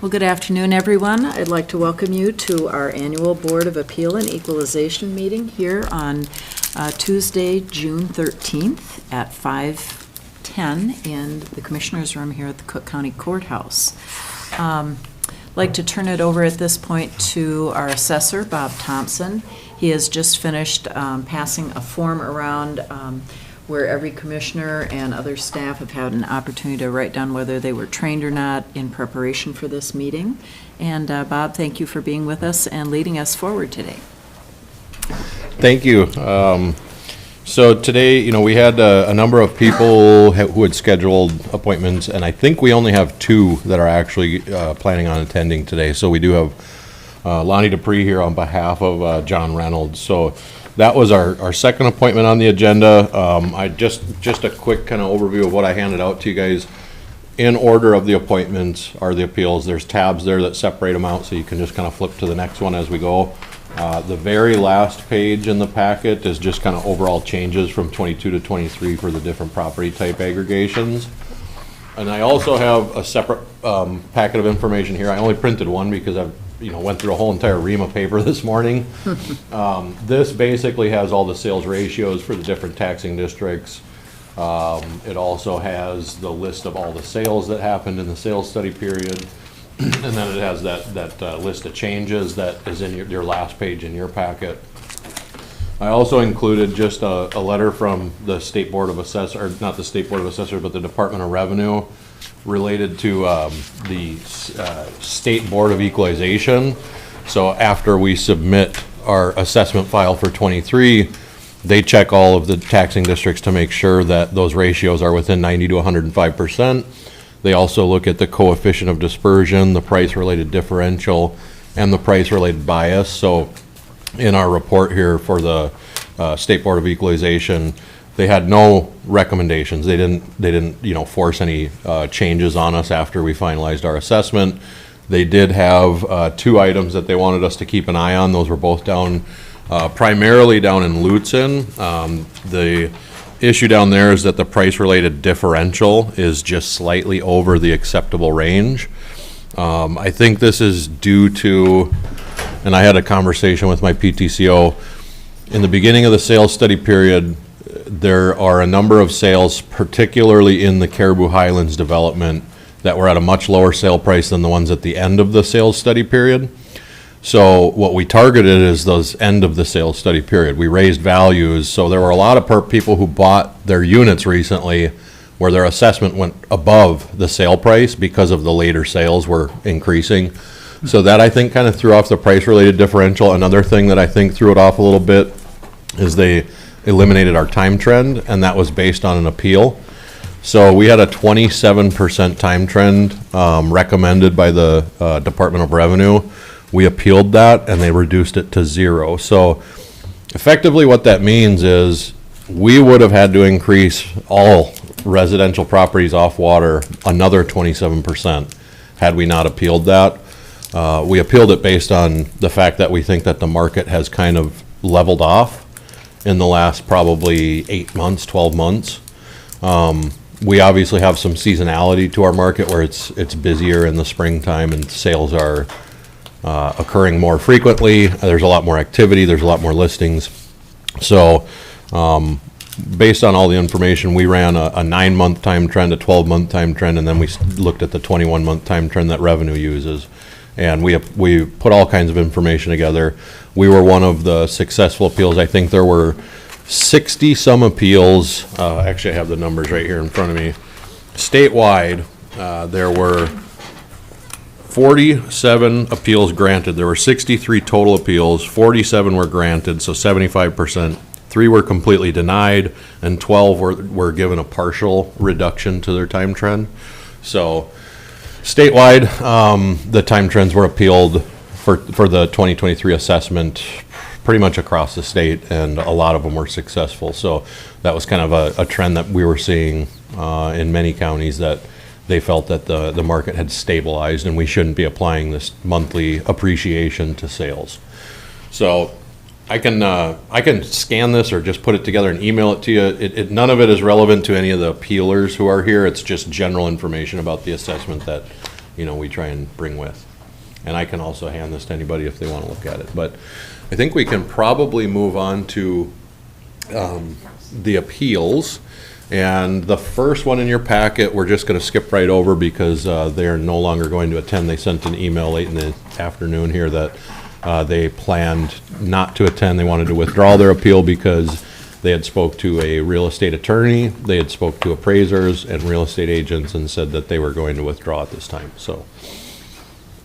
Well, good afternoon, everyone. I'd like to welcome you to our annual Board of Appeal and Equalization meeting here on Tuesday, June 13th at 5:10 in the Commissioner's Room here at the Cook County Courthouse. I'd like to turn it over at this point to our Assessor, Bob Thompson. He has just finished passing a form around where every commissioner and other staff have had an opportunity to write down whether they were trained or not in preparation for this meeting. And Bob, thank you for being with us and leading us forward today. Thank you. So today, we had a number of people who had scheduled appointments, and I think we only have two that are actually planning on attending today. So we do have Lonnie Dupree here on behalf of John Reynolds. So that was our second appointment on the agenda. I just a quick kind of overview of what I handed out to you guys. In order of the appointments are the appeals. There's tabs there that separate them out, so you can just kind of flip to the next one as we go. The very last page in the packet is just kind of overall changes from 22 to 23 for the different property type aggregations. And I also have a separate packet of information here. I only printed one because I've went through a whole entire ream of paper this morning. This basically has all the sales ratios for the different taxing districts. It also has the list of all the sales that happened in the sales study period. And then it has that list of changes that is in your last page in your packet. I also included just a letter from the State Board of Assessor, or not the State Board of Assessors, but the Department of Revenue, related to the State Board of Equalization. So after we submit our assessment file for 23, they check all of the taxing districts to make sure that those ratios are within 90 to 105%. They also look at the coefficient of dispersion, the price-related differential, and the price-related bias. So in our report here for the State Board of Equalization, they had no recommendations. They didn't force any changes on us after we finalized our assessment. They did have two items that they wanted us to keep an eye on. Those were both down, primarily down in Lutzen. The issue down there is that the price-related differential is just slightly over the acceptable range. I think this is due to, and I had a conversation with my PTCO, in the beginning of the sales study period, there are a number of sales, particularly in the Caribou Highlands development, that were at a much lower sale price than the ones at the end of the sales study period. So what we targeted is those end of the sales study period. We raised values, so there were a lot of people who bought their units recently where their assessment went above the sale price because of the later sales were increasing. So that, I think, kind of threw off the price-related differential. Another thing that I think threw it off a little bit is they eliminated our time trend, and that was based on an appeal. So we had a 27% time trend recommended by the Department of Revenue. We appealed that, and they reduced it to 0. So effectively what that means is we would have had to increase all residential properties off water another 27% had we not appealed that. We appealed it based on the fact that we think that the market has kind of leveled off in the last probably 8 months, 12 months. We obviously have some seasonality to our market where it's busier in the springtime and sales are occurring more frequently. There's a lot more activity, there's a lot more listings. So based on all the information, we ran a 9-month time trend, a 12-month time trend, and then we looked at the 21-month time trend that revenue uses. And we put all kinds of information together. We were one of the successful appeals. I think there were 60-some appeals. Actually, I have the numbers right here in front of me. Statewide, there were 47 appeals granted. There were 63 total appeals. 47 were granted, so 75%. 3 were completely denied, and 12 were given a partial reduction to their time trend. So statewide, the time trends were appealed for the 2023 assessment pretty much across the state, and a lot of them were successful. So that was kind of a trend that we were seeing in many counties, that they felt that the market had stabilized and we shouldn't be applying this monthly appreciation to sales. So I can scan this or just put it together and email it to you. None of it is relevant to any of the appealers who are here. It's just general information about the assessment that we try and bring with. And I can also hand this to anybody if they want to look at it. But I think we can probably move on to the appeals. And the first one in your packet, we're just going to skip right over because they're no longer going to attend. They sent an email late in the afternoon here that they planned not to attend. They wanted to withdraw their appeal because they had spoke to a real estate attorney, they had spoke to appraisers and real estate agents and said that they were going to withdraw at this time, so.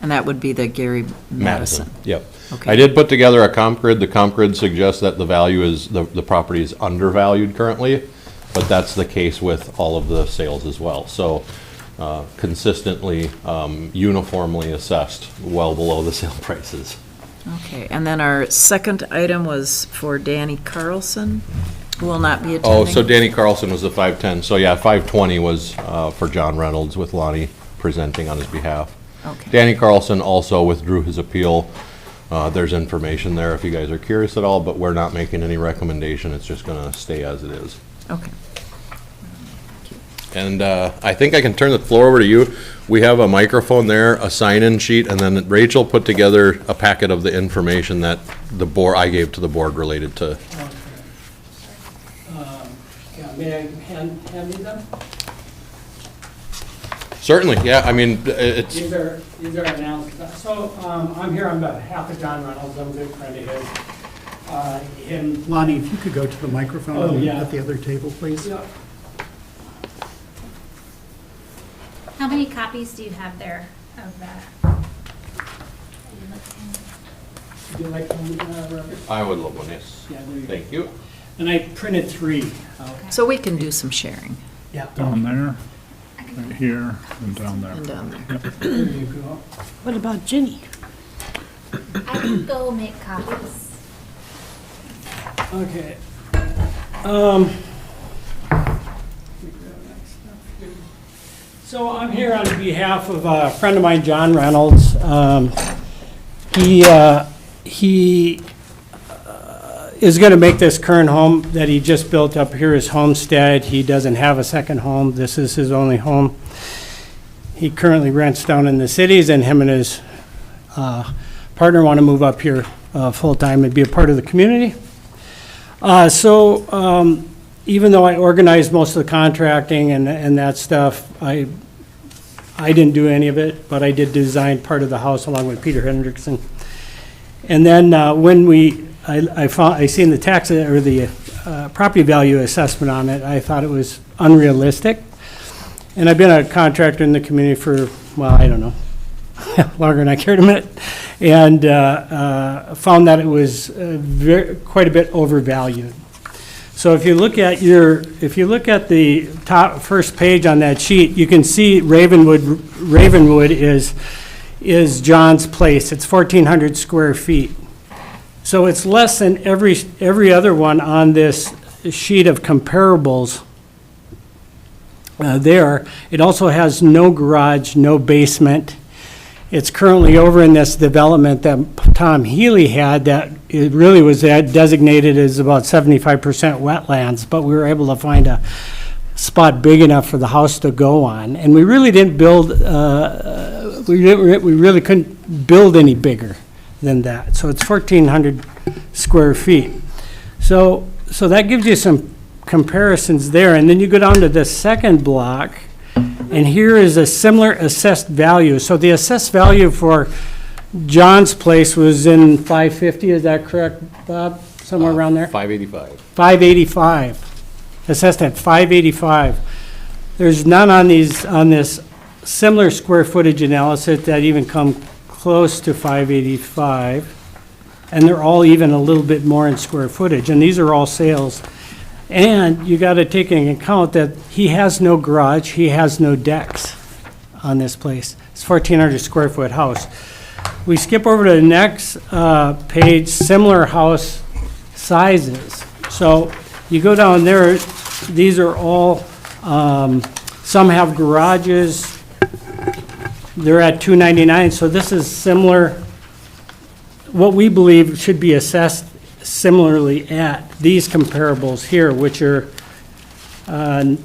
And that would be the Gary Madison. Yep. Okay. I did put together a comp grid. The comp grid suggests that the value is, the property is undervalued currently, but that's the case with all of the sales as well. So consistently, uniformly assessed, well below the sale prices. Okay, and then our second item was for Danny Carlson, who will not be attending. Oh, so Danny Carlson was the 510. So yeah, 520 was for John Reynolds with Lonnie presenting on his behalf. Okay. Danny Carlson also withdrew his appeal. There's information there if you guys are curious at all, but we're not making any recommendation. It's just going to stay as it is. Okay. And I think I can turn the floor over to you. We have a microphone there, a sign-in sheet, and then Rachel put together a packet of the information that the board, I gave to the board related to. Okay. Yeah, may I hand you them? Certainly, yeah, I mean, it's, These are announcements. So I'm here on behalf of John Reynolds. I'm a good friend of his. Lonnie, if you could go to the microphone Oh, yeah. at the other table, please. Yeah. How many copies do you have there of that? Would you like one, Robert? I would love one, yes. Yeah, there you go. Thank you. And I printed 3. So we can do some sharing Yeah. Down there, right here, and down there. and down there. There you go. What about Ginny? I can go make copies. Okay. So I'm here on behalf of a friend of mine, John Reynolds. He is going to make this current home that he just built up here his homestead. He doesn't have a second home. This is his only home. He currently rents down in the cities, and him and his partner want to move up here full-time and be a part of the community. Even though I organized most of the contracting and that stuff, I didn't do any of it, but I did design part of the house along with Peter Hendrickson. And then when I seen the tax or the property value assessment on it, I thought it was unrealistic. And I've been a contractor in the community for, well, I don't know, longer than I care to admit, and found that it was quite a bit overvalued. So if you look at the top first page on that sheet, you can see Ravenwood is John's place. It's 1,400 square feet. So it's less than every other one on this sheet of comparables there. It also has no garage, no basement. It's currently over in this development that Tom Healy had that it really was designated as about 75% wetlands, but we were able to find a spot big enough for the house to go on. And we really didn't build, we really couldn't build any bigger than that. So it's 1,400 square feet. So that gives you some comparisons there. And then you go down to the second block, and here is a similar assessed value. So the assessed value for John's place was in 550, is that correct, Bob? Somewhere around there? 585. 585, assessed at 585. There's none on this similar square footage analysis that even come close to 585. And they're all even a little bit more in square footage, and these are all sales. And you got to take into account that he has no garage, he has no decks on this place. It's 1,400 square foot house. We skip over to the next page, similar house sizes. So you go down there, these are all, some have garages, they're at $299, so this is similar, what we believe should be assessed similarly at these comparables here, which are 9,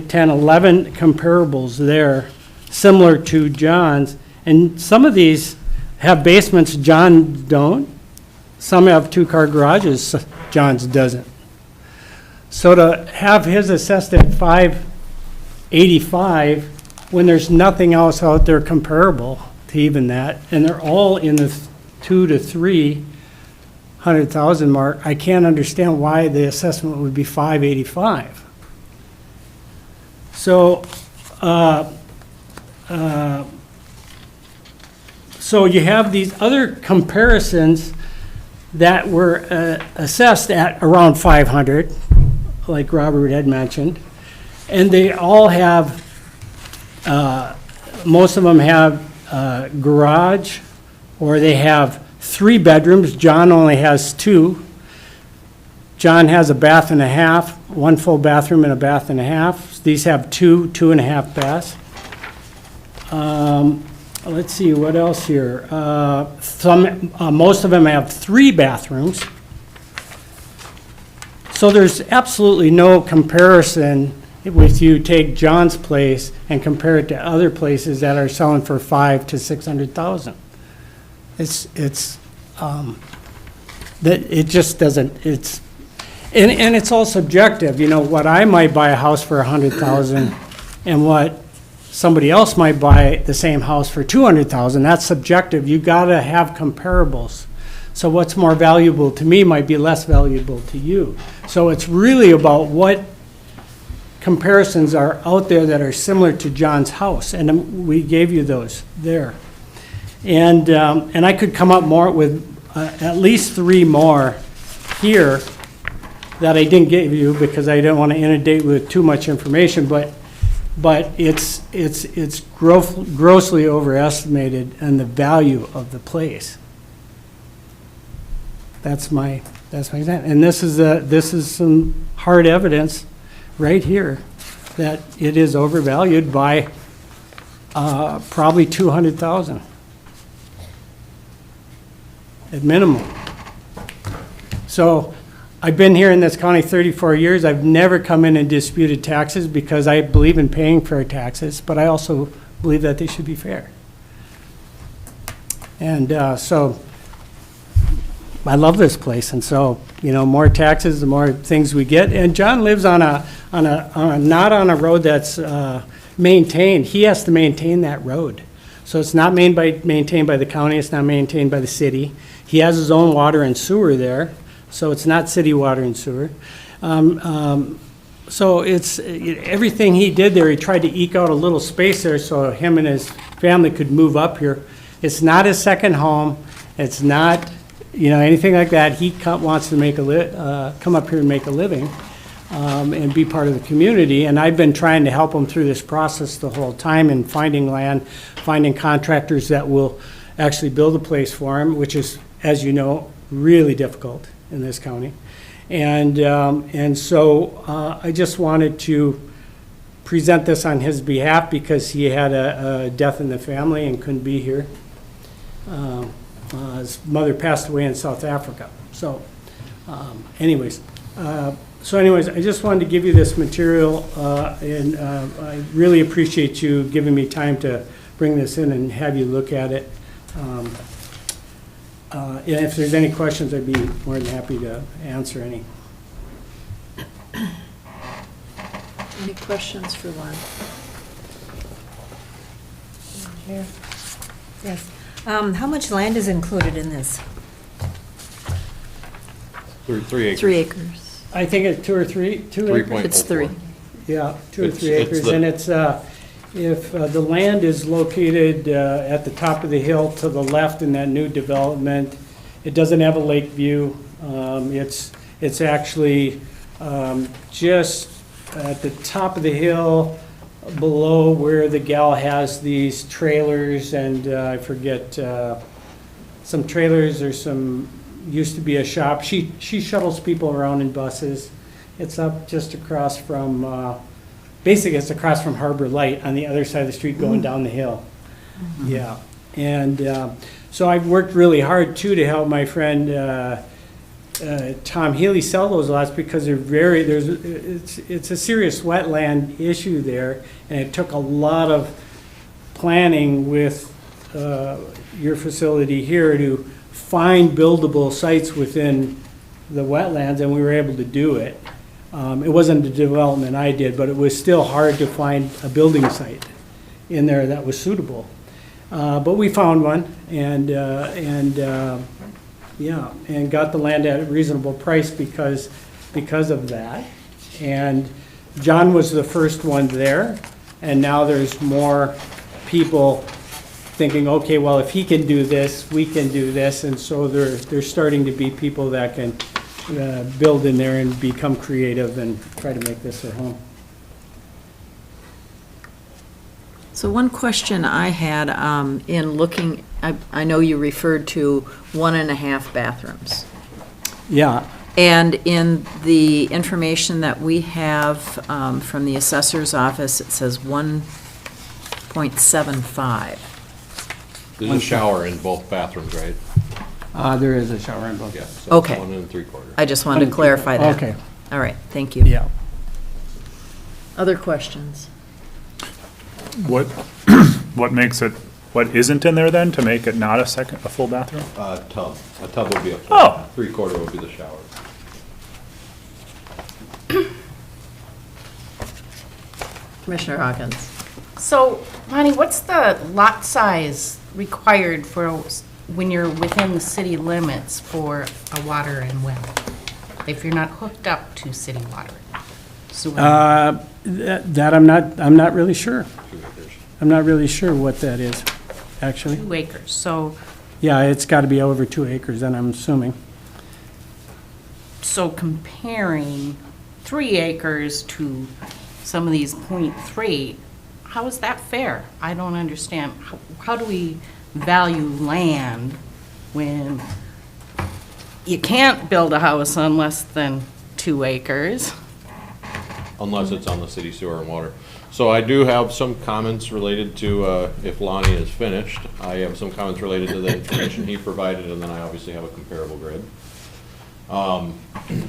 10, 11 comparables there similar to John's. And some of these have basements, John don't. Some have two-car garages, John's doesn't. So to have his assessed at 585, when there's nothing else out there comparable to even that, and they're all in the 2 to 300,000 mark, I can't understand why the assessment would be 585. So, so you have these other comparisons that were assessed at around 500, like Robert had mentioned, and they all have, most of them have a garage, or they have 3 bedrooms. John only has 2. John has a bath and a half, 1 full bathroom and a bath and a half. These have 2.5 baths. Let's see, what else here? Most of them have 3 bathrooms. So there's absolutely no comparison if you take John's place and compare it to other places that are selling for 500,000 to 600,000. That it just doesn't. And it's all subjective. You know, what I might buy a house for 100,000, and what somebody else might buy the same house for 200,000. That's subjective. You got to have comparables. So what's more valuable to me might be less valuable to you. So it's really about what comparisons are out there that are similar to John's house, and we gave you those there. And I could come up more with at least 3 more here that I didn't give you because I didn't want to inundate with too much information, but it's grossly overestimated in the value of the place. That's my example. And this is some hard evidence right here that it is overvalued by probably 200,000 at minimum. So I've been here in this county 34 years. I've never come in and disputed taxes because I believe in paying fair taxes, but I also believe that they should be fair. And so I love this place, and so, you know, more taxes, the more things we get. And John lives on not on a road that's maintained. He has to maintain that road. So it's not maintained by the county, it's not maintained by the city. He has his own water and sewer there, so it's not city water and sewer. So it's everything he did there, he tried to eke out a little space there so him and his family could move up here. It's not his second home. It's not, you know, anything like that. He wants to make come up here and make a living and be part of the community. And I've been trying to help him through this process the whole time and finding land, finding contractors that will actually build a place for him, which is, as you know, really difficult in this county. And so I just wanted to present this on his behalf because he had a death in the family and couldn't be here. His mother passed away in South Africa. So anyways, I just wanted to give you this material, and I really appreciate you giving me time to bring this in and have you look at it. And if there's any questions, I'd be more than happy to answer any. Any questions for Lon? Here. Yes. How much land is included in this? 3 acres. 3 acres. I think it's 2 or 3, 2 acres. It's 3. Yeah, 2 or It's- 3 it's acres, the- and it's, if the land is located at the top of the hill to the left in that new development, it doesn't have a lake view. It's actually just at the top of the hill below where the gal has these trailers, and I forget, some trailers or some, used to be a shop. She shuttles people around in buses. It's up just across from, basically it's across from Harbor Light on the other side of the street going down the hill. Yeah, and so I've worked really hard too to help my friend Tom Healy sell those lots because they're it's a serious wetland issue there, and it took a lot of planning with your facility here to find buildable sites within the wetlands, and we were able to do it. It wasn't the development I did, but it was still hard to find a building site in there that was suitable. But we found one, and got the land at a reasonable price because of that. And John was the first one there, and now there's more people thinking, okay, well, if he can do this, we can do this, and so there's starting to be people that can build in there and become creative and try to make this their home. So one question I had in looking, I know you referred to 1.5 bathrooms. Yeah, And in the information that we have from the assessor's office, it says 1.75. There's a shower in both bathrooms, right? there is a shower in both. Yeah. So Okay. 1 3/4. I just wanted to clarify that. Okay, All right, thank you. yeah. Other questions? What, what isn't in there then to make it not a full bathroom? Tub. A tub would be a full. Oh. 3/4 would be the shower. Commissioner Hawkins? So, Lonnie, what's the lot size required for when you're within the city limits for a water and well? If you're not hooked up to city water? sewer? That I'm not really sure. 2 acres. I'm not really sure what that is, actually. 2 acres, so, Yeah, it's got to be over 2 acres, then I'm assuming. so comparing 3 acres to some of these .3, how is that fair? I don't understand. How do we value land when you can't build a house on less than 2 acres? Unless it's on the city sewer and water. So I do have some comments related to, if Lonnie is finished, I have some comments related to the information he provided, and then I obviously have a comparable grid.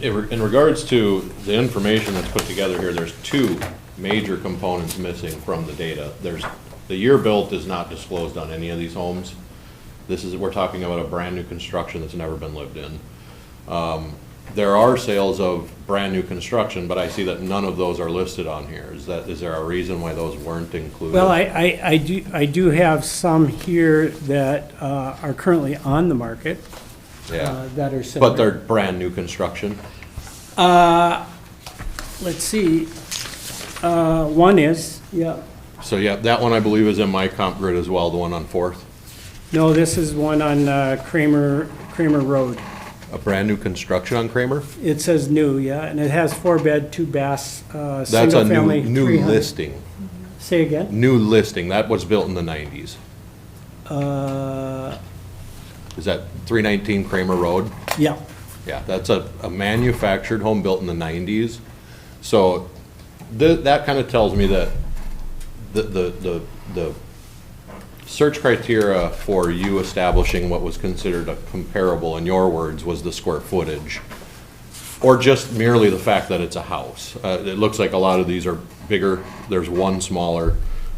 In regards to the information that's put together here, there's 2 major components missing from the data. The year built is not disclosed on any of these homes. We're talking about a brand new construction that's never been lived in. There are sales of brand new construction, but I see that none of those are listed on here. Is there a reason why those weren't included? Well, I do have some here that are currently on the market Yeah, that are similar. but they're brand new construction. Let's see, one is, yeah. So yeah, that one I believe is in my comp grid as well, the one on 4th. No, this is one on Kramer Road. A brand new construction on Kramer? It says new, yeah, and it has 4-bed, 2 baths, That's a single family, new 300. listing. Say again? New listing, that was built in the 90s. Is that 319 Kramer Road? Yeah, Yeah, that's a manufactured home built in the 90s. So that kind of tells me that the search criteria for you establishing what was considered a comparable, in your words, was the square footage, or just merely the fact that it's a house. It looks like a lot of these are bigger. There's one smaller,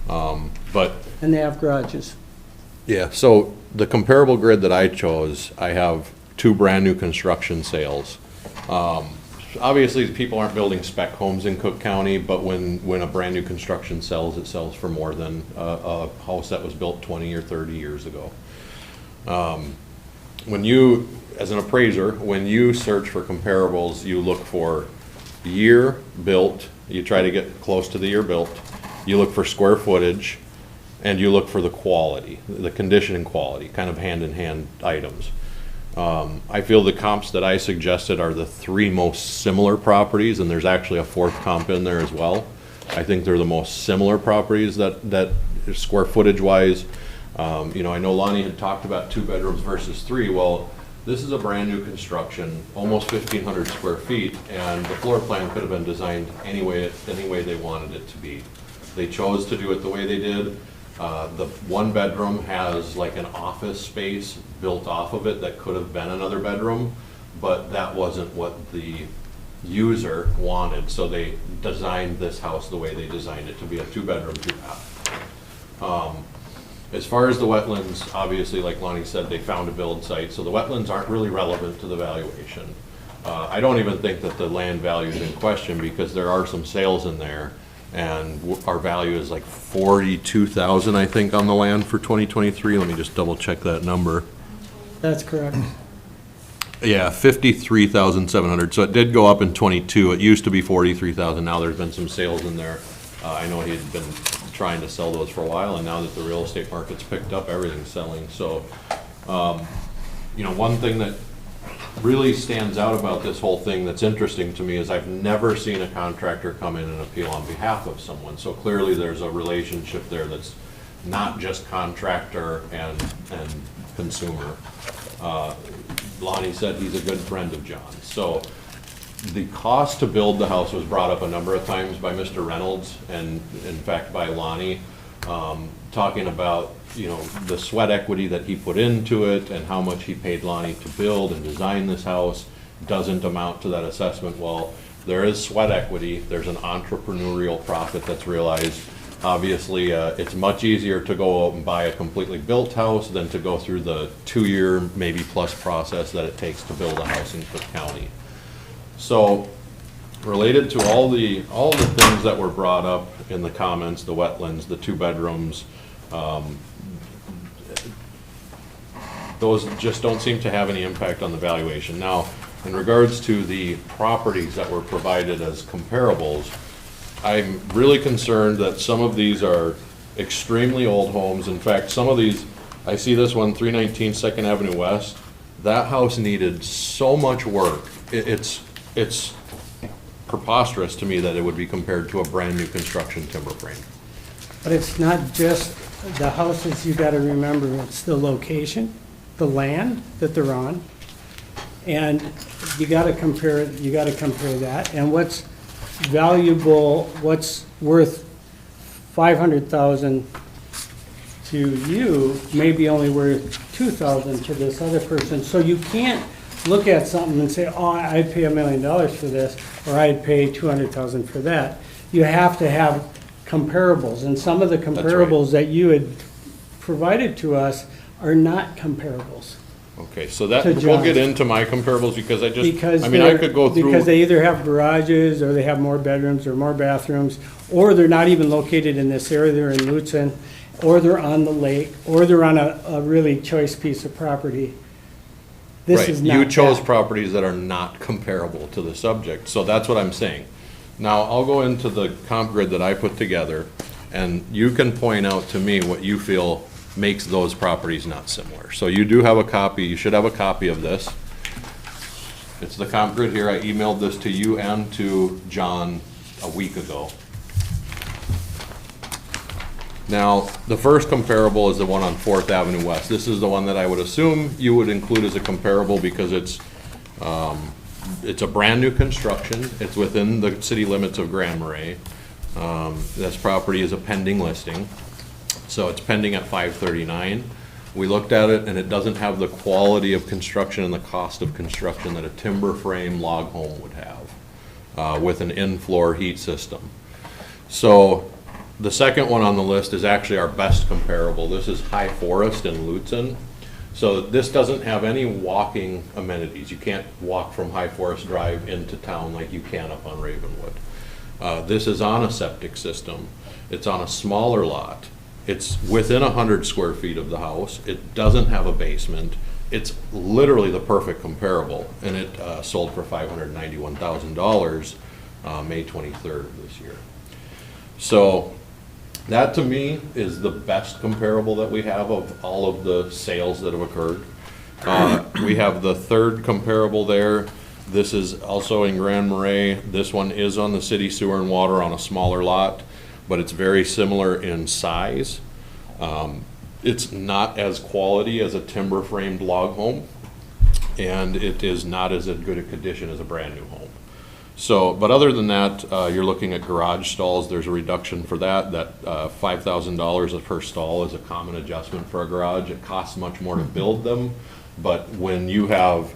but and they have garages. yeah, so the comparable grid that I chose, I have 2 brand-new construction sales. Obviously, people aren't building spec homes in Cook County, but when a brand-new construction sells, it sells for more than a house that was built 20 or 30 years ago. When you, as an appraiser, when you search for comparables, you look for year built, you try to get close to the year built, you look for square footage, and you look for the quality, the condition and quality, kind of hand-in-hand items. I feel the comps that I suggested are the 3 most similar properties, and there's actually a 4th comp in there as well. I think they're the most similar properties that square footage wise. I know Lonnie had talked about 2 bedrooms versus 3. Well, this is a brand new construction, almost 1,500 square feet, and the floor plan could have been designed any way they wanted it to be. They chose to do it the way they did. The 1 bedroom has like an office space built off of it that could have been another bedroom, but that wasn't what the user wanted, so they designed this house the way they designed it to be a 2 bedroom, 2 bath. As far as the wetlands, obviously, like Lonnie said, they found a build site, so the wetlands aren't really relevant to the valuation. I don't even think that the land value is in question because there are some sales in there, and our value is like 42,000, I think, on the land for 2023. Let me just double check that number. That's correct. Yeah, 53,700. So it did go up in '22. It used to be 43,000. Now there's been some sales in there. I know he had been trying to sell those for a while, and now that the real estate market's picked up, everything's selling. So, you know, one thing that really stands out about this whole thing that's interesting to me is I've never seen a contractor come in and appeal on behalf of someone. So clearly there's a relationship there that's not just contractor and consumer. Lonnie said he's a good friend of John's. So the cost to build the house was brought up a number of times by Mr. Reynolds and in fact by Lonnie, talking about, you know, the sweat equity that he put into it and how much he paid Lonnie to build and design this house doesn't amount to that assessment. Well, there is sweat equity, there's an entrepreneurial profit that's realized. Obviously, it's much easier to go out and buy a completely built house than to go through the 2-year, maybe plus process that it takes to build a house in Cook County. So, related to all the things that were brought up in the comments, the wetlands, the 2 bedrooms, those just don't seem to have any impact on the valuation. Now, in regards to the properties that were provided as comparables, I'm really concerned that some of these are extremely old homes. In fact, some of these, I see this one, 319 2nd Avenue West. That house needed so much work. It's preposterous to me that it would be compared to a brand new construction timber frame. But it's not just the houses, you gotta remember, it's the location, the land that they're on. And you gotta compare that, and what's valuable, what's worth 500,000 to you may be only worth 2,000 to this other person. So you can't look at something and say, oh, I'd pay $1 million for this, or I'd pay 200,000 for that. You have to have comparables, and some of the comparables that you had provided to us are not comparables. Okay, so that, To we'll get John's. into my comparables because I Because I mean, I they're- could go through. Because they either have garages, or they have more bedrooms, or more bathrooms, or they're not even located in this area, they're in Lutzen, or they're on the lake, or they're on a really choice piece of property. This Right, is not you chose that. properties that are not comparable to the subject, so that's what I'm saying. Now, I'll go into the comp grid that I put together, and you can point out to me what you feel makes those properties not similar. So you do have a copy, you should have a copy of this. It's the comp grid here, I emailed this to you and to John a week ago. Now, the first comparable is the one on 4th Avenue West. This is the one that I would assume you would include as a comparable because it's a brand new construction. It's within the city limits of Grand Marais. This property is a pending listing, so it's pending at 539. We looked at it and it doesn't have the quality of construction and the cost of construction that a timber frame log home would have with an in-floor heat system. So the second one on the list is actually our best comparable. This is High Forest in Lutzen. So this doesn't have any walking amenities. You can't walk from High Forest Drive into town like you can up on Ravenwood. This is on a septic system. It's on a smaller lot. It's within 100 square feet of the house. It doesn't have a basement. It's literally the perfect comparable, and it sold for $591,000 May 23rd of this year. So that to me is the best comparable that we have of all of the sales that have occurred. We have the third comparable there. This is also in Grand Marais. This one is on the city sewer and water on a smaller lot, but it's very similar in size. It's not as quality as a timber framed log home, and it is not as good a condition as a brand new home. So, but other than that, you're looking at garage stalls. There's a reduction for that. That $5,000 per stall is a common adjustment for a garage. It costs much more to build them, but when you have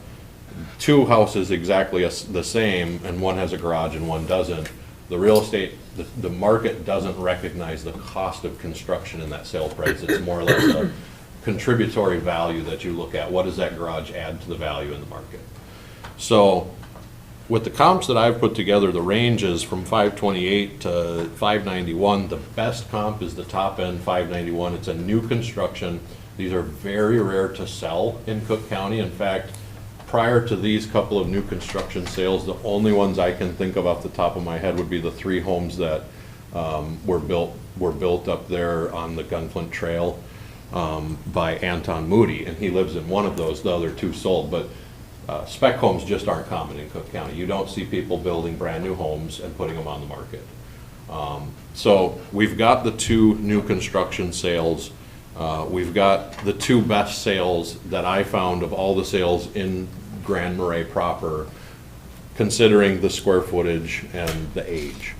two houses exactly the same and one has a garage and one doesn't, the real estate, the market doesn't recognize the cost of construction in that sale price. It's more or less a contributory value that you look at. What does that garage add to the value in the market? So with the comps that I've put together, the range is from 528 to 591. The best comp is the top end, 591. It's a new construction. These are very rare to sell in Cook County. In fact, prior to these couple of new construction sales, the only ones I can think of off the top of my head would be the 3 homes that were built up there on the Gunflint Trail by Anton Moody, and he lives in one of those. The other 2 sold, but spec homes just aren't common in Cook County. You don't see people building brand new homes and putting them on the market. So we've got the 2 new construction sales. We've got the 2 best sales that I found of all the sales in Grand Marais proper, considering the square footage and the age,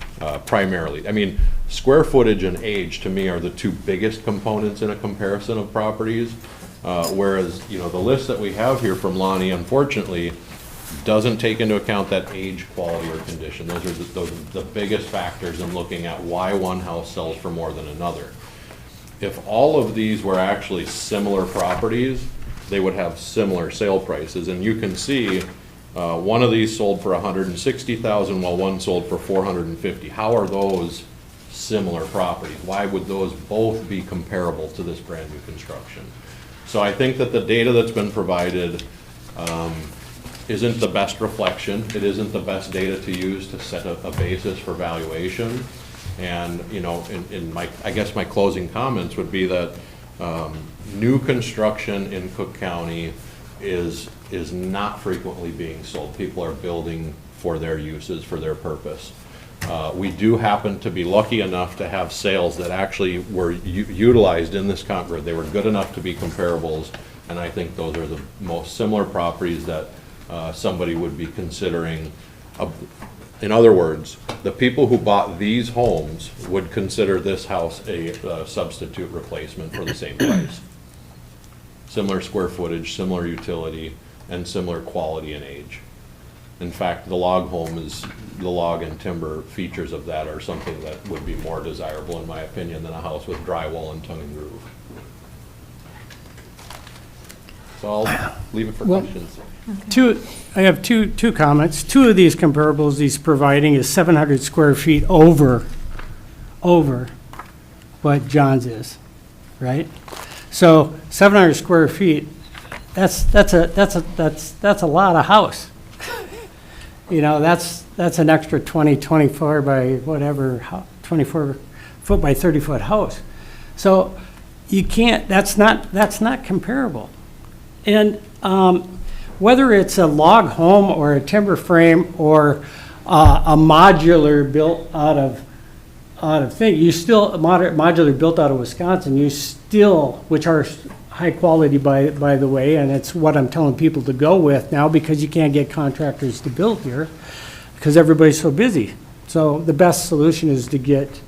primarily. I mean, square footage and age, to me, are the 2 biggest components in a comparison of properties, whereas, you know, the list that we have here from Lonnie, unfortunately, doesn't take into account that age, quality, or condition. Those are the biggest factors in looking at why one house sells for more than another. If all of these were actually similar properties, they would have similar sale prices. And you can see one of these sold for $160,000 while one sold for $450,000. How are those similar properties? Why would those both be comparable to this brand new construction? So I think that the data that's been provided isn't the best reflection. It isn't the best data to use to set a basis for valuation. And, you know, in my, I guess my closing comments would be that new construction in Cook County is not frequently being sold. People are building for their uses, for their purpose. We do happen to be lucky enough to have sales that actually were utilized in this comp grid. They were good enough to be comparables, and I think those are the most similar properties that somebody would be considering. In other words, the people who bought these homes would consider this house a substitute replacement for the same price. Similar square footage, similar utility, and similar quality and age. In fact, the log home is, the log and timber features of that are something that would be more desirable, in my opinion, than a house with drywall and tongue and groove. So I'll leave it for questions. I have two comments. 2 of these comparables he's providing is 700 square feet over what John's is, right? So 700 square feet, that's a lot of house. You know, that's an extra 24 by whatever, 24 foot by 30 foot house. So you can't, that's not comparable. And whether it's a log home or a timber frame or a modular built out of thing, you still, modular built out of Wisconsin, you still, which are high quality by the way, and it's what I'm telling people to go with now because you can't get contractors to build here because everybody's so busy. So the best solution is to get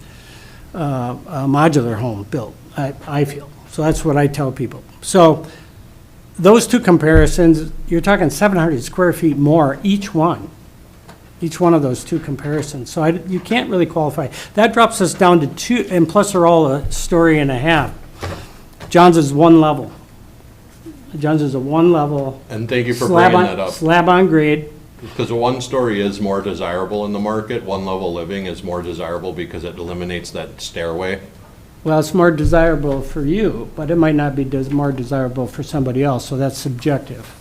a modular home built, I feel. So that's what I tell people. So those 2 comparisons, you're talking 700 square feet more each one of those 2 comparisons. So you can't really qualify. That drops us down to 2, and plus they're all a story and a half. John's is 1 level. John's is a 1 level. And thank you for bringing that up. Slab on grade. Because 1 story is more desirable in the market. 1 level living is more desirable because it eliminates that stairway. Well, it's more desirable for you, but it might not be more desirable for somebody else, so that's subjective.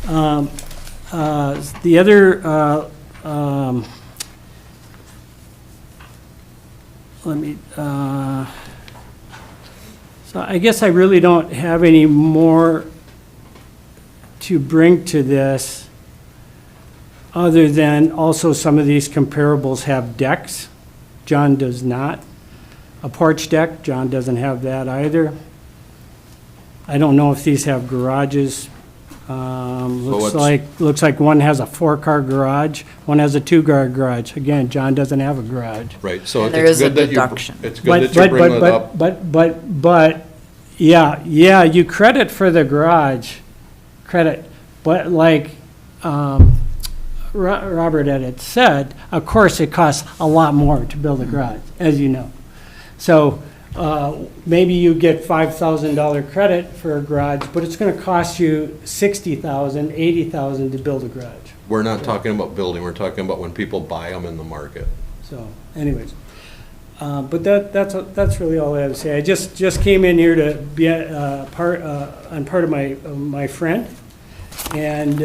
The other, so I guess I really don't have any more to bring to this other than also some of these comparables have decks. John does not. A porch deck, John doesn't have that either. I don't know if these have garages. Looks like one has a 4-car garage, one has a 2-car garage. Again, John doesn't have a garage. Right, so And there is a deduction. It's good that you bring that up. But, yeah, you credit for the garage, but like, Robert had said, of course, it costs a lot more to build a garage, as you know. So maybe you get $5,000 credit for a garage, but it's going to cost you $60,000, $80,000 to build a garage. We're not talking about building, we're talking about when people buy them in the market. So, anyways, but that's really all I have to say. I just came in here to be on part of my friend, and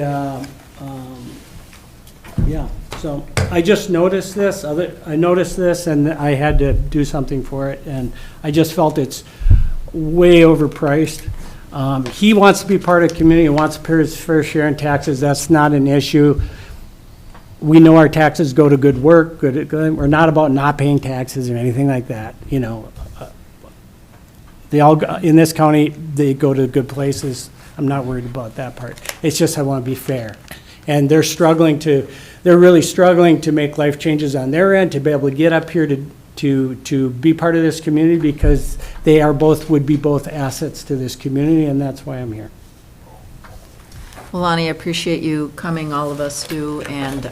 yeah. So I just noticed this. I noticed this, and I had to do something for it, and I just felt it's way overpriced. He wants to be part of the community, wants to pay his fair share in taxes. That's not an issue. We know our taxes go to good work. We're not about not paying taxes or anything like that. You know, they all in this county, they go to good places. I'm not worried about that part. It's just I want to be fair, and they're really struggling to make life changes on their end to be able to get up here to be part of this community, because they would be both assets to this community, and that's why I'm here. Well, Lonnie, I appreciate you coming, all of us do, and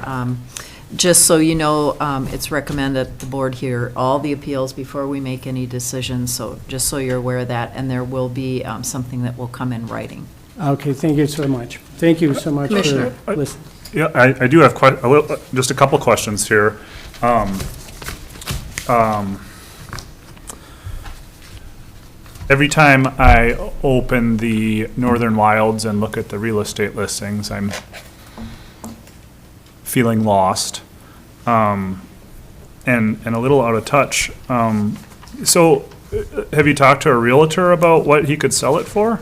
just so you know, it's recommended that the board hear all the appeals before we make any decisions, so just so you're aware of that, and there will be something that will come in writing. Okay, thank you so much. Thank you so much Commissioner. for listening. Yeah, I do have just a couple questions here. Every time I open the Northern Wilds and look at the real estate listings, I'm feeling lost, and a little out of touch. So, have you talked to a realtor about what he could sell it for?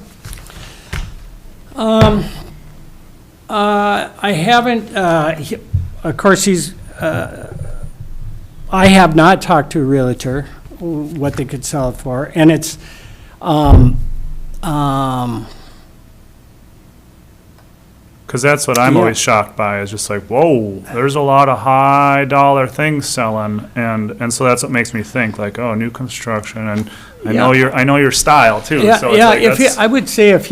I haven't, of course, I have not talked to a realtor what they could sell it for, and it's, Because that's what I'm always shocked by, is just like, whoa, there's a lot of high dollar things selling, and so that's what makes me think, like, oh, new construction, and I know your style too. yeah, So it's yeah. like I would say if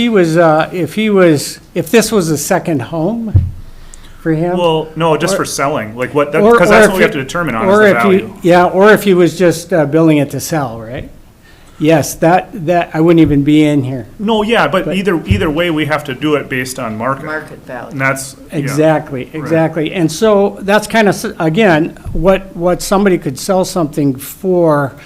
this was a second home for him. well, no, just for selling, like what? or- Because or that's if what we you- have to determine on is or the if value. or if he was just building it to sell, right? Yes, that I wouldn't even be in here. No, yeah, but either way, we have to do it based on market. Market value. And that's yeah. Exactly. And so that's kind of, again, what somebody could sell something for,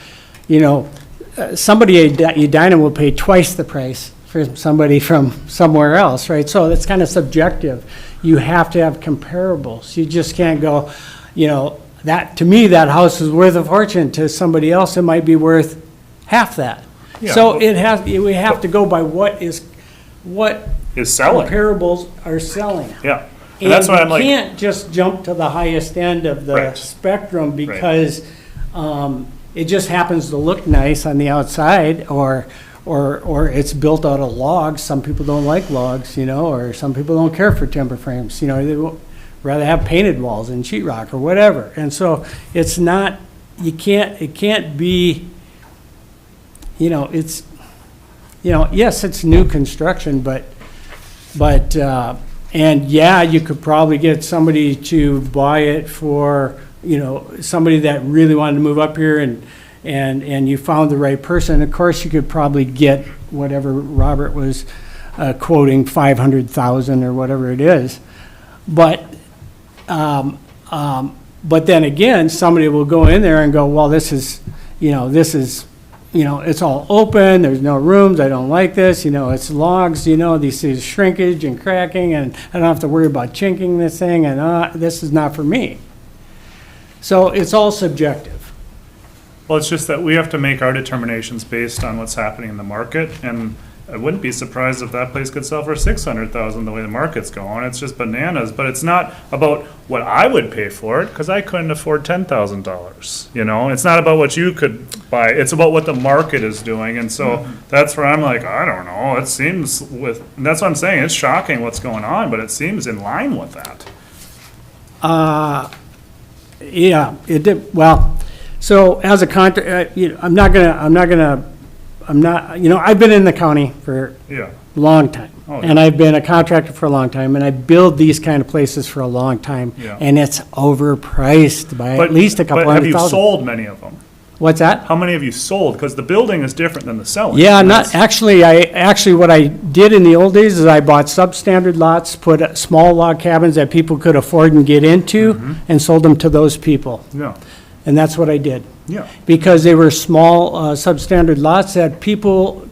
somebody Edina will pay twice the price for somebody from somewhere else, right? So that's kind of subjective. You have to have comparables. You just can't go, that, to me, that house is worth a fortune. To somebody else, it might be worth half that. Yeah, So well- we have to go by what Is selling. comparables are selling. Yeah. And that's why I'm like, you can't just jump to the highest end of the Right. spectrum because it just happens to look nice on the outside, or it's built out of logs. Some people don't like logs, or some people don't care for timber frames. They will rather have painted walls and sheetrock or whatever. And so it's not, it can't be, yes, it's new construction, but and yeah, you could probably get somebody to buy it for, somebody that really wanted to move up here and you found the right person. Of course, you could probably get whatever Robert was quoting, 500,000 or whatever it is. But then again, somebody will go in there and go, well, this is, it's all open, there's no rooms, I don't like this, it's logs, these shrinkage and cracking, and I don't have to worry about chinking this thing, and this is not for me. So it's all subjective. well, it's just that we have to make our determinations based on what's happening in the market, and I wouldn't be surprised if that place could sell for 600,000 the way the market's going. It's just bananas, but it's not about what I would pay for it, because I couldn't afford $10,000, It's not about what you could buy, it's about what the market is doing, and so that's where I'm like, I don't know, it seems and that's what I'm saying, it's shocking what's going on, but it seems in line with that. Yeah, it did, well, so as a contract, I've been in the county for Yeah, long time, Oh, And yeah. I've been a contractor for a long time, and I build these kind of places for a long time. Yeah. And it's overpriced by But- at least a couple But have hundred you thousand. sold many of them? What's that? How many have you sold? Because the building is different than the selling. Yeah, And not, that's- actually, what I did in the old days is I bought substandard lots, put small log cabins that people could afford and get into, Mm-hmm. and sold them to those people. Yeah, And that's what I did. yeah. Because they were small, substandard lots that people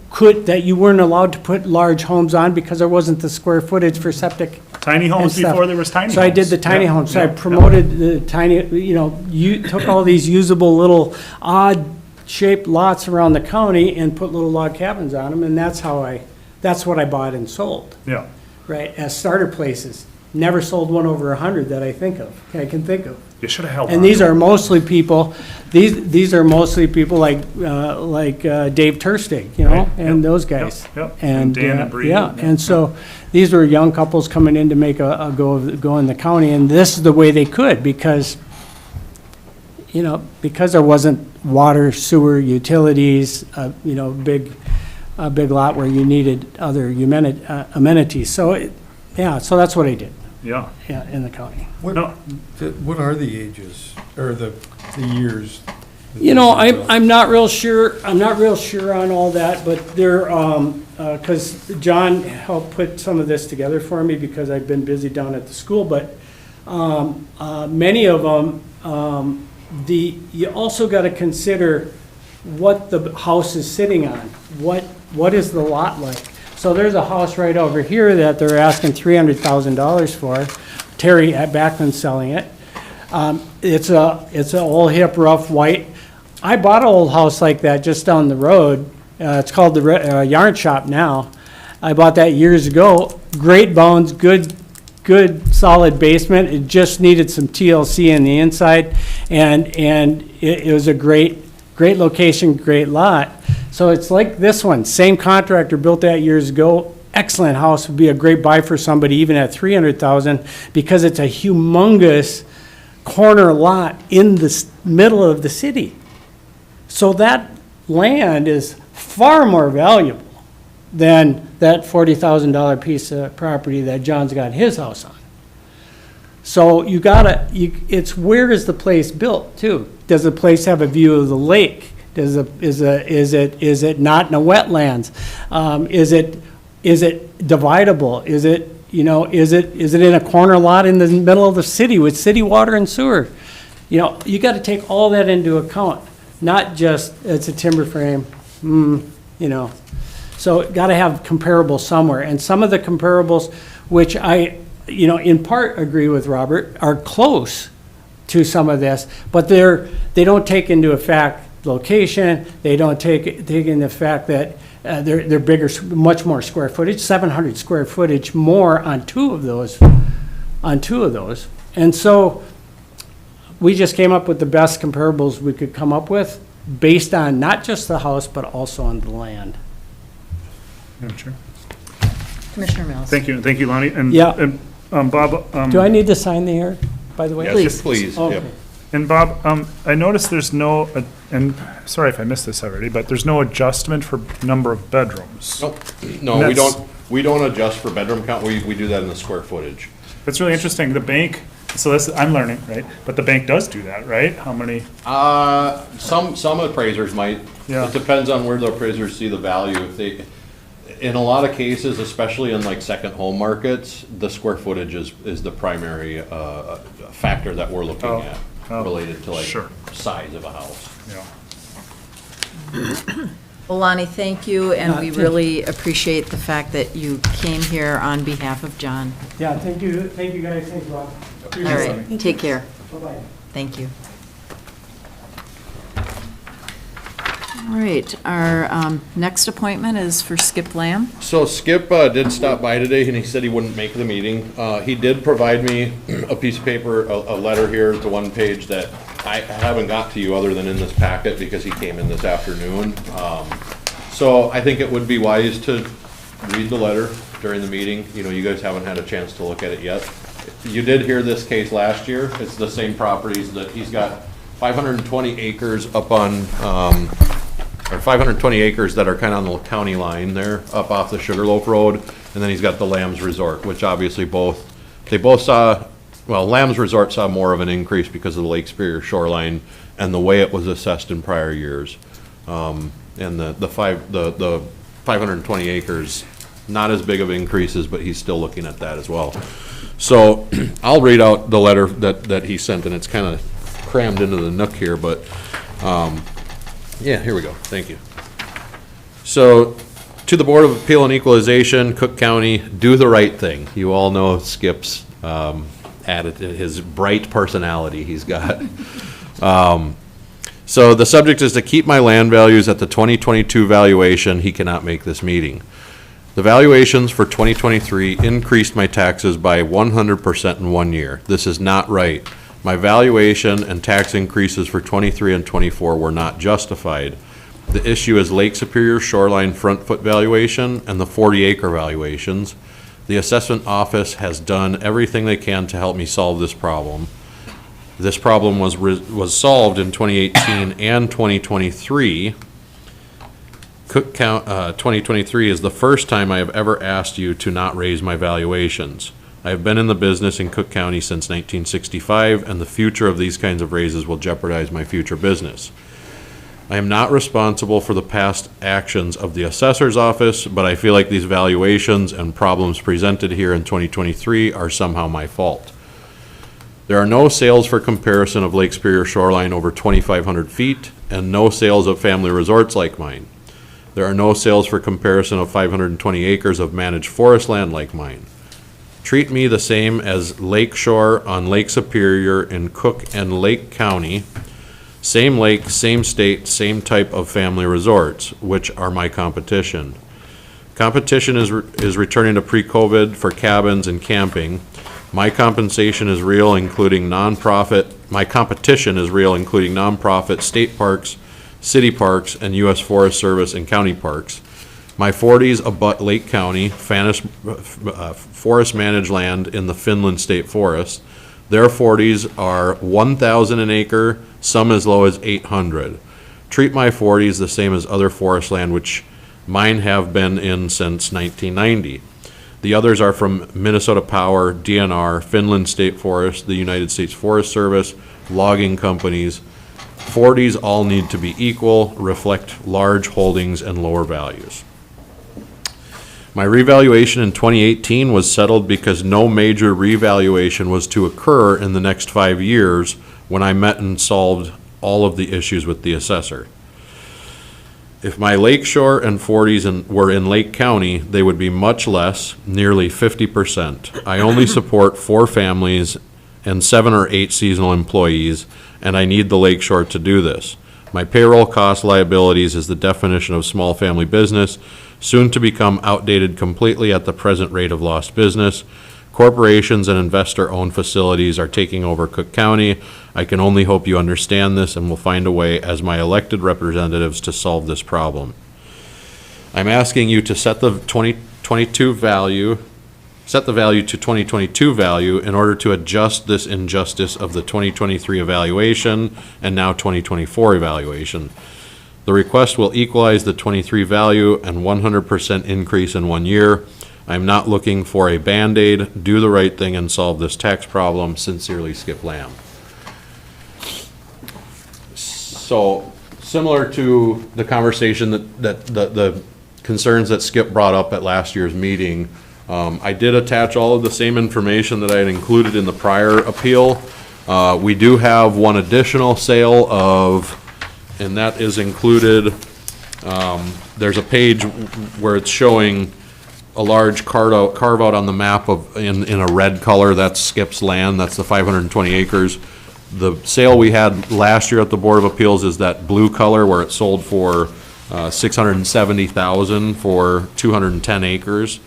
that you weren't allowed to put large homes on because there wasn't the square footage for septic. Tiny and homes stuff. before there was tiny homes. So I did the tiny Yeah, homes. So I yeah, yeah. promoted the tiny, you took all these usable little odd-shaped lots around the county and put little log cabins on them, and that's what I bought and sold, Yeah, right, as starter places. Never sold one over 100 that I can think of. you should have held on. And these are mostly people, these are mostly people like Dave Turstig, Right, and yep, those guys. yep, and Dan and Bree, Yeah, yeah, and so these were young couples coming in to make a go in the county, and this is the way they could, because there wasn't water, sewer, utilities, a big lot where you needed other amenities. So, so that's what I did, Yeah. in the county. No, What are the ages, or the years? I'm not real sure on all that, but they're, because John helped put some of this together for me because I've been busy down at the school, but many of them, you also got to consider what the house is sitting on. What is the lot like? So there's a house right over here that they're asking $300,000 for. Terry at Backman's selling it. It's a old hip rough white. I bought an old house like that just down the road. It's called the Yarn Shop now. I bought that years ago. Great bones, good solid basement. It just needed some TLC in the inside, and it was a great location, great lot. So it's like this one, same contractor built that years ago. Excellent house, would be a great buy for somebody even at $300,000 because it's a humongous corner lot in the middle of the city. So that land is far more valuable than that $40,000 piece of property that John's got his house on. So it's where is the place built too? Does the place have a view of the lake? Is it not in a wetlands? Is it dividable? Is it in a corner lot in the middle of the city with city water and sewer? You got to take all that into account, not just it's a timber frame, So got to have comparables somewhere. And some of the comparables, which I, in part agree with Robert, are close to some of this, but they don't take into effect location. They don't take into effect that they're bigger, much more square footage, 700 square footage more on two of those. And so we just came up with the best comparables we could come up with based on not just the house, but also on the land. yeah, sure. Commissioner Mills. Thank you, Lonnie. And, Yeah. and Bob. Do I need to sign the here, by the way? Yes, please. Okay. Yep. And Bob, I noticed there's no, and sorry if I missed this already, but there's no adjustment for number of bedrooms. Nope. No, we don't adjust for bedroom count. We do that in the square footage. That's really interesting. The bank, so this, I'm learning, right? But the bank does do that, right? How many? Some appraisers might. Yeah. It depends on where the appraisers see the value. In a lot of cases, especially in like second home markets, the square footage is the primary factor that we're looking Oh. at Oh. related to like Sure. size of a house. Yeah. Well, Lonnie, thank you, and we thank you. really appreciate the fact that you came here on behalf of John. Yeah, thank you guys, thanks, Rob. All right, take care. Bye-bye. Thank you. All right, our next appointment is for Skip Lamb. So Skip did stop by today, and he said he wouldn't make the meeting. He did provide me a piece of paper, a letter here, the one page that I haven't got to you other than in this packet because he came in this afternoon. So I think it would be wise to read the letter during the meeting. You guys haven't had a chance to look at it yet. You did hear this case last year. It's the same properties that he's got 520 acres up on or 520 acres that are kind of on the county line there, up off the Sugarloaf Road, and then he's got the Lambs Resort, which obviously they both saw, well, Lambs Resort saw more of an increase because of the Lake Superior shoreline and the way it was assessed in prior years. And the 520 acres, not as big of increases, but he's still looking at that as well. So I'll read out the letter that he sent, and it's kind of crammed into the nook here, but yeah, here we go. Thank you. So, to the Board of Appeal and Equalization, Cook County, do the right thing. You all know Skip's added his bright personality he's got. So the subject is to keep my land values at the 2022 valuation. He cannot make this meeting. The valuations for 2023 increased my taxes by 100% in 1 year. This is not right. My valuation and tax increases for 23 and 24 were not justified. The issue is Lake Superior shoreline front foot valuation and the 40-acre valuations. The assessment office has done everything they can to help me solve this problem. This problem was solved in 2018 and 2023. Cook County 2023 is the first time I have ever asked you to not raise my valuations. I have been in the business in Cook County since 1965, and the future of these kinds of raises will jeopardize my future business. I am not responsible for the past actions of the assessor's office, but I feel like these valuations and problems presented here in 2023 are somehow my fault. There are no sales for comparison of Lake Superior shoreline over 2,500 feet, and no sales of family resorts like mine. There are no sales for comparison of 520 acres of managed forest land like mine. Treat me the same as Lakeshore on Lake Superior in Cook and Lake County. Same lake, same state, same type of family resorts, which are my competition. Competition is returning to pre-COVID for cabins and camping. My compensation is real, including nonprofit. My competition is real, including nonprofit, state parks, city parks, and U.S. Forest Service and county parks. My 40s abut Lake County, forest managed land in the Finland State Forest. Their 40s are 1,000 an acre, some as low as 800. Treat my 40s the same as other forest land, which mine have been in since 1990. The others are from Minnesota Power, DNR, Finland State Forest, the United States Forest Service, logging companies. 40s all need to be equal, reflect large holdings and lower values. My revaluation in 2018 was settled because no major revaluation was to occur in the next 5 years when I met and solved all of the issues with the assessor. If my Lakeshore and 40s were in Lake County, they would be much less, nearly 50%. I only support 4 families and 7 or 8 seasonal employees, and I need the Lakeshore to do this. My payroll cost liabilities is the definition of small family business, soon to become outdated completely at the present rate of lost business. Corporations and investor-owned facilities are taking over Cook County. I can only hope you understand this and will find a way as my elected representatives to solve this problem. I'm asking you to set the 2022 value to 2022 value in order to adjust this injustice of the 2023 evaluation and now 2024 evaluation. The request will equalize the 23 value and 100% increase in 1 year. I'm not looking for a Band-Aid. Do the right thing and solve this tax problem. Sincerely, Skip Lamb. So, similar to the conversation that the concerns that Skip brought up at last year's meeting, I did attach all of the same information that I had included in the prior appeal. We do have one additional sale of, and that is included, there's a page where it's showing a large carve out on the map of in a red color. That's Skip's land. That's the 520 acres. The sale we had last year at the Board of Appeals is that blue color where it sold for $670,000 for 210 acres.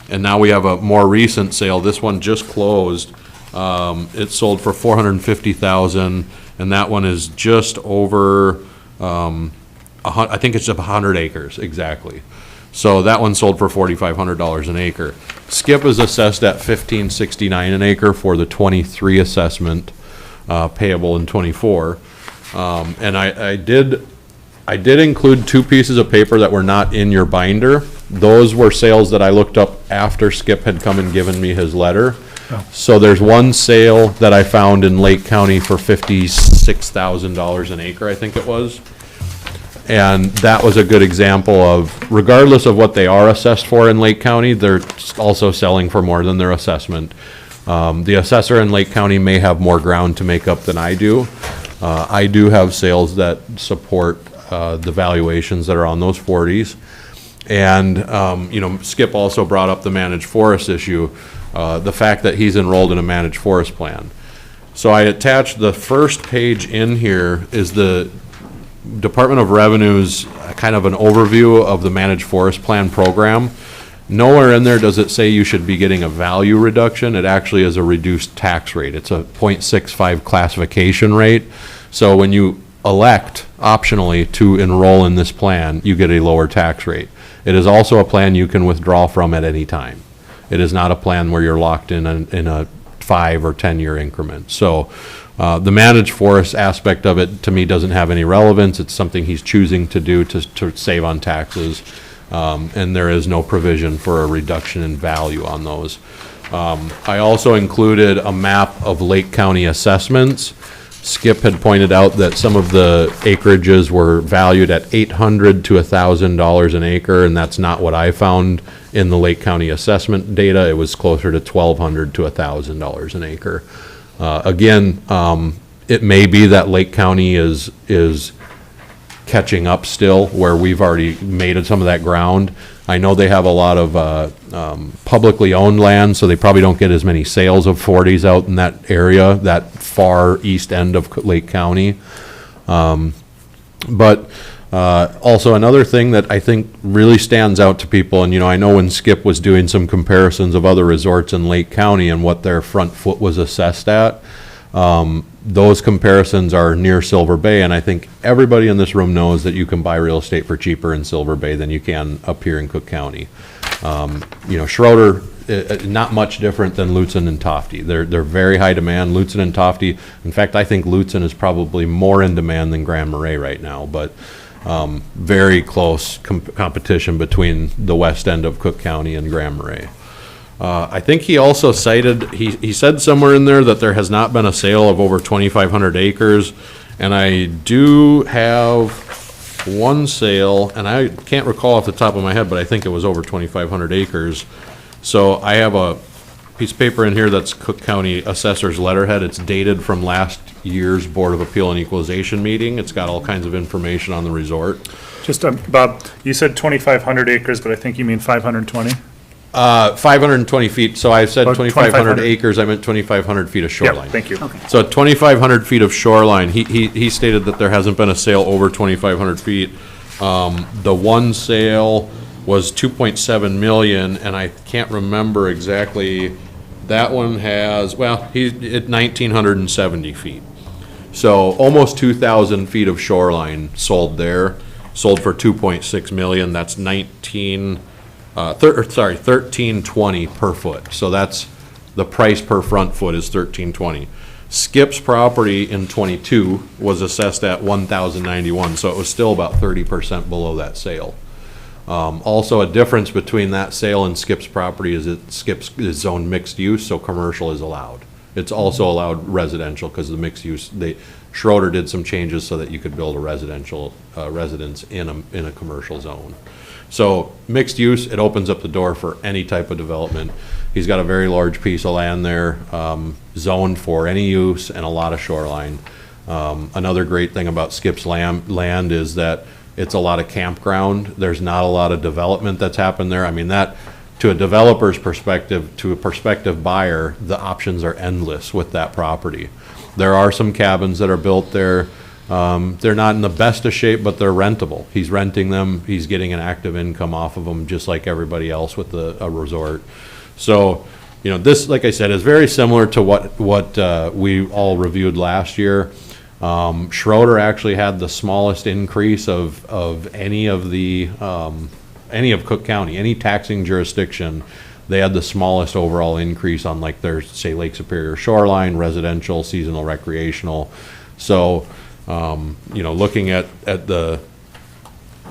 And now we have a more recent sale. This one just closed. It sold for $450,000, and that one is just over, I think it's 100 acres exactly. So that one sold for $4,500 an acre. Skip is assessed at $1,569 an acre for the 23 assessment, payable in 24. And I did I did include two pieces of paper that were not in your binder. Those were sales that I looked up after Skip had come and given me his letter. So there's one sale that I found in Lake County for $56,000 an acre, I think it was. And that was a good example of, regardless of what they are assessed for in Lake County, they're also selling for more than their assessment. The assessor in Lake County may have more ground to make up than I do. I do have sales that support the valuations that are on those 40s. And, you know, Skip also brought up the managed forest issue, the fact that he's enrolled in a managed forest plan. So I attached the first page in here is the Department of Revenue's kind of an overview of the managed forest plan program. Nowhere in there does it say you should be getting a value reduction. It actually is a reduced tax rate. It's a 0.65 classification rate. So when you elect optionally to enroll in this plan, you get a lower tax rate. It is also a plan you can withdraw from at any time. It is not a plan where you're locked in a 5 or 10 year increment. So the managed forest aspect of it to me doesn't have any relevance. It's something he's choosing to do to save on taxes. And there is no provision for a reduction in value on those. I also included a map of Lake County assessments. Skip had pointed out that some of the acreages were valued at $800 to $1,000 an acre, and that's not what I found in the Lake County assessment data. It was closer to $1,200 to $1,000 an acre. Again, it may be that Lake County is catching up still, where we've already made some of that ground. I know they have a lot of publicly owned land, so they probably don't get as many sales of 40s out in that area, that far east end of Lake County. But also another thing that I think really stands out to people, and you know, I know when Skip was doing some comparisons of other resorts in Lake County and what their front foot was assessed at, those comparisons are near Silver Bay, and I think everybody in this room knows that you can buy real estate for cheaper in Silver Bay than you can up here in Cook County. You know, Schroeder, not much different than Lutzen and Tofty. They're very high demand. Lutzen and Tofty, in fact, I think Lutzen is probably more in demand than Grand Marais right now, but very close competition between the west end of Cook County and Grand Marais. I think he also cited, he said somewhere in there that there has not been a sale of over 2,500 acres, and I do have one sale, and I can't recall off the top of my head, but I think it was over 2,500 acres. So I have a piece of paper in here that's Cook County Assessor's letterhead. It's dated from last year's Board of Appeal and Equalization meeting. It's got all kinds of information on the resort. Just, Bob, you said 2,500 acres, but I think you mean 520? 520 feet, so I said Oh, 2,500 2,500. acres, I meant 2,500 feet of shoreline. Yeah, thank you. Okay. So 2,500 feet of shoreline, he stated that there hasn't been a sale over 2,500 feet. The one sale was 2.7 million, and I can't remember exactly, that one has, well, he's at 1,970 feet. So almost 2,000 feet of shoreline sold there, sold for 2.6 million, that's 1320 per foot. So that's, the price per front foot is 1320. Skip's property in 22 was assessed at 1,091, so it was still about 30% below that sale. Also, a difference between that sale and Skip's property is that Skip's is zoned mixed use, so commercial is allowed. It's also allowed residential because the mixed use, Schroeder did some changes so that you could build a residential residence in a commercial zone. So mixed use, it opens up the door for any type of development. He's got a very large piece of land there, zoned for any use and a lot of shoreline. Another great thing about Skip's land is that it's a lot of campground. There's not a lot of development that's happened there. I mean, that, to a developer's perspective, to a prospective buyer, the options are endless with that property. There are some cabins that are built there. They're not in the best of shape, but they're rentable. He's renting them. He's getting an active income off of them, just like everybody else with a resort. So, you know, this, like I said, is very similar to what we all reviewed last year. Schroeder actually had the smallest increase of any of Cook County, any taxing jurisdiction. They had the smallest overall increase on, like, their, say, Lake Superior shoreline, residential, seasonal, recreational. So, you know, looking at the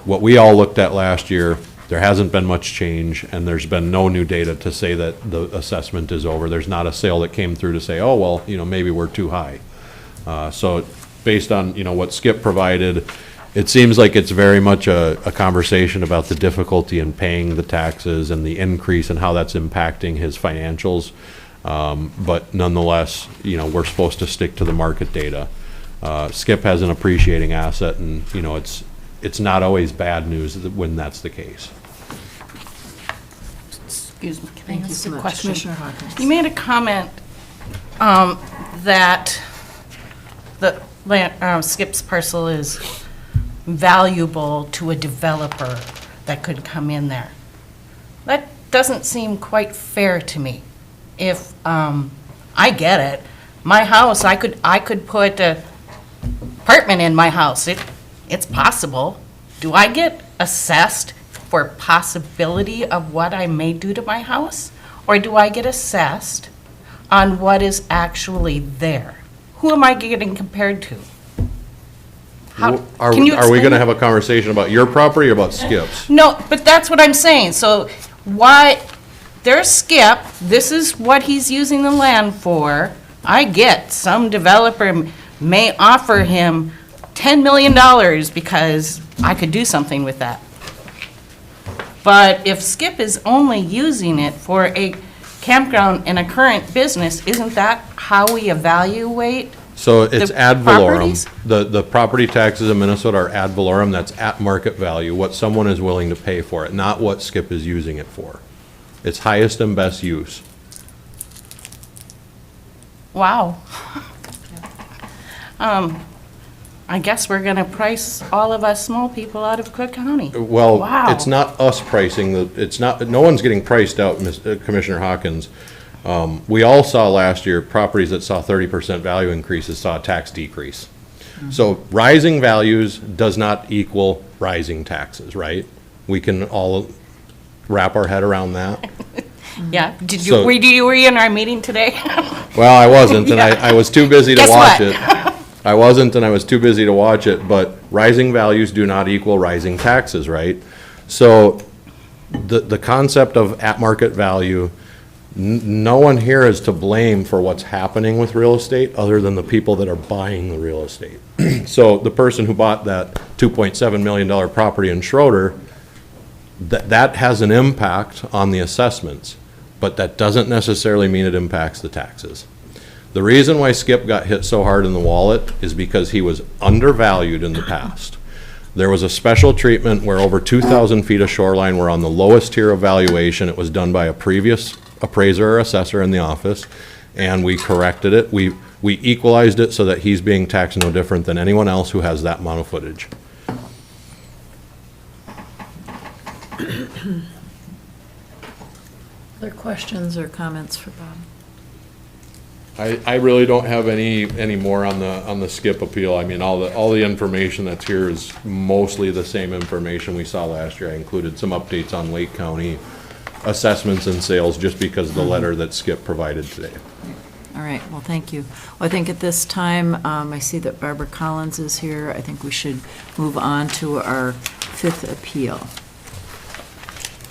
what we all looked at last year, there hasn't been much change, and there's been no new data to say that the assessment is over. There's not a sale that came through to say, oh, well, maybe we're too high. So based on, what Skip provided, it seems like it's very much a conversation about the difficulty in paying the taxes and the increase and how that's impacting his financials. But nonetheless, we're supposed to stick to the market data. Skip has an appreciating asset, and, it's not always bad news when that's the case. Excuse me, can I Thank you ask so a much. question? Commissioner Hawkins. You made a comment that the Skip's parcel is valuable to a developer that could come in there. That doesn't seem quite fair to me. If, I get it, my house, I could put a apartment in my house. It's possible. Do I get assessed for possibility of what I may do to my house? Or do I get assessed on what is actually there? Who am I getting compared to? Are can you we explain going to it? have a conversation about your property or about Skip's? No, but that's what I'm saying. So why, there's Skip, this is what he's using the land for. I get some developer may offer him $10 million because I could do something with that. But if Skip is only using it for a campground in a current business, isn't that how we evaluate? So it's The ad valorem. properties? The property taxes in Minnesota are ad valorem. That's at market value, what someone is willing to pay for it, not what Skip is using it for. It's highest and best use. Wow. I guess we're gonna price all of us small people out of Cook County. Well, Wow. it's not us pricing, no one's getting priced out, Commissioner Hawkins. We all saw last year, properties that saw 30% value increases saw a tax decrease. So rising values does not equal rising taxes, right? We can all wrap our head around that. Yeah, So- were you in our meeting today? Well, I wasn't, and I was too busy to Guess watch what? it. I wasn't, and I was too busy to watch it, but rising values do not equal rising taxes, right? So the concept of at-market value, no one here is to blame for what's happening with real estate other than the people that are buying the real estate. So the person who bought that $2.7 million property in Schroeder, that has an impact on the assessments, but that doesn't necessarily mean it impacts the taxes. The reason why Skip got hit so hard in the wallet is because he was undervalued in the past. There was a special treatment where over 2,000 feet of shoreline were on the lowest tier of valuation. It was done by a previous appraiser or assessor in the office, and we corrected it. We equalized it so that he's being taxed no different than anyone else who has that amount of footage. Other questions or comments for Bob? I really don't have any more on the Skip appeal. I mean, all the information that's here is mostly the same information we saw last year. I included some updates on Lake County assessments and sales just because of the letter that Skip provided today. All right, well, thank you. Well, I think at this time, I see that Barbara Collins is here. I think we should move on to our fifth appeal.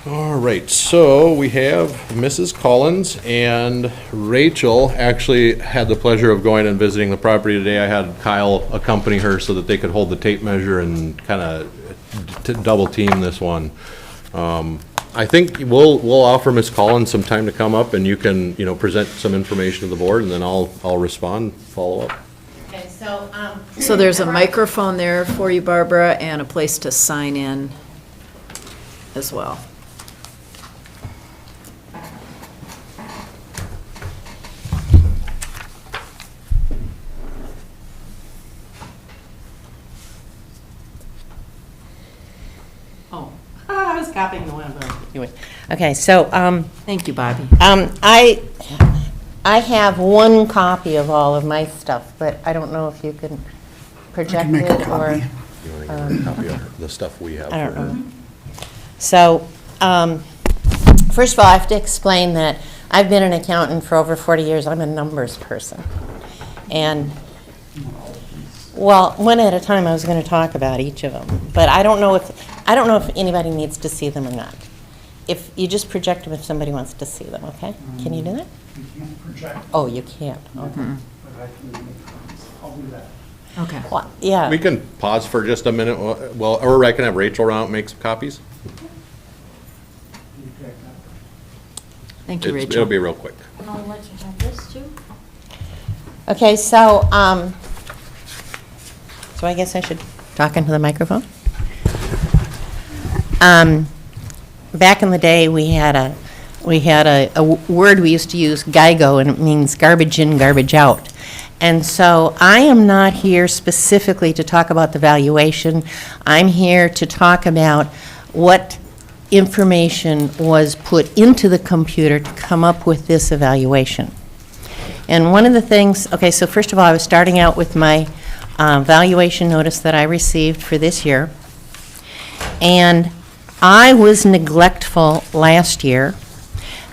All right, so we have Mrs. Collins, and Rachel actually had the pleasure of going and visiting the property today. I had Kyle accompany her so that they could hold the tape measure and kind of double team this one. I think we'll offer Ms. Collins some time to come up, and you can, present some information to the board, and then I'll respond, follow up. Okay, so, So there's a microphone there for you, Barbara, and a place to sign in as well. oh, I was copying the one I'm doing. Okay, so, Thank you, Bobby. I have one copy of all of my stuff, but I don't know if you can project make a it or. copy. You want to get a copy of the stuff we have? I don't for her? know. So, first of all, I have to explain that I've been an accountant for over 40 years. I'm a numbers person. And, well, one at a time, I was going to talk about each of them. But I don't know if, I don't know if anybody needs to see them or not. If you just project them if somebody wants to see them, okay? Can you do that? You can't project, Oh, you can't. Okay. but I can make copies. I'll do that. Okay. Well, yeah. We can pause for just a minute, well, or I can have Rachel run out and make some copies. You pick up. Thank you, It'll Rachel. be real quick. And I'll let you have this too. Okay, so I guess I should talk into the microphone. Back in the day, we had a word we used to use, GIGO, and it means garbage in, garbage out. And so I am not here specifically to talk about the valuation. I'm here to talk about what information was put into the computer to come up with this evaluation. And one of the things, okay, so first of all, I was starting out with my valuation notice that I received for this year. And I was neglectful last year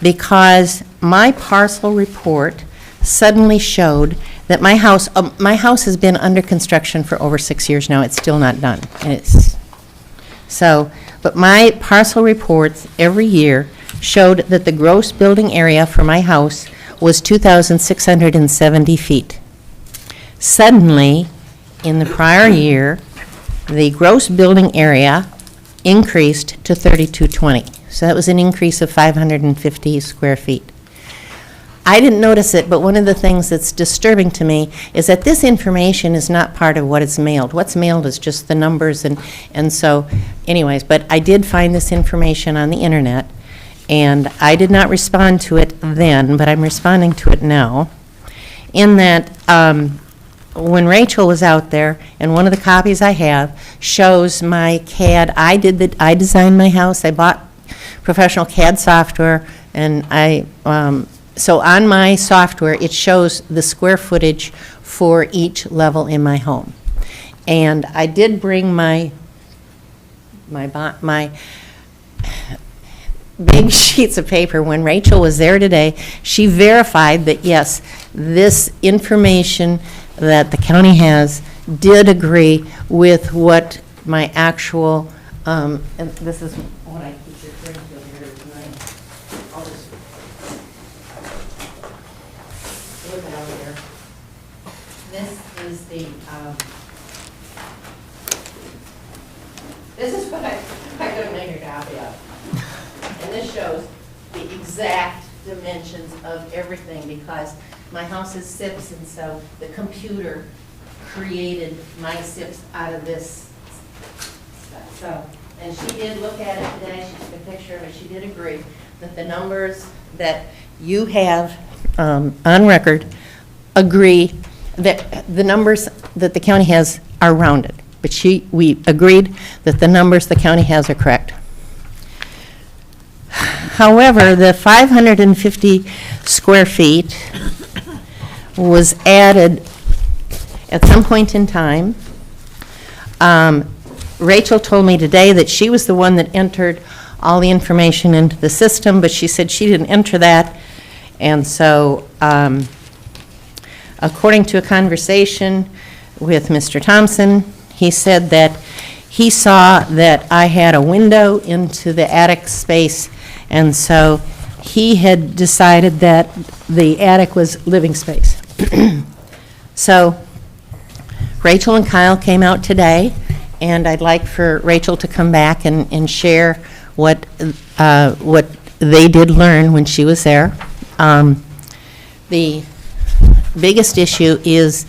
because my parcel report suddenly showed that my house has been under construction for over 6 years now. It's still not done. And but my parcel reports every year showed that the gross building area for my house was 2,670 feet. Suddenly, in the prior year, the gross building area increased to 3,220. So that was an increase of 550 square feet. I didn't notice it, but one of the things that's disturbing to me is that this information is not part of what is mailed. What's mailed is just the numbers, and so anyways, but I did find this information on the internet, and I did not respond to it then, but I'm responding to it now, in that when Rachel was out there, and one of the copies I have shows my CAD. I designed my house. I bought professional CAD software, and so on my software, it shows the square footage for each level in my home. And I did bring my big sheets of paper. When Rachel was there today, she verified that, yes, this information that the county has did agree with what my actual, and this is what I keep referring to here tonight. I'll just look it over here. This is this is what I couldn't make a copy of. And this shows the exact dimensions of everything because my house is SIPs, and so the computer created my SIPs out of this stuff. So, and she did look at it today, she took a picture of it, she did agree that the numbers that you have on record agree that the numbers that the county has are rounded. But we agreed that the numbers the county has are correct. However, the 550 square feet was added at some point in time. Rachel told me today that she was the one that entered all the information into the system, but she said she didn't enter that. And so, according to a conversation with Mr. Thompson, he said that he saw that I had a window into the attic space, and so he had decided that the attic was living space. So Rachel and Kyle came out today, and I'd like for Rachel to come back and share what they did learn when she was there. The biggest issue is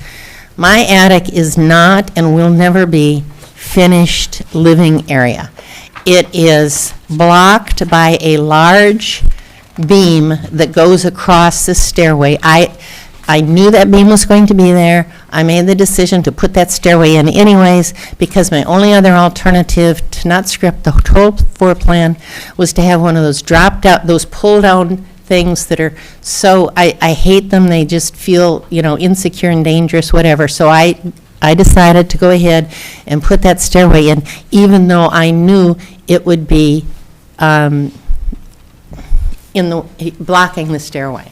my attic is not and will never be finished living area. It is blocked by a large beam that goes across the stairway. I knew that beam was going to be there. I made the decision to put that stairway in anyways because my only other alternative to not script the total floor plan was to have one of those dropped out, those pull down things that are so, I hate them. They just feel, insecure and dangerous, whatever. So I decided to go ahead and put that stairway in, even though I knew it would be blocking the stairway.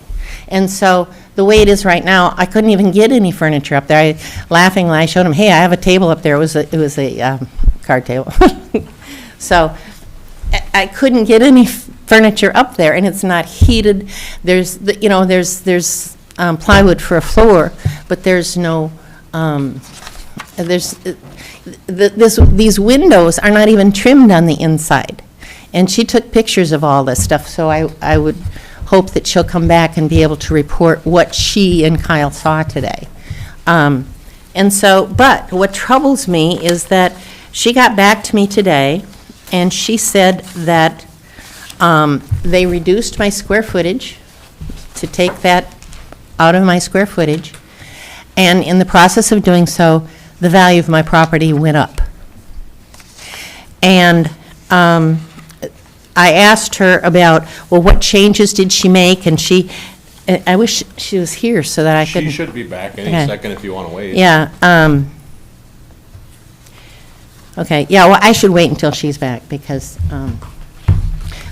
And so the way it is right now, I couldn't even get any furniture up there. Laughingly, I showed him, hey, I have a table up there. It was a card table. So I couldn't get any furniture up there, and it's not heated. There's, there's plywood for a floor, but there's no, these windows are not even trimmed on the inside. And she took pictures of all this stuff, so I would hope that she'll come back and be able to report what she and Kyle saw today. And so, but what troubles me is that she got back to me today, and she said that they reduced my square footage to take that out of my square footage, and in the process of doing so, the value of my property went up. And I asked her about, well, what changes did she make, and I wish she was here so that I could. She should be back any Okay. second if you want to wait. Yeah. Okay, yeah, well, I should wait until she's back, because,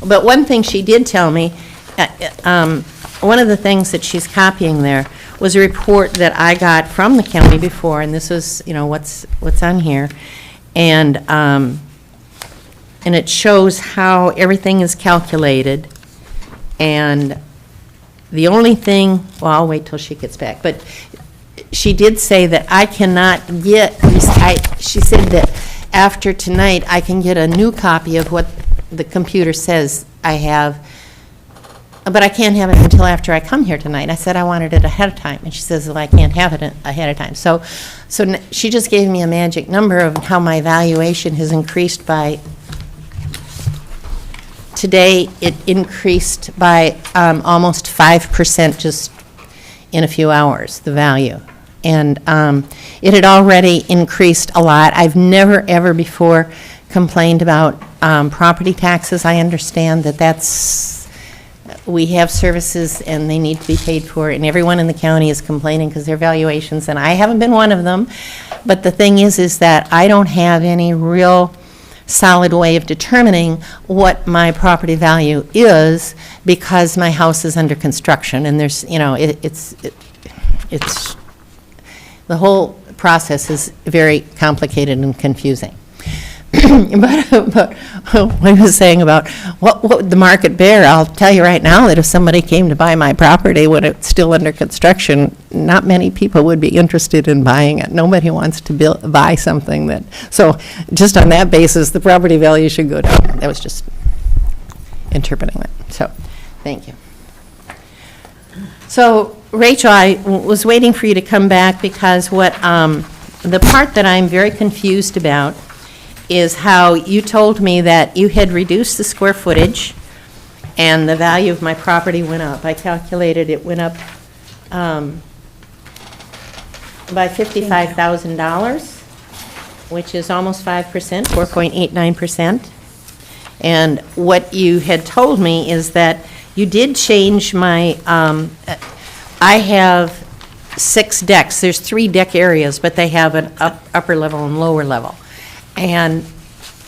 but one thing she did tell me, one of the things that she's copying there was a report that I got from the county before, and this is, what's on here, and it shows how everything is calculated, and the only thing, well, I'll wait till she gets back, but she did say that I cannot get, she said that after tonight, I can get a new copy of what the computer says I have, but I can't have it until after I come here tonight. I said I wanted it ahead of time, and she says, well, I can't have it ahead of time. So she just gave me a magic number of how my valuation has increased by, today it increased by almost 5% just in a few hours, the value. And it had already increased a lot. I've never, ever before complained about property taxes. I understand that we have services and they need to be paid for, and everyone in the county is complaining because their valuations, and I haven't been one of them. But the thing is that I don't have any real solid way of determining what my property value is because my house is under construction, and there's, it's the whole process is very complicated and confusing. But what I was saying about what would the market bear, I'll tell you right now that if somebody came to buy my property when it's still under construction, not many people would be interested in buying it. Nobody wants to buy something that, so just on that basis, the property value should go down. That was just interpreting it. So, thank you. So, Rachel, I was waiting for you to come back because the part that I'm very confused about is how you told me that you had reduced the square footage and the value of my property went up. I calculated it went up by $55,000, which is almost 5%, 4.89%. And what you had told me is that you did change my, I have 6 decks. There's 3 deck areas, but they have an upper level and lower level. And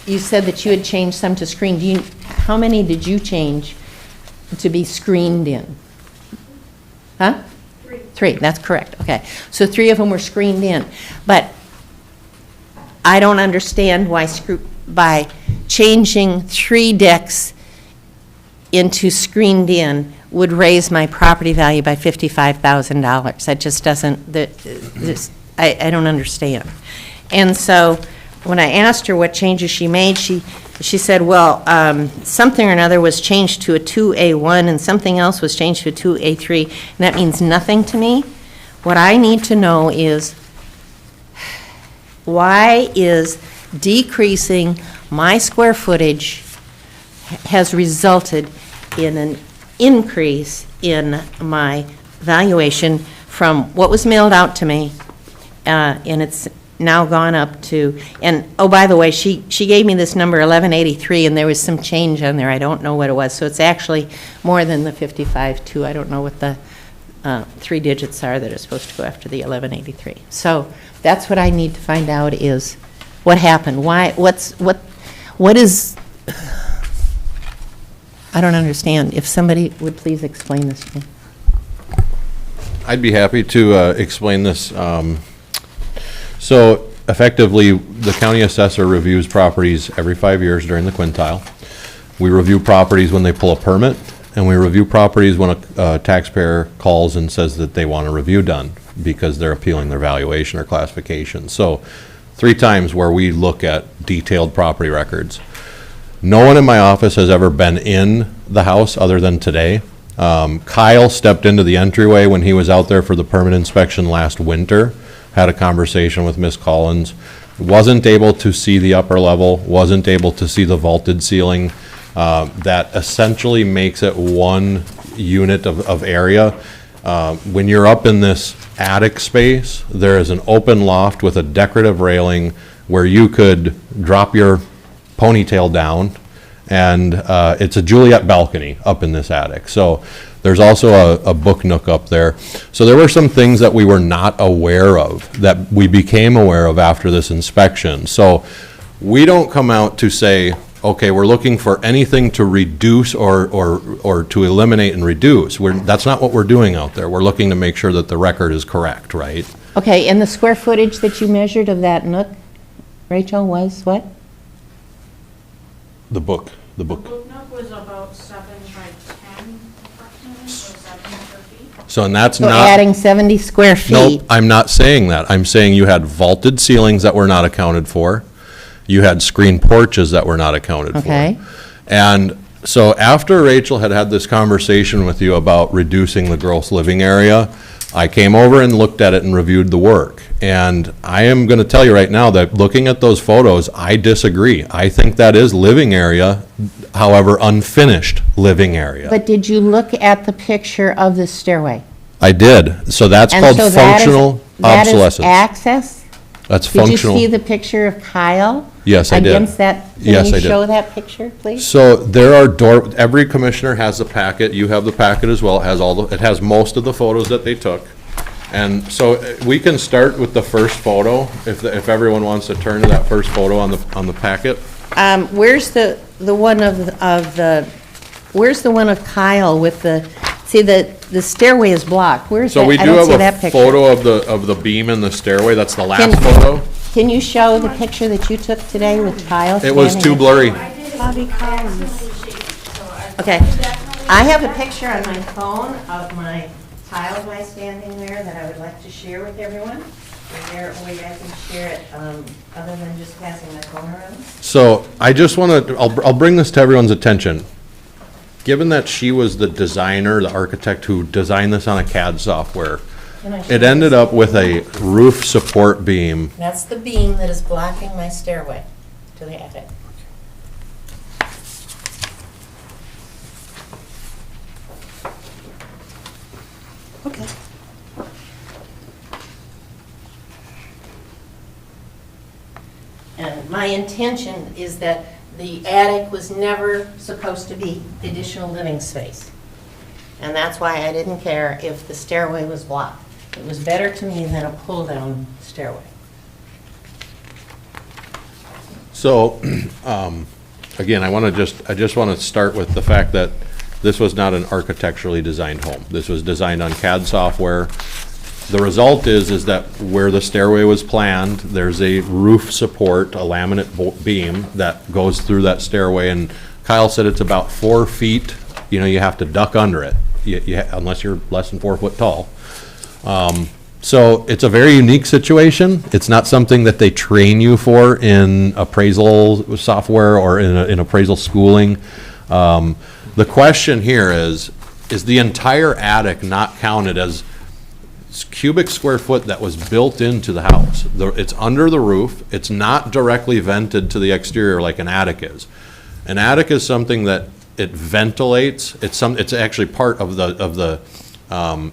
you said that you had changed some to screen. How many did you change to be screened in? Huh? 3, that's correct, okay. So 3 of them were screened in. But I don't understand why by changing 3 decks into screened in would raise my property value by $55,000. That just doesn't, I don't understand. And so when I asked her what changes she made, she said, well, something or another was changed to a 2A1 and something else was changed to a 2A3, and that means nothing to me. What I need to know is why is decreasing my square footage has resulted in an increase in my valuation from what was mailed out to me, and it's now gone up to, and oh, by the way, she gave me this number 1183, and there was some change on there. I don't know what it was, so it's actually more than the 55.2. I don't know what the 3 digits are that are supposed to go after the 1183. So that's what I need to find out is what happened. Why? What is? I don't understand. If somebody would please explain this to me. I'd be happy to explain this. So effectively, the county assessor reviews properties every 5 years during the quintile. We review properties when they pull a permit, and we review properties when a taxpayer calls and says that they want a review done because they're appealing their valuation or classification. So 3 times where we look at detailed property records. No one in my office has ever been in the house other than today. Kyle stepped into the entryway when he was out there for the permit inspection last winter, had a conversation with Miss Collins, wasn't able to see the upper level, wasn't able to see the vaulted ceiling. That essentially makes it one unit of area. When you're up in this attic space, there is an open loft with a decorative railing where you could drop your ponytail down, and it's a Juliet balcony up in this attic. So there's also a book nook up there. So there were some things that we were not aware of that we became aware of after this inspection. So we don't come out to say, okay, we're looking for anything to reduce or to eliminate and reduce. That's not what we're doing out there. We're looking to make sure that the record is correct, right? Okay, and the square footage that you measured of that nook, Rachel, was what? The book. The book nook was about 7 by 10 approximately, so 7 square feet. So, and that's So not. adding 70 square feet. Nope, I'm not saying that. I'm saying you had vaulted ceilings that were not accounted for. You had screen porches that were not accounted for. Okay. And so after Rachel had this conversation with you about reducing the gross living area, I came over and looked at it and reviewed the work. And I am going to tell you right now that looking at those photos, I disagree. I think that is living area, however, unfinished living area. But did you look at the picture of the stairway? I did. So that's And called so that is- functional obsolescence. That is access? That's Did you functional. see the picture of Kyle? Yes, I did. Against that? Yes, I Can did. you show that picture, please? So there are every commissioner has the packet, you have the packet as well, it has most of the photos that they took. And so we can start with the first photo, if everyone wants to turn to that first photo on the packet. Where's the one of the, where's the one of Kyle with the, see, the stairway is blocked. Where's that? So we I do don't see have that a picture. photo of the beam in the stairway, that's the last Can- photo. Can you show the picture that you took today with Kyle? It was standing too there? blurry. Bobby Collins. Okay. I have a picture on my phone of my tile guy standing there that I would like to share with everyone. Is there a way I can share it, other than just passing my phone around? So I just want to, I'll bring this to everyone's attention. Given that she was the designer, the architect who designed this on a CAD software, Can I show it ended this? up with a roof support beam. That's the beam that is blocking my stairway to the attic. Okay. And my intention is that the attic was never supposed to be additional living space. And that's why I didn't care if the stairway was blocked. It was better to me than a pull-down stairway. So, again, I just want to start with the fact that this was not an architecturally designed home. This was designed on CAD software. The result is that where the stairway was planned, there's a roof support, a laminate beam that goes through that stairway, and Kyle said it's about 4 feet. You know, you have to duck under it, unless you're less than 4 foot tall. So it's a very unique situation. It's not something that they train you for in appraisal software or in appraisal schooling. The question here is the entire attic not counted as cubic square foot that was built into the house? It's under the roof. It's not directly vented to the exterior like an attic is. An attic is something that it ventilates. It's actually part of the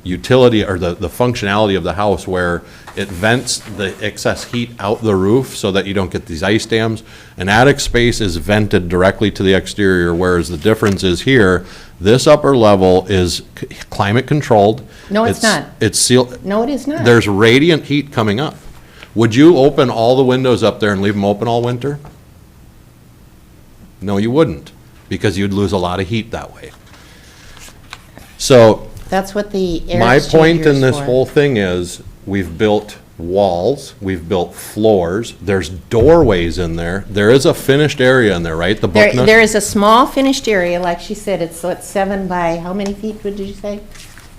utility or the functionality of the house, where it vents the excess heat out the roof so that you don't get these ice dams. An attic space is vented directly to the exterior, whereas the difference is here, this upper level is climate controlled. No, it's not. It's sealed. No, it is not. There's radiant heat coming up. Would you open all the windows up there and leave them open all winter? No, you wouldn't, because you'd lose a lot of heat that way. So That's what the air my point in exchanger is this for. whole thing is, we've built walls, we've built floors, there's doorways in there. There is a finished area in there, right? The book nook? There is a small finished area, like she said, it's what, 7 by, how many feet would you say?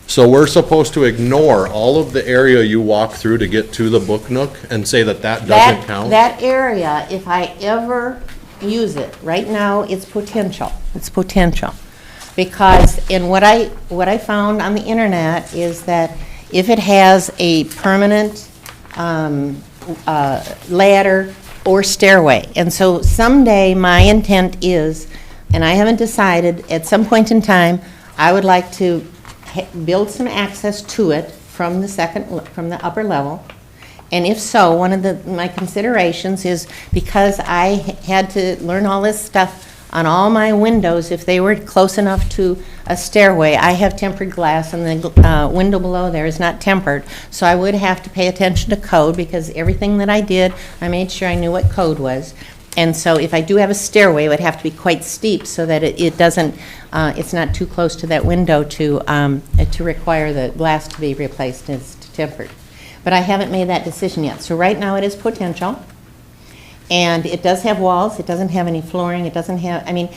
So we're supposed to ignore all of the area you walk through to get to the book nook and say that doesn't count? That area, if I ever use it, right now, it's potential. It's potential. Because, and what I found on the internet is that if it has a permanent ladder or stairway, and so someday my intent is, and I haven't decided, at some point in time, I would like to build some access to it from the upper level. And if so, one of my considerations is, because I had to learn all this stuff on all my windows, if they were close enough to a stairway, I have tempered glass and the window below there is not tempered. So I would have to pay attention to code, because everything that I did, I made sure I knew what code was. And so if I do have a stairway, it would have to be quite steep so that it doesn't, it's not too close to that window to require the glass to be replaced and it's tempered. But I haven't made that decision yet. So right now it is potential. And it does have walls, it doesn't have any flooring, it doesn't have, I mean,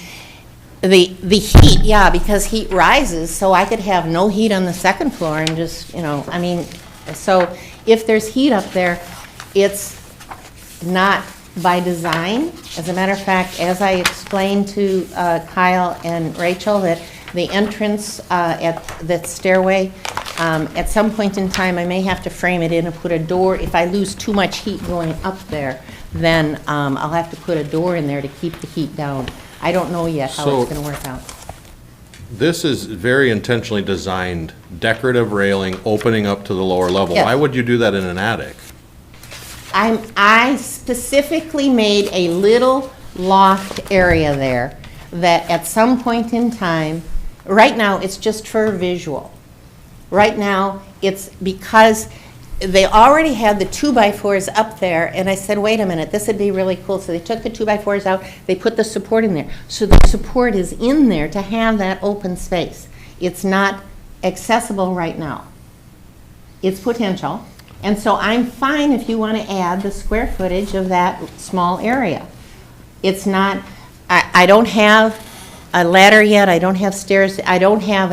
the heat, yeah, because heat rises, so I could have no heat on the second floor and just, I mean, so if there's heat up there, it's not by design. As a matter of fact, as I explained to Kyle and Rachel, that the entrance at that stairway, at some point in time, I may have to frame it in and put a door. If I lose too much heat going up there, then I'll have to put a door in there to keep the heat down. I don't know yet how it's going to work out. This is very intentionally designed, decorative railing opening up to the lower level. Yes. Why would you do that in an attic? I specifically made a little loft area there that at some point in time, right now it's just for visual. Right now it's because they already had the 2x4s up there, and I said, wait a minute, this would be really cool. So they took the 2x4s out, they put the support in there. So the support is in there to have that open space. It's not accessible right now. It's potential. And so I'm fine if you want to add the square footage of that small area. It's not, I don't have a ladder yet, I don't have stairs, I don't have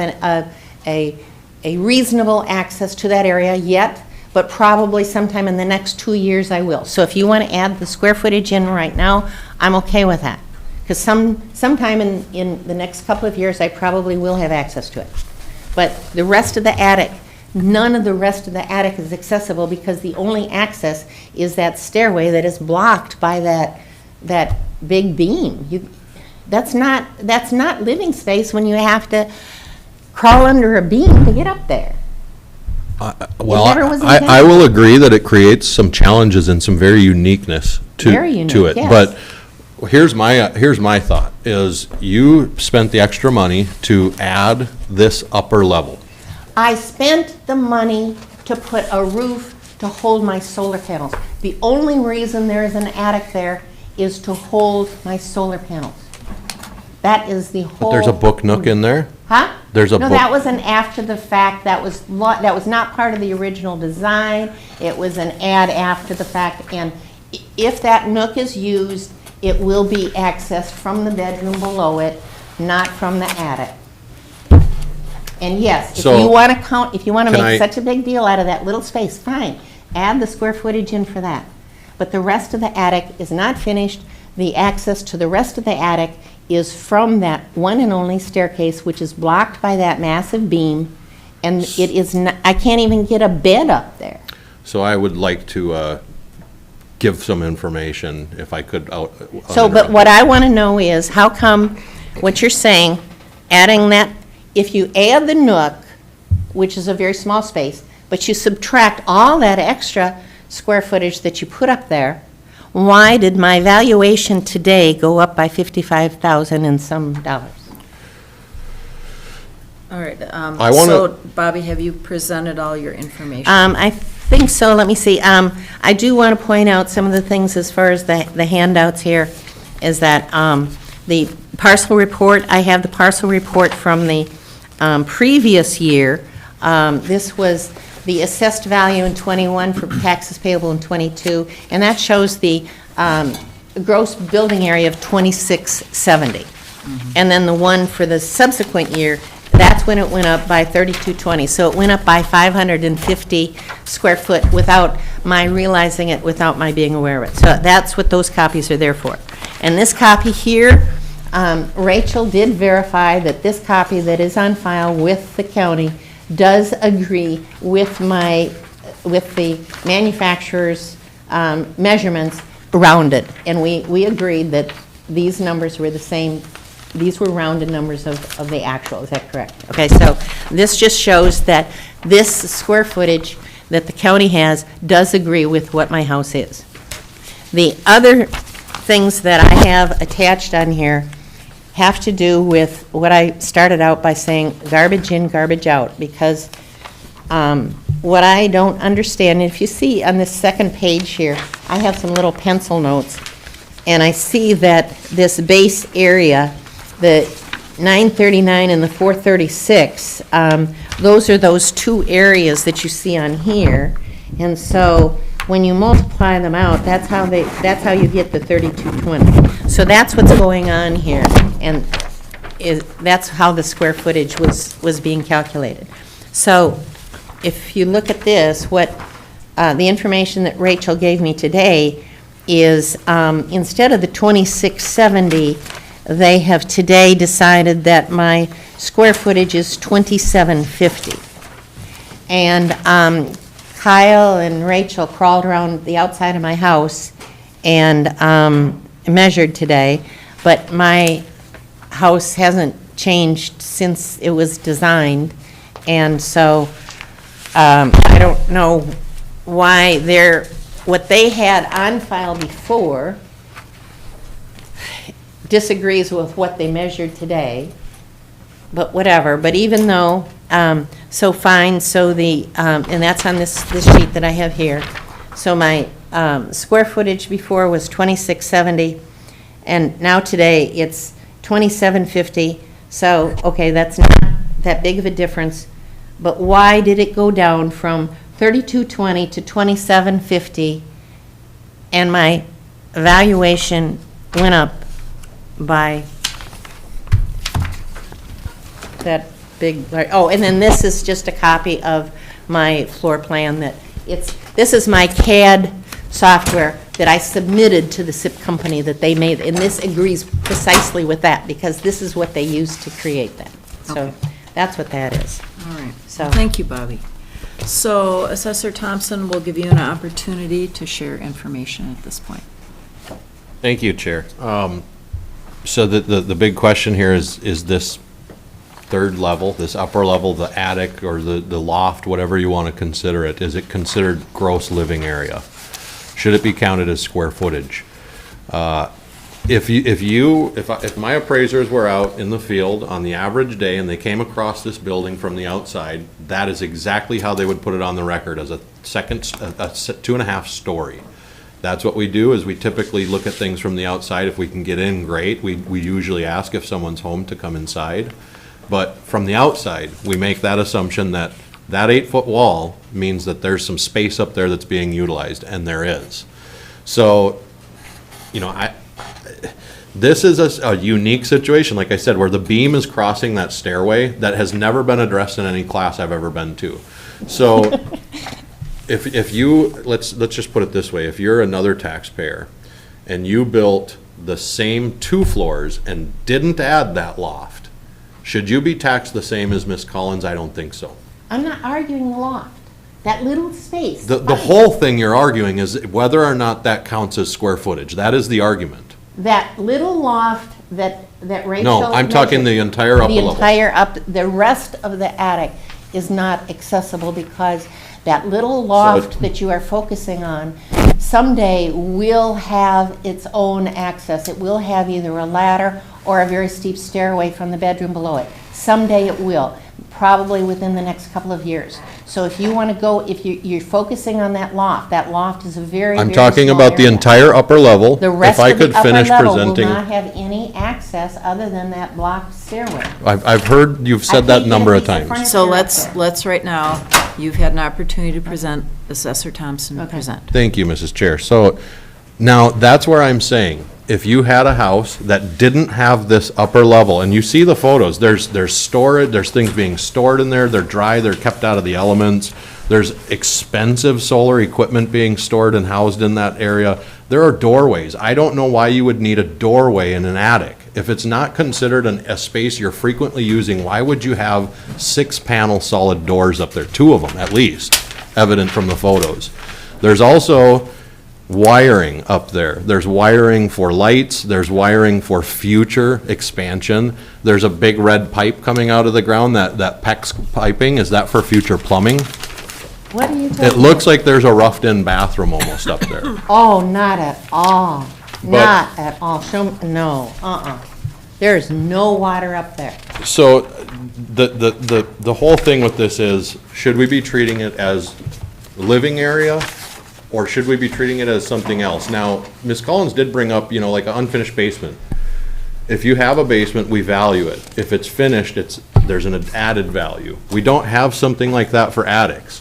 a reasonable access to that area yet, but probably sometime in the next 2 years I will. So if you want to add the square footage in right now, I'm okay with that. Because sometime in the next couple of years, I probably will have access to it. But the rest of the attic, none of the rest of the attic is accessible, because the only access is that stairway that is blocked by that big beam. That's not living space when you have to crawl under a beam to get up there. Well, never was I will agree that it creates some challenges and some very uniqueness to it. Yes. But here's my thought, is you spent the extra money to add this upper level. I spent the money to put a roof to hold my solar panels. The only reason there is an attic there is to hold my solar panels. That is the whole. But there's a book nook in there? Huh? There's a No, book. that was an after the fact. That was not part of the original design. It was an add after the fact. And if that nook is used, it will be accessed from the bedroom below it, not from the attic. And yes, if So, you want to count, if you want to can make I- such a big deal out of that little space, fine. Add the square footage in for that. But the rest of the attic is not finished. The access to the rest of the attic is from that one and only staircase, which is blocked by that massive beam, and it is not, I can't even get a bed up there. So I would like to give some information, if I could. So, but what I want to know is, how come, what you're saying, adding that, if you add the nook, which is a very small space, but you subtract all that extra square footage that you put up there, why did my valuation today go up by $55,000 and some dollars? All right, I wanna- so Bobby, have you presented all your information? I think so. Let me see. I do want to point out some of the things as far as the handouts here, is that the parcel report, I have the parcel report from the previous year. This was the assessed value in '21 for taxes payable in '22, and that shows the gross building area of 2670. And then the one for the subsequent year, that's when it went up by 3220. So it went up by 550 square foot without my realizing it, without my being aware of it. So that's what those copies are there for. And this copy here, Rachel did verify that this copy that is on file with the county does agree with the manufacturer's measurements rounded. And we agreed that these numbers were the same. These were rounded numbers of the actual. Is that correct? Okay, so this just shows that this square footage that the county has does agree with what my house is. The other things that I have attached on here have to do with what I started out by saying, garbage in, garbage out, because what I don't understand, if you see on this second page here, I have some little pencil notes, and I see that this base area, the 939 and the 436, those are those two areas that you see on here, and so when you multiply them out, that's how you get the 3220. So that's what's going on here, and that's how the square footage was being calculated. So if you look at this, what the information that Rachel gave me today is instead of the 2670, they have today decided that my square footage is 2750. And Kyle and Rachel crawled around the outside of my house and measured today, but my house hasn't changed since it was designed, and so I don't know why what they had on file before disagrees with what they measured today, but whatever. But even though, so fine, so and that's on this sheet that I have here. So my square footage before was 2670, and now today it's 2750. So, okay, that's not that big of a difference, but why did it go down from 3220 to 2750, and my valuation went up by that big, oh, and then this is just a copy of my floor plan this is my CAD software that I submitted to the SIP company that they made, and this agrees precisely with that, because this is what they used to create that. So Okay. that's what that is. All right. So- Thank you, Bobby. So Assessor Thompson will give you an opportunity to share information at this point. Thank you, Chair. So the big question here is this third level, this upper level, the attic or the loft, whatever you want to consider it, is it considered gross living area? Should it be counted as square footage? If my appraisers were out in the field on the average day and they came across this building from the outside, that is exactly how they would put it on the record, as a 2.5 story. That's what we do, is we typically look at things from the outside. If we can get in, great. We usually ask if someone's home to come inside. But from the outside, we make that assumption that 8-foot wall means that there's some space up there that's being utilized, and there is. So, this is a unique situation, like I said, where the beam is crossing that stairway that has never been addressed in any class I've ever been to. So, if you, let's just put it this way, if you're another taxpayer and you built the same 2 floors and didn't add that loft, should you be taxed the same as Ms. Collins? I don't think so. I'm not arguing the loft. That little space. The whole thing you're arguing is whether or not that counts as square footage. That is the argument. That little loft that Rachel. No, I'm talking the entire upper level. The rest of the attic is not accessible, because that little loft that you are focusing on someday will have its own access. It will have either a ladder or a very steep stairway from the bedroom below it. Someday it will, probably within the next couple of years. So if you want to go, if you're focusing on that loft is a very, I'm very talking small about the area. entire upper level. The rest If I of the could upper finish level will presenting, not have any access other than that blocked stairway. I've heard you've said that number of times. So let's right now You've had an opportunity to present. Assessor Thompson, Okay. present. Thank you, Mrs. Chair. So now that's where I'm saying, if you had a house that didn't have this upper level, and you see the photos, there's storage, there's things being stored in there, they're dry, they're kept out of the elements, there's expensive solar equipment being stored and housed in that area. There are doorways. I don't know why you would need a doorway in an attic. If it's not considered a space you're frequently using, why would you have 6-panel solid doors up there? 2 of them, at least, evident from the photos. There's also wiring up there. There's wiring for lights, there's wiring for future expansion. There's a big red pipe coming out of the ground, that PEX piping, is that for future plumbing? What are you talking It looks like there's a roughed-in bathroom almost up there. Oh, not at all. But- Not at all. Show, no, There's no water up there. So, the whole thing with this is, should we be treating it as living area, or should we be treating it as something else? Now, Ms. Collins did bring up, like an unfinished basement. If you have a basement, we value it. If it's finished, there's an added value. We don't have something like that for attics.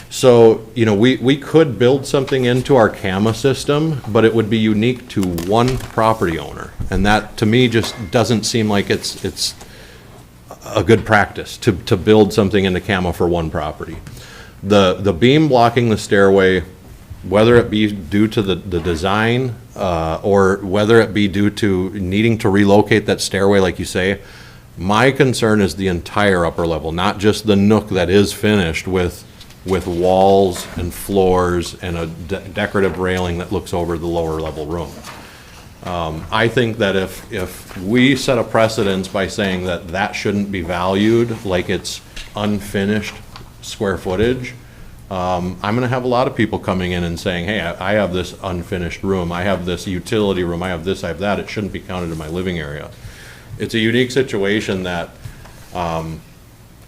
So, we could build something into our CAMA system, but it would be unique to one property owner. And that, to me, just doesn't seem like it's a good practice to build something into CAMA for one property. The beam blocking the stairway, whether it be due to the design, or whether it be due to needing to relocate that stairway, like you say, my concern is the entire upper level, not just the nook that is finished with walls and floors and a decorative railing that looks over the lower level room. I think that if we set a precedence by saying that shouldn't be valued like it's unfinished square footage, I'm gonna have a lot of people coming in and saying, hey, I have this unfinished room, I have this utility room, I have this, I have that, it shouldn't be counted in my living area. It's a unique situation that,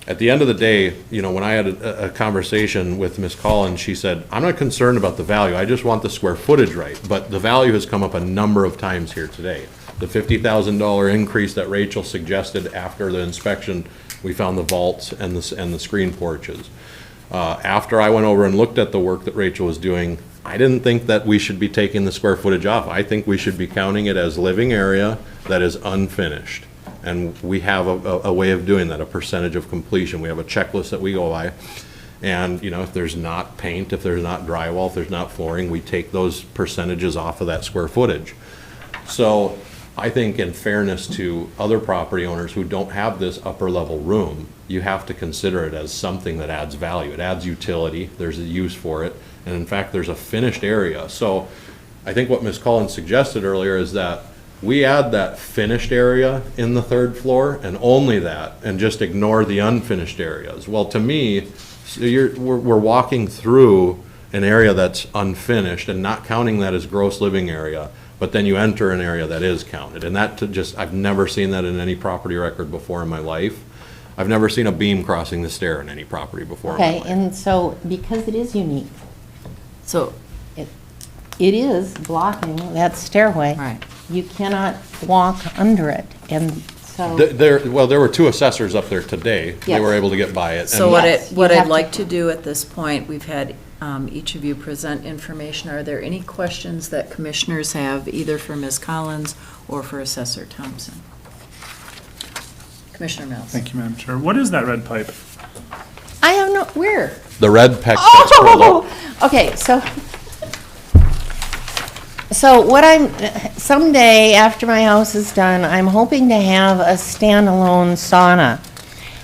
at the end of the day, when I had a conversation with Ms. Collins, she said, I'm not concerned about the value, I just want the square footage right. But the value has come up a number of times here today. The $50,000 increase that Rachel suggested after the inspection, we found the vaults and the screen porches. After I went over and looked at the work that Rachel was doing, I didn't think that we should be taking the square footage off. I think we should be counting it as living area that is unfinished. And we have a way of doing that, a percentage of completion. We have a checklist that we go by. And, if there's not paint, if there's not drywall, if there's not flooring, we take those percentages off of that square footage. So I think in fairness to other property owners who don't have this upper level room, you have to consider it as something that adds value. It adds utility, there's a use for it, and in fact, there's a finished area. So I think what Ms. Collins suggested earlier is that we add that finished area in the 3rd floor and only that, and just ignore the unfinished areas. Well, to me, we're walking through an area that's unfinished and not counting that as gross living area, but then you enter an area that is counted. And I've never seen that in any property record before in my life. I've never seen a beam crossing the stair in any property before in my Okay, life. and so, because it is unique, So, it is blocking that stairway. right. You cannot walk under it, and so. There were 2 assessors up there today. They Yes. were able to get by it. So and- Yes, what you I'd have like to- to do at this point, we've had each of you present information. Are there any questions that commissioners have, either for Ms. Collins or for Assessor Thompson? Commissioner Mills. Thank you, Madam Chair. What is that red pipe? I have no, where? The red PEX that's curled up. Oh, okay, so what someday after my house is done, I'm hoping to have a standalone sauna.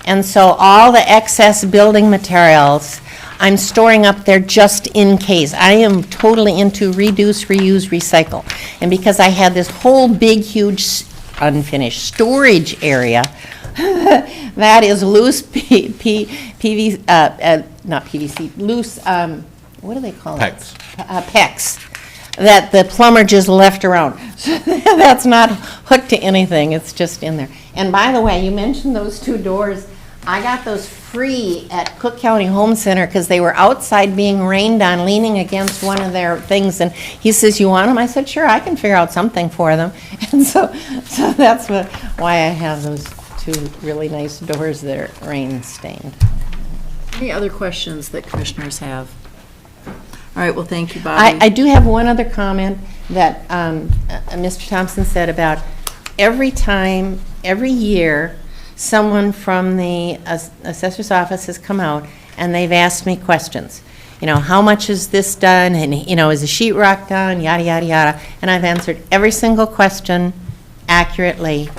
And so all the excess building materials, I'm storing up there just in case. I am totally into reduce, reuse, recycle. And because I had this whole big, huge, unfinished storage area, that is loose not PVC, loose, what do they call it? PEX. PEX, that the plumber just left around. That's not hooked to anything, it's just in there. And by the way, you mentioned those 2 doors. I got those free at Cook County Home Center because they were outside being rained on, leaning against one of their things. And he says, you want them? I said, sure, I can figure out something for them. And so that's why I have those 2 really nice doors that are rain stained. Any other questions that commissioners have? All right, well, thank you, Bobby. I do have one other comment that Mr. Thompson said about every time, every year, someone from the assessor's office has come out and they've asked me questions. You know, how much is this done? And, you know, is the sheetrock done? Yada, yada, yada. And I've answered every single question accurately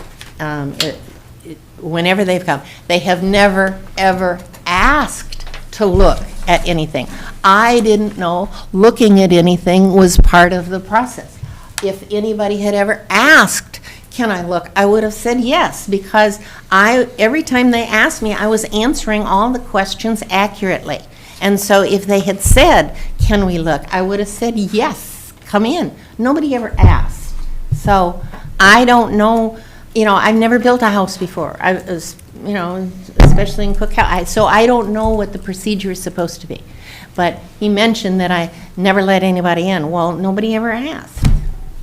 whenever they've come. They have never, ever asked to look at anything. I didn't know looking at anything was part of the process. If anybody had ever asked, can I look, I would have said yes, because every time they asked me, I was answering all the questions accurately. And so if they had said, can we look, I would have said yes, come in. Nobody ever asked. So I don't know, you know, I've never built a house before. I was, you know, especially in Cook County. So I don't know what the procedure is supposed to be. But he mentioned that I never let anybody in. Well, nobody ever asked.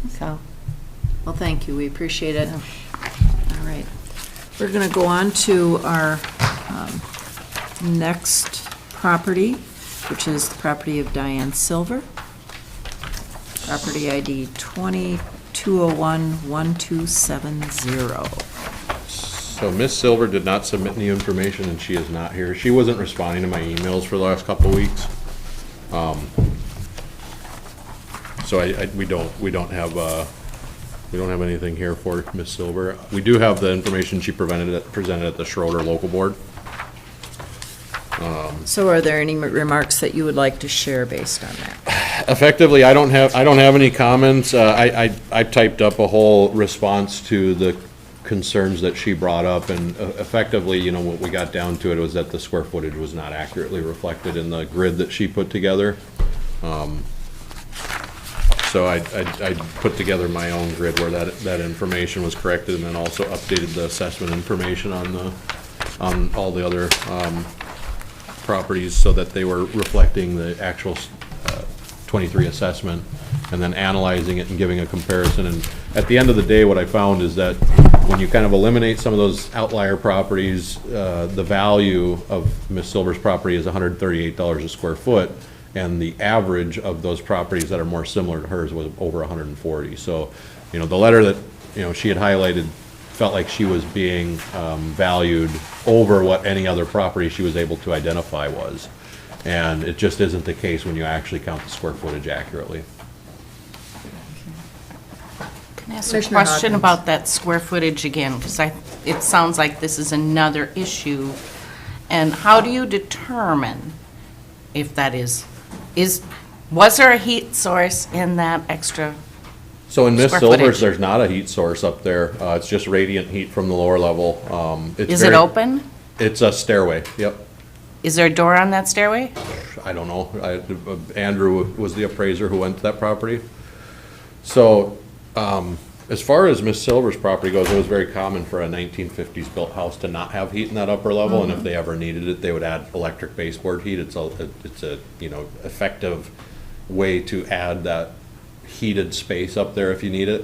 So. Well, thank you, we appreciate it. All right, we're going to go on to our next property, which is the property of Diane Silver. Property ID 2201-1270. So Miss Silver did not submit any information, and she is not here. She wasn't responding to my emails for the last couple of weeks. So we don't have anything here for Miss Silver. We do have the information she presented at the Schroeder local board. So are there any remarks that you would like to share based on that? Effectively, I don't have any comments. I typed up a whole response to the concerns that she brought up, and effectively, you know, what we got down to it was that the square footage was not accurately reflected in the grid that she put together. So I put together my own grid where that information was corrected, and then also updated the assessment information on all the other properties so that they were reflecting the actual 23 assessment, and then analyzing it and giving a comparison. And at the end of the day, what I found is that when you kind of eliminate some of those outlier properties, the value of Miss Silver's property is $138 a square foot, and the average of those properties that are more similar to hers was over 140. So, you know, the letter that, you know, she had highlighted felt like she was being valued over what any other property she was able to identify was. And it just isn't the case when you actually count the square footage accurately. Can I ask a Commissioner question Hawkins. about that square footage again? Because it sounds like this is another issue. And how do you determine if that was there a heat source in that extra? So in Miss Square Silver's, footage. there's not a heat source up there. It's just radiant heat from the lower level. Is it open? It's a stairway, yep. Is there a door on that stairway? I don't know. Andrew was the appraiser who went to that property. So, as far as Miss Silver's property goes, it was very common for a 1950s built house to not have heat in that upper level, and if they ever needed it, they would add electric baseboard heat. It's a you know, effective way to add that heated space up there if you need it.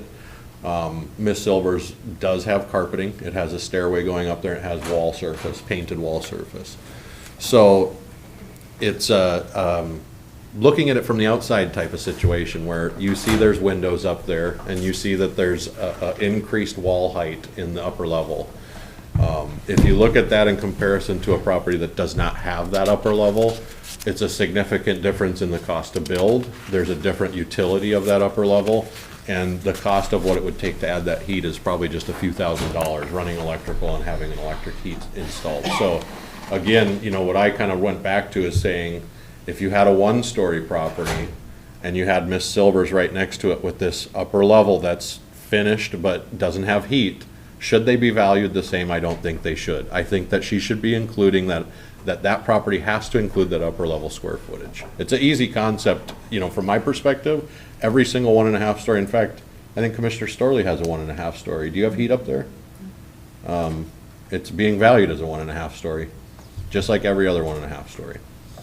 Miss Silver's does have carpeting. It has a stairway going up there. It has wall surface, painted wall surface. So it's looking at it from the outside type of situation where you see there's windows up there and you see that there's a increased wall height in the upper level. If you look at that in comparison to a property that does not have that upper level, it's a significant difference in the cost to build. There's a different utility of that upper level, and the cost of what it would take to add that heat is probably just a few $1,000s running electrical and having an electric heat installed. So again, you know, what I kind of went back to is saying, if you had a one-story property and you had Miss Silver's right next to it with this upper level that's finished but doesn't have heat, should they be valued the same? I don't think they should. I think that she should be including that property has to include that upper level square footage. It's an easy concept, you know, from my perspective. Every single 1.5 story, in fact, I think Commissioner Storley has a 1.5 story. Do you have heat up there? It's being valued as a 1.5 story, just like every other 1.5 story.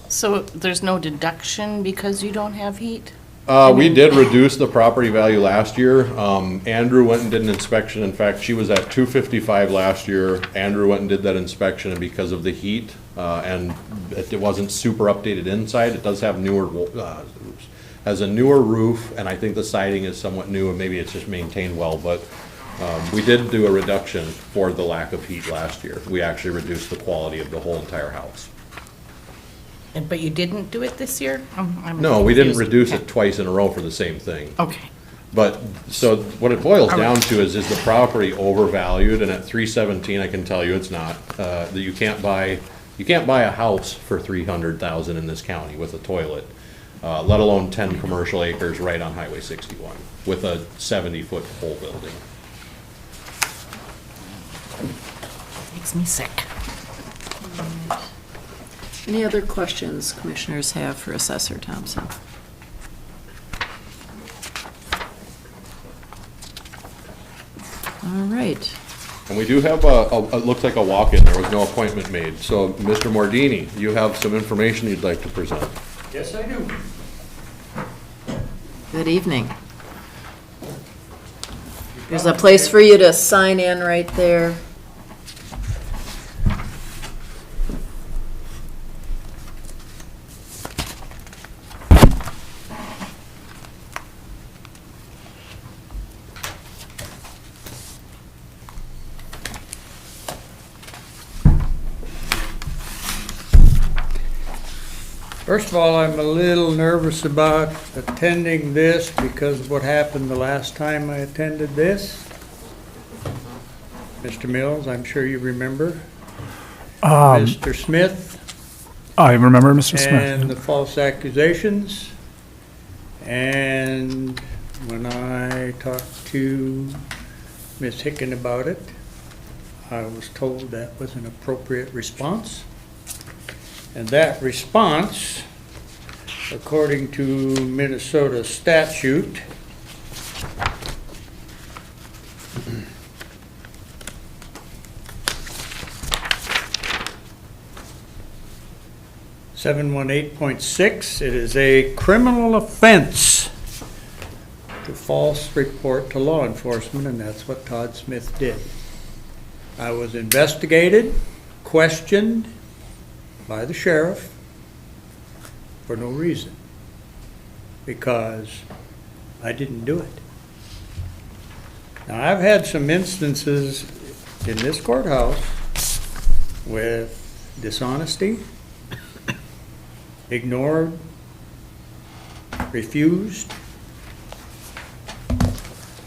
So there's no deduction because you don't have heat? We did reduce the property value last year. Andrew went and did an inspection. In fact, she was at $255 last year. Andrew went and did that inspection, and because of the heat, and it wasn't super updated inside. It does have newer, has a newer roof, and I think the siding is somewhat new, and maybe it's just maintained well, but we did do a reduction for the lack of heat last year. We actually reduced the quality of the whole entire house. But you didn't do it this year? I'm No, we didn't confused. reduce Okay. it twice in a row for the same thing. Okay. But, so what it boils All right. down to is the property overvalued? And at 317, I can tell you it's not. That you can't buy a house for 300,000 in this county with a toilet, let alone 10 commercial acres right on Highway 61 with a 70-foot pole building. Makes me sick. Any other questions commissioners have for Assessor Thompson? All right. And we do have it looks like a walk-in. There was no appointment made. So, Mr. Mordini, you have some information you'd like to present. Yes, I do. Good evening. There's a place for you to sign in right there. First of all, I'm a little nervous about attending this because of what happened the last time I attended this. Mr. Mills, I'm sure you remember. Mr. Smith I remember Mr. Smith. and the false accusations. And when I talked to Ms. Hicken about it, I was told that was an appropriate response. And that response, according to Minnesota statute, (718.6), it is a criminal offense to false report to law enforcement, and that's what Todd Smith did. I was investigated, questioned by the sheriff for no reason, because I didn't do it. Now, I've had some instances in this courthouse with dishonesty, ignored, refused,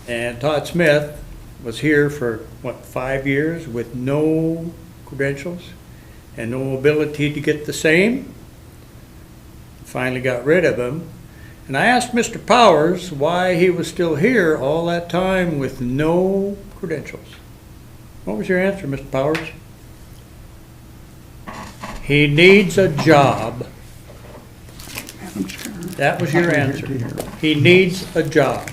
and Todd Smith was here for, 5 years with no credentials and no ability to get the same. Finally got rid of him. And I asked Mr. Powers why he was still here all that time with no credentials. What was your answer, Mr. Powers? He needs a job. That was your answer. He needs a job.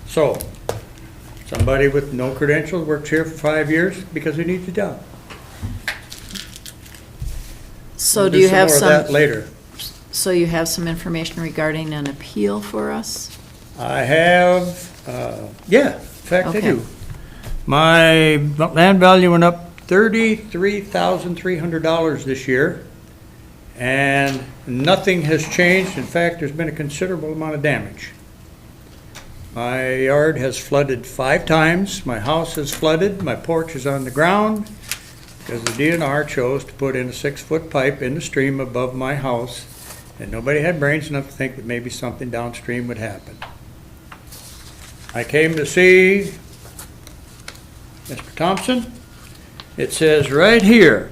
So, somebody with no credentials works here for 5 years because he needs a job. So We'll do you have more of some, that later. so you have some information regarding an appeal for us? I have, yeah, in fact, I Okay. do. My land value went up $33,300 this year, and nothing has changed. In fact, there's been a considerable amount of damage. My yard has flooded 5 times, my house has flooded, my porch is on the ground, because the DNR chose to put in a 6-foot pipe in the stream above my house, and nobody had brains enough to think that maybe something downstream would happen. I came to see Mr. Thompson. It says right here,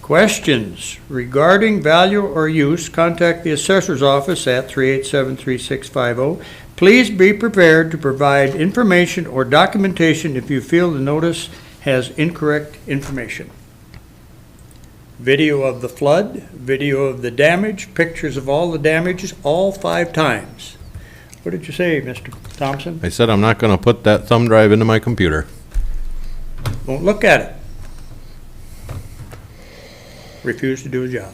questions regarding value or use, contact the assessor's office at 387-3650. Please be prepared to provide information or documentation if you feel the notice has incorrect information. Video of the flood, video of the damage, pictures of all the damages, all 5 times. What did you say, Mr. Thompson? I said I'm not going to put that thumb drive into my computer. Won't look at it. Refuse to do his job.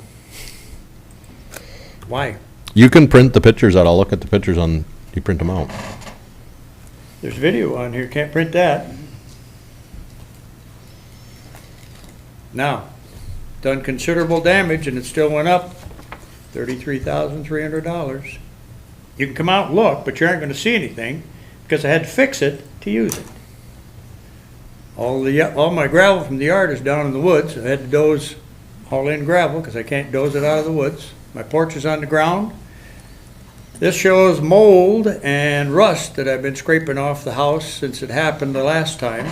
Why? You can print the pictures out. I'll look at the pictures you print them out. There's video on here, can't print that. Now, done considerable damage and it still went up $33,300. You can come out and look, but you aren't gonna see anything because I had to fix it to use it. All my gravel from the yard is down in the woods. I had to haul in gravel because I can't doze it out of the woods. My porch is on the ground. This shows mold and rust that I've been scraping off the house since it happened the last time.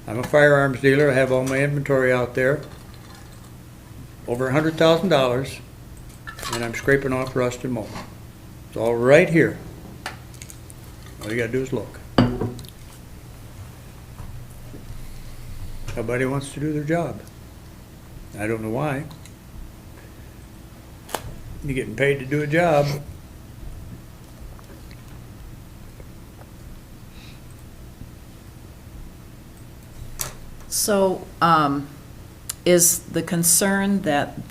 I'm a firearms dealer. I have all my inventory out there. Over $100,000, and I'm scraping off rust and mold. It's all right here. All you gotta do is look. Nobody wants to do their job. I don't know why. You're getting paid to do a job. So, is the concern that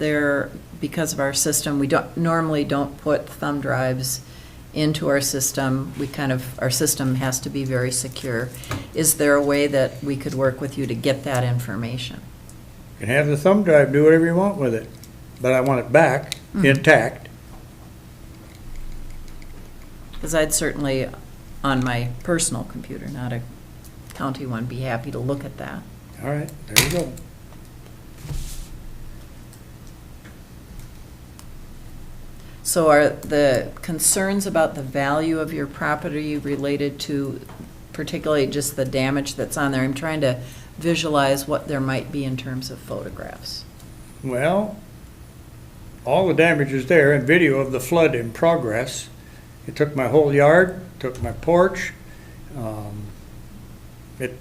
because of our system, we normally don't put thumb drives into our system, our system has to be very secure. Is there a way that we could work with you to get that information? You can have the thumb drive, do whatever you want with it, but I want it back intact. Because I'd certainly, on my personal computer, not a county one, be happy to look at that. All right, there you go. So are the concerns about the value of your property related to particularly just the damage that's on there? I'm trying to visualize what there might be in terms of photographs. Well, all the damage is there and video of the flood in progress. It took my whole yard, took my porch. It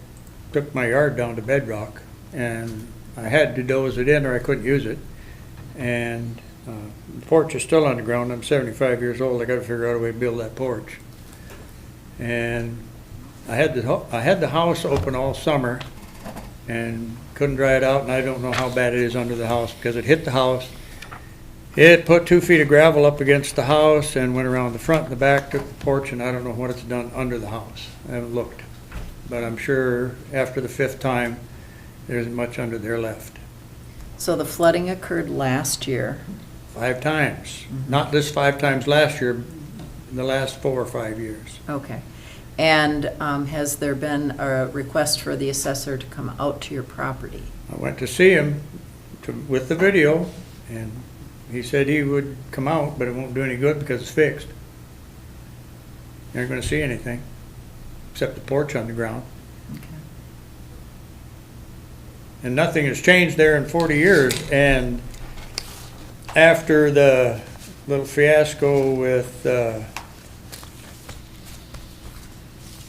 took my yard down to bedrock, and I had to doze it in or I couldn't use it. And the porch is still on the ground. I'm 75 years old. I got to figure out a way to build that porch. And I had the house open all summer and couldn't dry it out, and I don't know how bad it is under the house because it hit the house. It put 2 feet of gravel up against the house and went around the front and the back, took the porch, and I don't know what it's done under the house. I haven't looked. But I'm sure after the 5th time, there isn't much under there left. So the flooding occurred last year. 5 times. Not this 5 times last year, in the last 4 or 5 years. Okay. And has there been a request for the assessor to come out to your property? I went to see him with the video, and he said he would come out, but it won't do any good because it's fixed. You're not going to see anything except the porch on the ground. Okay. And nothing has changed there in 40 years. And after the little fiasco with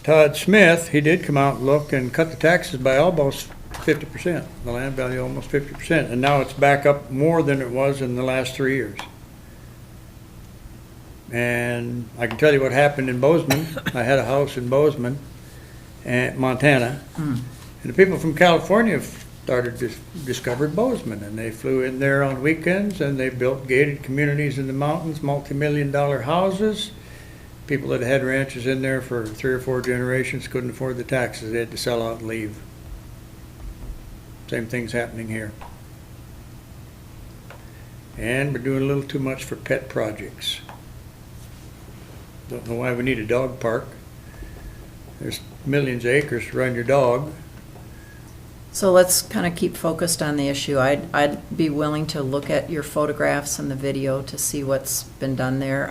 Todd Smith, he did come out and look and cut the taxes by almost 50%, the land value almost 50%. And now it's back up more than it was in the last 3 years. And I can tell you what happened in Bozeman. I had a house in Bozeman, Montana. And the people from California discovered Bozeman, and they flew in there on weekends, and they built gated communities in the mountains, multi-million-dollar houses. People that had ranches in there for 3 or 4 generations couldn't afford the taxes. They had to sell out and leave. Same thing's happening here. And we're doing a little too much for pet projects. Don't know why we need a dog park. There's millions of acres to run your dog. So let's kind of keep focused on the issue. I'd be willing to look at your photographs and the video to see what's been done there.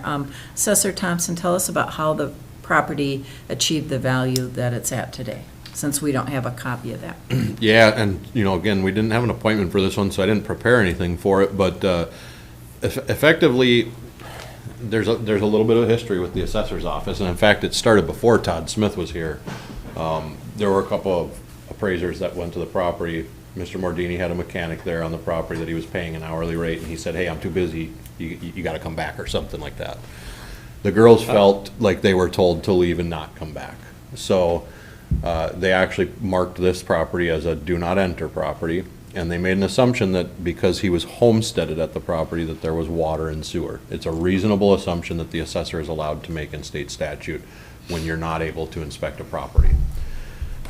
Assessor Thompson, tell us about how the property achieved the value that it's at today, since we don't have a copy of that. Yeah, and, again, we didn't have an appointment for this one, so I didn't prepare anything for it, but effectively, there's a little bit of history with the assessor's office, and in fact, it started before Todd Smith was here. There were a couple of appraisers that went to the property. Mr. Mordini had a mechanic there on the property that he was paying an hourly rate, and he said, hey, I'm too busy, you gotta come back, or something like that. The girls felt like they were told to leave and not come back. So they actually marked this property as a do not enter property, and they made an assumption that because he was homesteaded at the property that there was water and sewer. It's a reasonable assumption that the assessor is allowed to make in state statute when you're not able to inspect a property.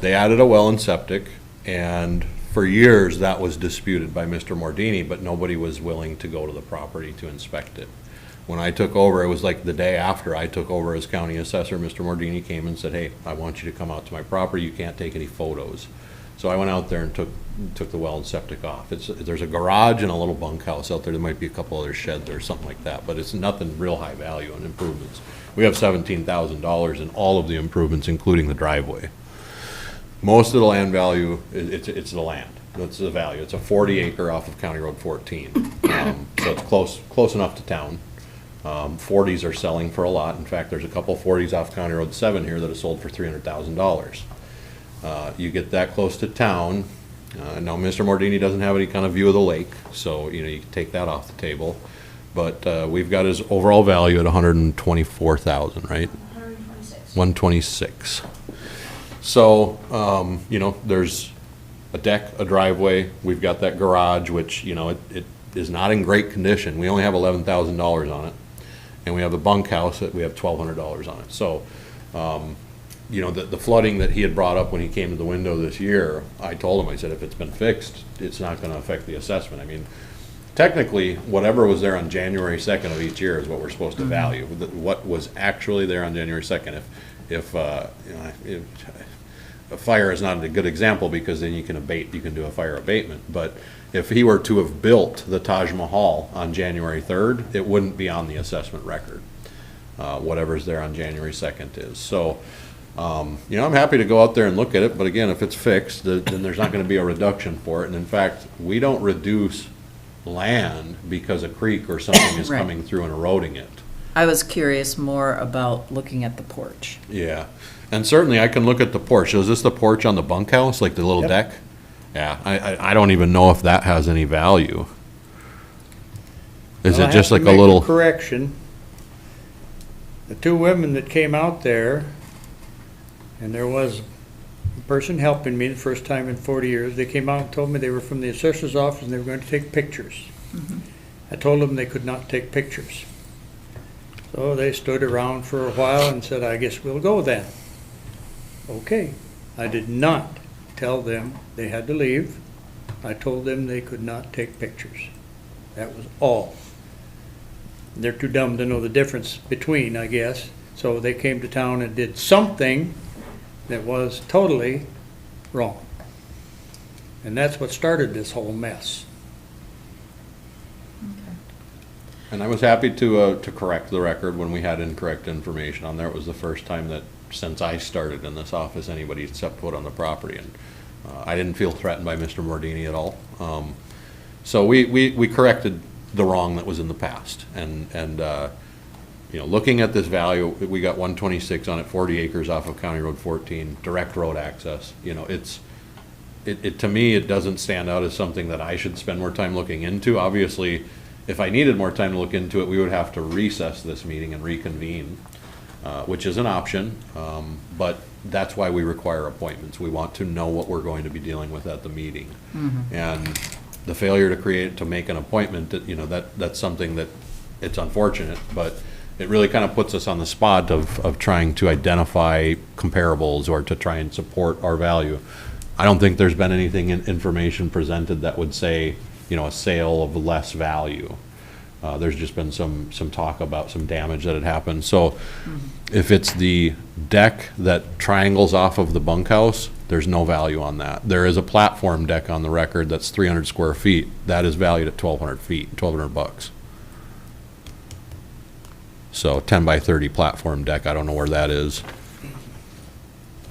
They added a well and septic, and for years, that was disputed by Mr. Mordini, but nobody was willing to go to the property to inspect it. When I took over, it was like the day after I took over as county assessor, Mr. Mordini came and said, hey, I want you to come out to my property, you can't take any photos. So I went out there and took the well and septic off. There's a garage and a little bunkhouse out there. There might be a couple other sheds or something like that, but it's nothing real high value in improvements. We have $17,000 in all of the improvements, including the driveway. Most of the land value, it's the land. That's the value. It's a 40 acre off of County Road 14. So it's close enough to town. 40s are selling for a lot. In fact, there's a couple 40s off County Road 7 here that have sold for $300,000. You get that close to town. Now, Mr. Mordini doesn't have any kind of view of the lake, so, you know, you can take that off the table. But we've got his overall value at $124,000, right? 126. So, you know, there's a deck, a driveway. We've got that garage, which, you know, it is not in great condition. We only have $11,000 on it. And we have a bunkhouse that we have $1,200 on it. So, you know, the flooding that he had brought up when he came to the window this year, I told him, I said, if it's been fixed, it's not going to affect the assessment. I mean, technically, whatever was there on January 2nd of each year is what we're supposed to value. What was actually there on January 2nd, if a fire is not a good example because then you can do a fire abatement. But if he were to have built the Taj Mahal on January 3rd, it wouldn't be on the assessment record. Whatever's there on January 2nd is. So, you know, I'm happy to go out there and look at it, but again, if it's fixed, then there's not going to be a reduction for it. And in fact, we don't reduce land because a creek or something is Right. coming through and eroding it. I was curious more about looking at the porch. Yeah, and certainly I can look at the porch. Is this the porch on the bunkhouse, like the little Yep. deck? Yeah, I don't even know if that has any value. Is Well, it just I like have to a make little? correction. The two women that came out there, and there was a person helping me the first time in 40 years, they came out and told me they were from the assessor's office and they were going to take pictures. I told them they could not take pictures. So they stood around for a while and said, I guess we'll go then. Okay. I did not tell them they had to leave. I told them they could not take pictures. That was all. They're too dumb to know the difference between, I guess. So they came to town and did something that was totally wrong. And that's what started this whole mess. And I was happy to correct the record when we had incorrect information on there. It was the first time that since I started in this office, anybody stepped foot on the property. And I didn't feel threatened by Mr. Mordini at all. So we corrected the wrong that was in the past. And you know, looking at this value, we got 126 on it, 40 acres off of County Road 14, direct road access. You know, it to me, it doesn't stand out as something that I should spend more time looking into. Obviously, if I needed more time to look into it, we would have to recess this meeting and reconvene, which is an option, but that's why we require appointments. We want to know what we're going to be dealing with at the meeting. And the failure to make an appointment, you know, that's something that, it's unfortunate, but it really kind of puts us on the spot of trying to identify comparables or to try and support our value. I don't think there's been anything in information presented that would say, you know, a sale of less value. There's just been some talk about some damage that had happened. So if it's the deck that triangles off of the bunkhouse, there's no value on that. There is a platform deck on the record that's 300 square feet. That is valued at 1,200 feet, $1,200. So 10 by 30 platform deck, I don't know where that is.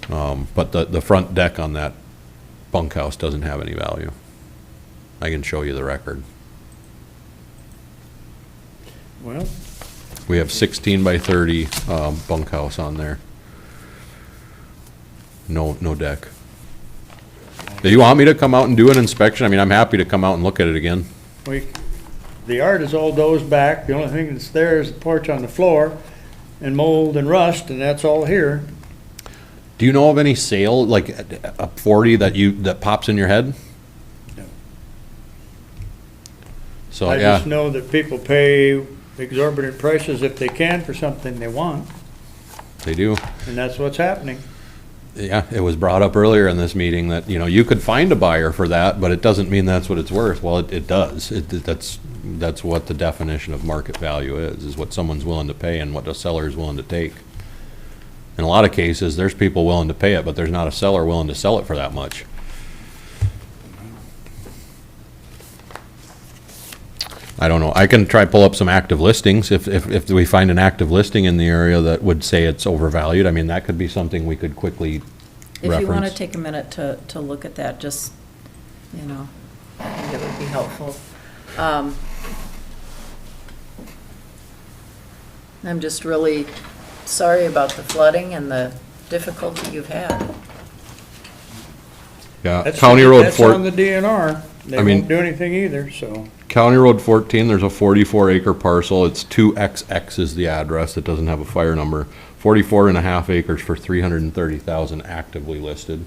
But the front deck on that bunkhouse doesn't have any value. I can show you the record. Well, We have 16 by 30 bunkhouse on there. No deck. Do you want me to come out and do an inspection? I mean, I'm happy to come out and look at it again. the yard is all dozed back. The only thing that's there is the porch on the floor and mold and rust, and that's all here. Do you know of any sale, like a 40 that pops in your head? No. So, I yeah. just know that people pay exorbitant prices if they can for something they want, They do. and that's what's happening. Yeah, it was brought up earlier in this meeting that, you know, you could find a buyer for that, but it doesn't mean that's what it's worth. Well, it does. That's what the definition of market value is what someone's willing to pay and what a seller is willing to take. In a lot of cases, there's people willing to pay it, but there's not a seller willing to sell it for that much. I don't know. I can try pull up some active listings. If we find an active listing in the area that would say it's overvalued, I mean, that could be something we could quickly reference. If you want to take a minute to look at that, just, you know, I think it would be helpful. I'm just really sorry about the flooding and the difficulty you've had. Yeah, That's County Road That's 4. on the DNR. They I mean- won't do anything either, so. County Road 14, there's a 44-acre parcel. It's 2XX is the address. It doesn't have a fire number. 44 and a half acres for $330,000 actively listed.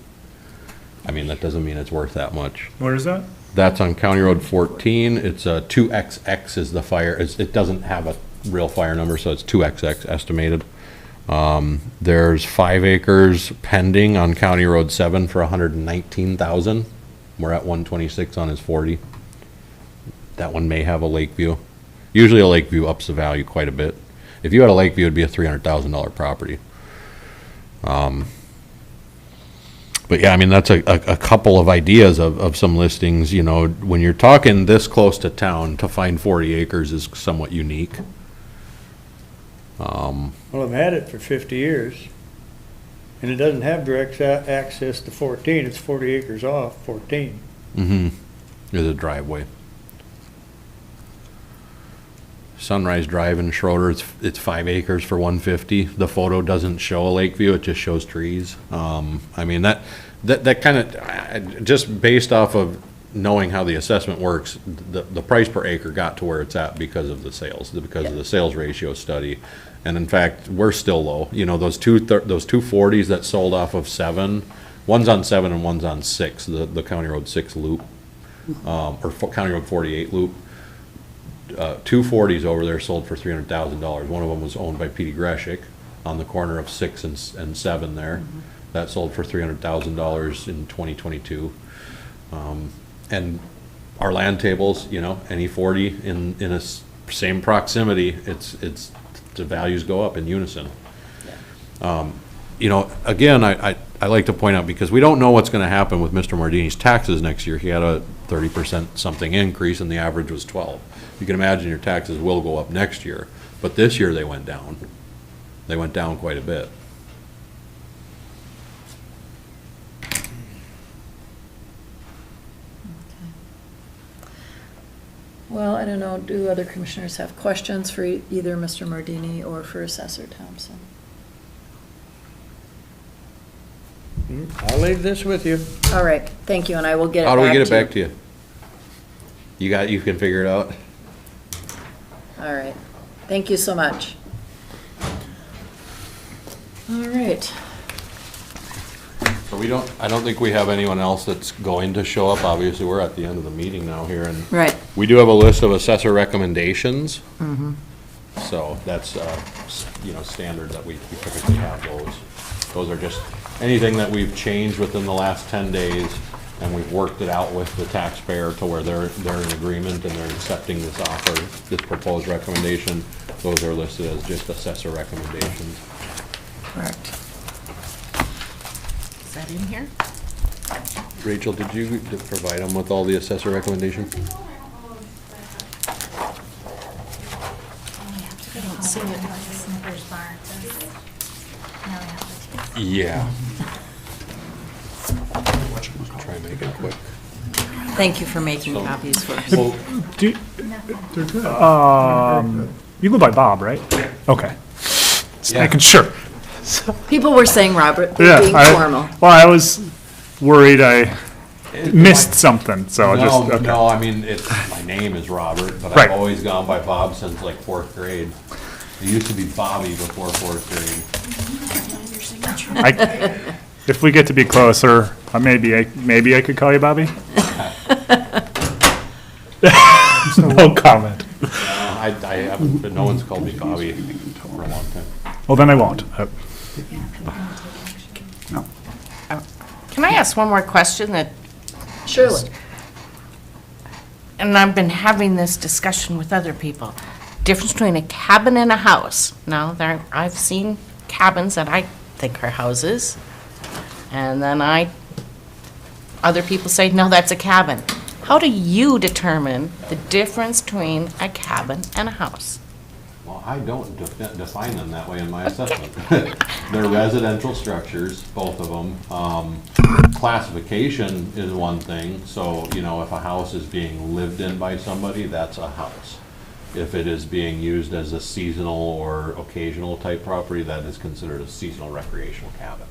I mean, that doesn't mean it's worth that much. Where is that? That's on County Road 14. It's a 2XX is the fire. It doesn't have a real fire number, so it's 2XX estimated. There's 5 acres pending on County Road 7 for $119,000. We're at 126 on his 40. That one may have a lake view. Usually a lake view ups the value quite a bit. If you had a lake view, it'd be a $300,000 property. But yeah, I mean, that's a couple of ideas of some listings. You know, when you're talking this close to town, to find 40 acres is somewhat unique. Well, I've had it for 50 years, and it doesn't have direct access to 14. It's 40 acres off 14. Mm-hmm. There's a driveway. Sunrise Drive in Schroeder, it's 5 acres for $150. The photo doesn't show a lake view, it just shows trees. I mean, that kind of, just based off of knowing how the assessment works, the price per acre got to where it's at because of the sales, because of the sales ratio study. And in fact, we're still low. You know, those two 40s that sold off of 7, one's on 7 and one's on 6, the County Road 6 loop, or County Road 48 loop. 2 40s over there sold for $300,000. One of them was owned by Petey Greshik on the corner of 6 and 7 there. Mm-hmm. That sold for $300,000 in 2022. And our land tables, you know, any 40 in a same proximity, it's the values go up in unison. You know, again, I like to point out, because we don't know what's going to happen with Mr. Mardini's taxes next year. He had a 30% something increase, and the average was 12. You can imagine your taxes will go up next year, but this year they went down. They went down quite a bit. Well, I don't know, do other commissioners have questions for either Mr. Mardini or for Assessor Thompson? I'll leave this with you. All right, thank you, and I will get it back How to do you. we get it back to you? You can figure it out? All right, thank you so much. All right. So I don't think we have anyone else that's going to show up. Obviously, we're at the end of the meeting now here, and Right. we do have a list of assessor recommendations. Mm-hmm. So that's, you know, standard that we typically have those. Those are just anything that we've changed within the last 10 days, and we've worked it out with the taxpayer to where they're in agreement and they're accepting this offer, this proposed recommendation. Those are listed as just assessor recommendations. Correct. Is that in here? Rachel, did you provide them with all the assessor recommendations? I don't see it. Snickers bar. Now we have to take. Yeah. Try and make it quick. Thank you for making copies for us. Well, You go by Bob, right? Okay. Just Yeah. making sure. People were saying, Robert, Yeah, being formal. Well, I was worried I missed something, so I just, okay. No, I mean, my name is Robert, but Right. I've always gone by Bob since like 4th grade. It used to be Bobby before 4th grade. If we get to be closer, maybe I could call you Bobby? No comment. I haven't, but no one's called me Bobby for a long time. Well, then I won't. No. Can I ask one more question that, Surely. and I've been having this discussion with other people. Difference between a cabin and a house. Now, I've seen cabins that I think are houses, and then other people say, no, that's a cabin. How do you determine the difference between a cabin and a house? Well, I don't define them that way in my assessment. They're residential structures, both of them. Classification is one thing, so, you know, if a house is being lived in by somebody, that's a house. If it is being used as a seasonal or occasional type property, that is considered a seasonal recreational cabin.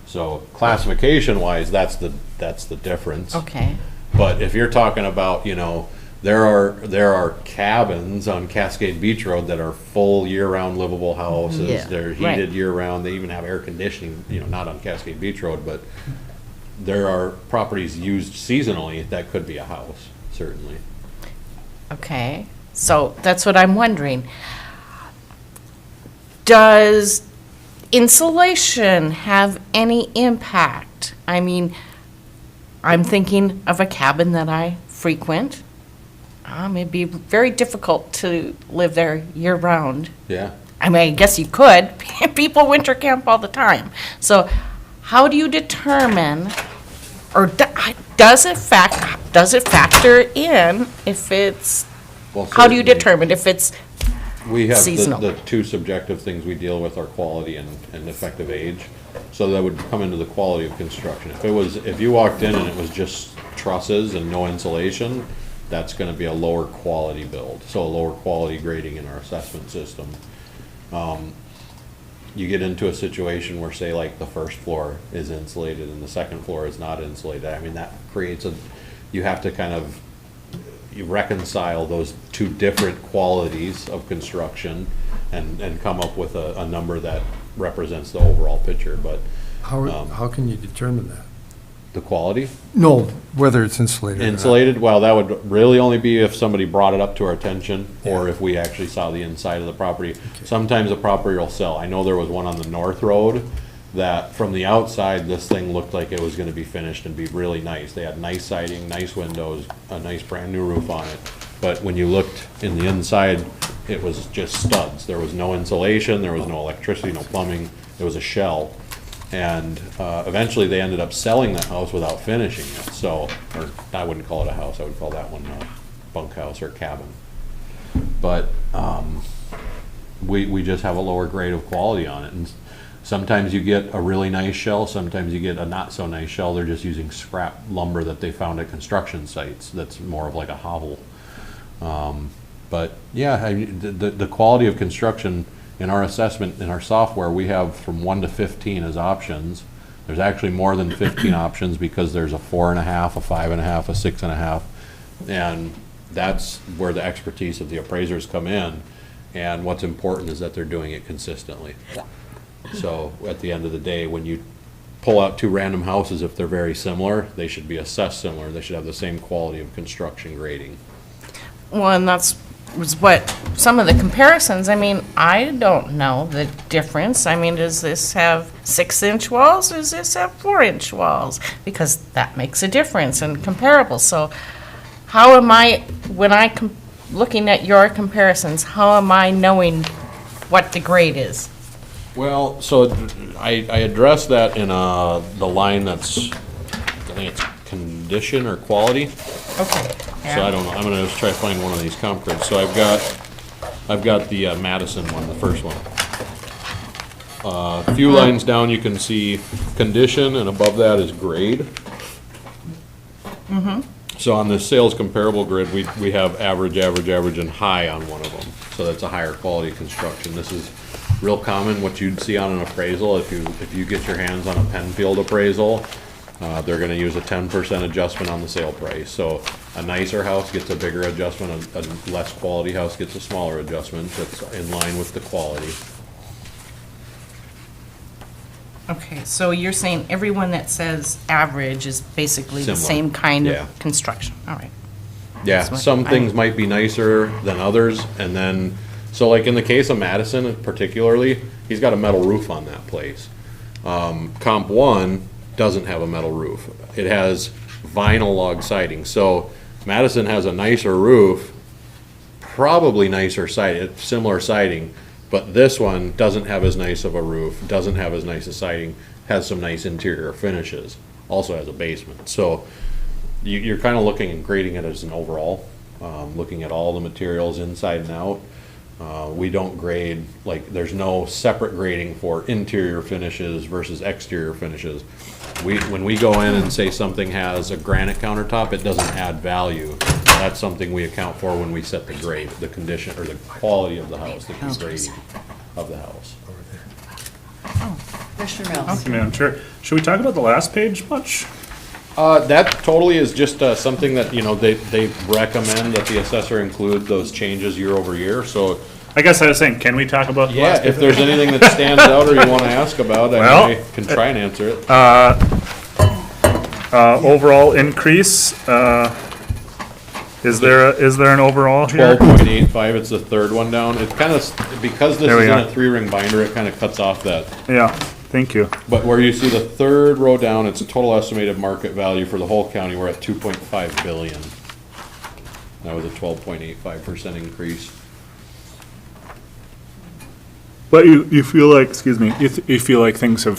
So classification-wise, that's the difference. Okay. But if you're talking about, you know, there are cabins on Cascade Beach Road that are full year-round livable houses. Yeah, They're right. heated year-round. They even have air conditioning, you know, not on Cascade Beach Road, but there are properties used seasonally that could be a house, certainly. Okay, so that's what I'm wondering. Does insulation have any impact? I mean, I'm thinking of a cabin that I frequent. It'd be very difficult to live there year-round. Yeah. I mean, I guess you could. People winter camp all the time. So how do you determine, or does it factor in if it's, Well, how do you certainly. determine if it's We have seasonal? the two subjective things we deal with are quality and effective age. So that would come into the quality of construction. If you walked in and it was just trusses and no insulation, that's gonna be a lower quality build, so a lower quality grading in our assessment system. You get into a situation where, say, like the first floor is insulated and the second floor is not insulated. I mean, that creates you have to kind of, you reconcile those two different qualities of construction and come up with a number that represents the overall picture, but How can you determine that? the quality. No, whether it's insulated or not. Insulated, well, that would really only be if somebody brought it up to our attention, or if we actually saw the inside of the property. Sometimes a property will sell. I know there was one on the North Road that from the outside, this thing looked like it was gonna be finished and be really nice. They had nice siding, nice windows, a nice brand new roof on it. But when you looked in the inside, it was just studs. There was no insulation, there was no electricity, no plumbing, it was a shell. And eventually they ended up selling the house without finishing it, so, or I wouldn't call it a house, I would call that one a bunkhouse or cabin. But we just have a lower grade of quality on it, and sometimes you get a really nice shell, sometimes you get a not so nice shell. They're just using scrap lumber that they found at construction sites, that's more of like a hovel. But yeah, the quality of construction in our assessment, in our software, we have from 1 to 15 as options. There's actually more than 15 options because there's a 4.5, a 5.5, a 6.5. And that's where the expertise of the appraisers come in. And what's important is that they're doing it consistently. So at the end of the day, when you pull out two random houses, if they're very similar, they should be assessed similar. They should have the same quality of construction grading. Well, and was what, some of the comparisons, I mean, I don't know the difference. I mean, does this have 6-inch walls, or does this have 4-inch walls? Because that makes a difference in comparables. So how am I, when looking at your comparisons, how am I knowing what the grade is? Well, so I addressed that in the line that's, I think it's condition or quality. Okay. So I don't know, I'm gonna just try to find one of these comp grids. So I've got the Madison one, the first one. A few lines down, you can see condition, and above that is grade. So on the sales comparable grid, we have average, average, average, and high on one of them. So that's a higher quality construction. This is real common, what you'd see on an appraisal. If you get your hands on a Penfield appraisal, they're gonna use a 10% adjustment on the sale price. So a nicer house gets a bigger adjustment, a less quality house gets a smaller adjustment. That's in line with the quality. Okay, so you're saying everyone that says average is basically the Similar, same kind yeah. of construction? All right. Yeah, That's what some I- things might be nicer than others, and then, so like in the case of Madison particularly, he's got a metal roof on that place. Comp one, doesn't have a metal roof. It has vinyl log siding. So Madison has a nicer roof, probably nicer siding, similar siding, but this one doesn't have as nice of a roof, doesn't have as nice a siding, has some nice interior finishes, also has a basement. So you're kind of looking and grading it as an overall, looking at all the materials inside and out. We don't grade, like, there's no separate grading for interior finishes versus exterior finishes. When we go in and say something has a granite countertop, it doesn't add value. That's something we account for when we set the grade, the condition, or the quality of the house, the grading of the house. Commissioner Mills. Okay, Madam Chair. Should we talk about the last page much? That totally is just something that, they recommend that the assessor include those changes year over year, so. I guess I was saying, can we talk about the Yeah, last if page? there's anything that stands out or you want to ask about, I can try and answer it. Overall increase, is there an overall here? 12.85, it's the third one down. It's kind of, because this There we is in are. a 3-ring binder, it kind of cuts off that. Yeah, thank you. But where you see the third row down, it's a total estimated market value for the whole county. We're at 2.5 billion. That was a 12.85% increase. But you feel like, excuse me, you feel like things have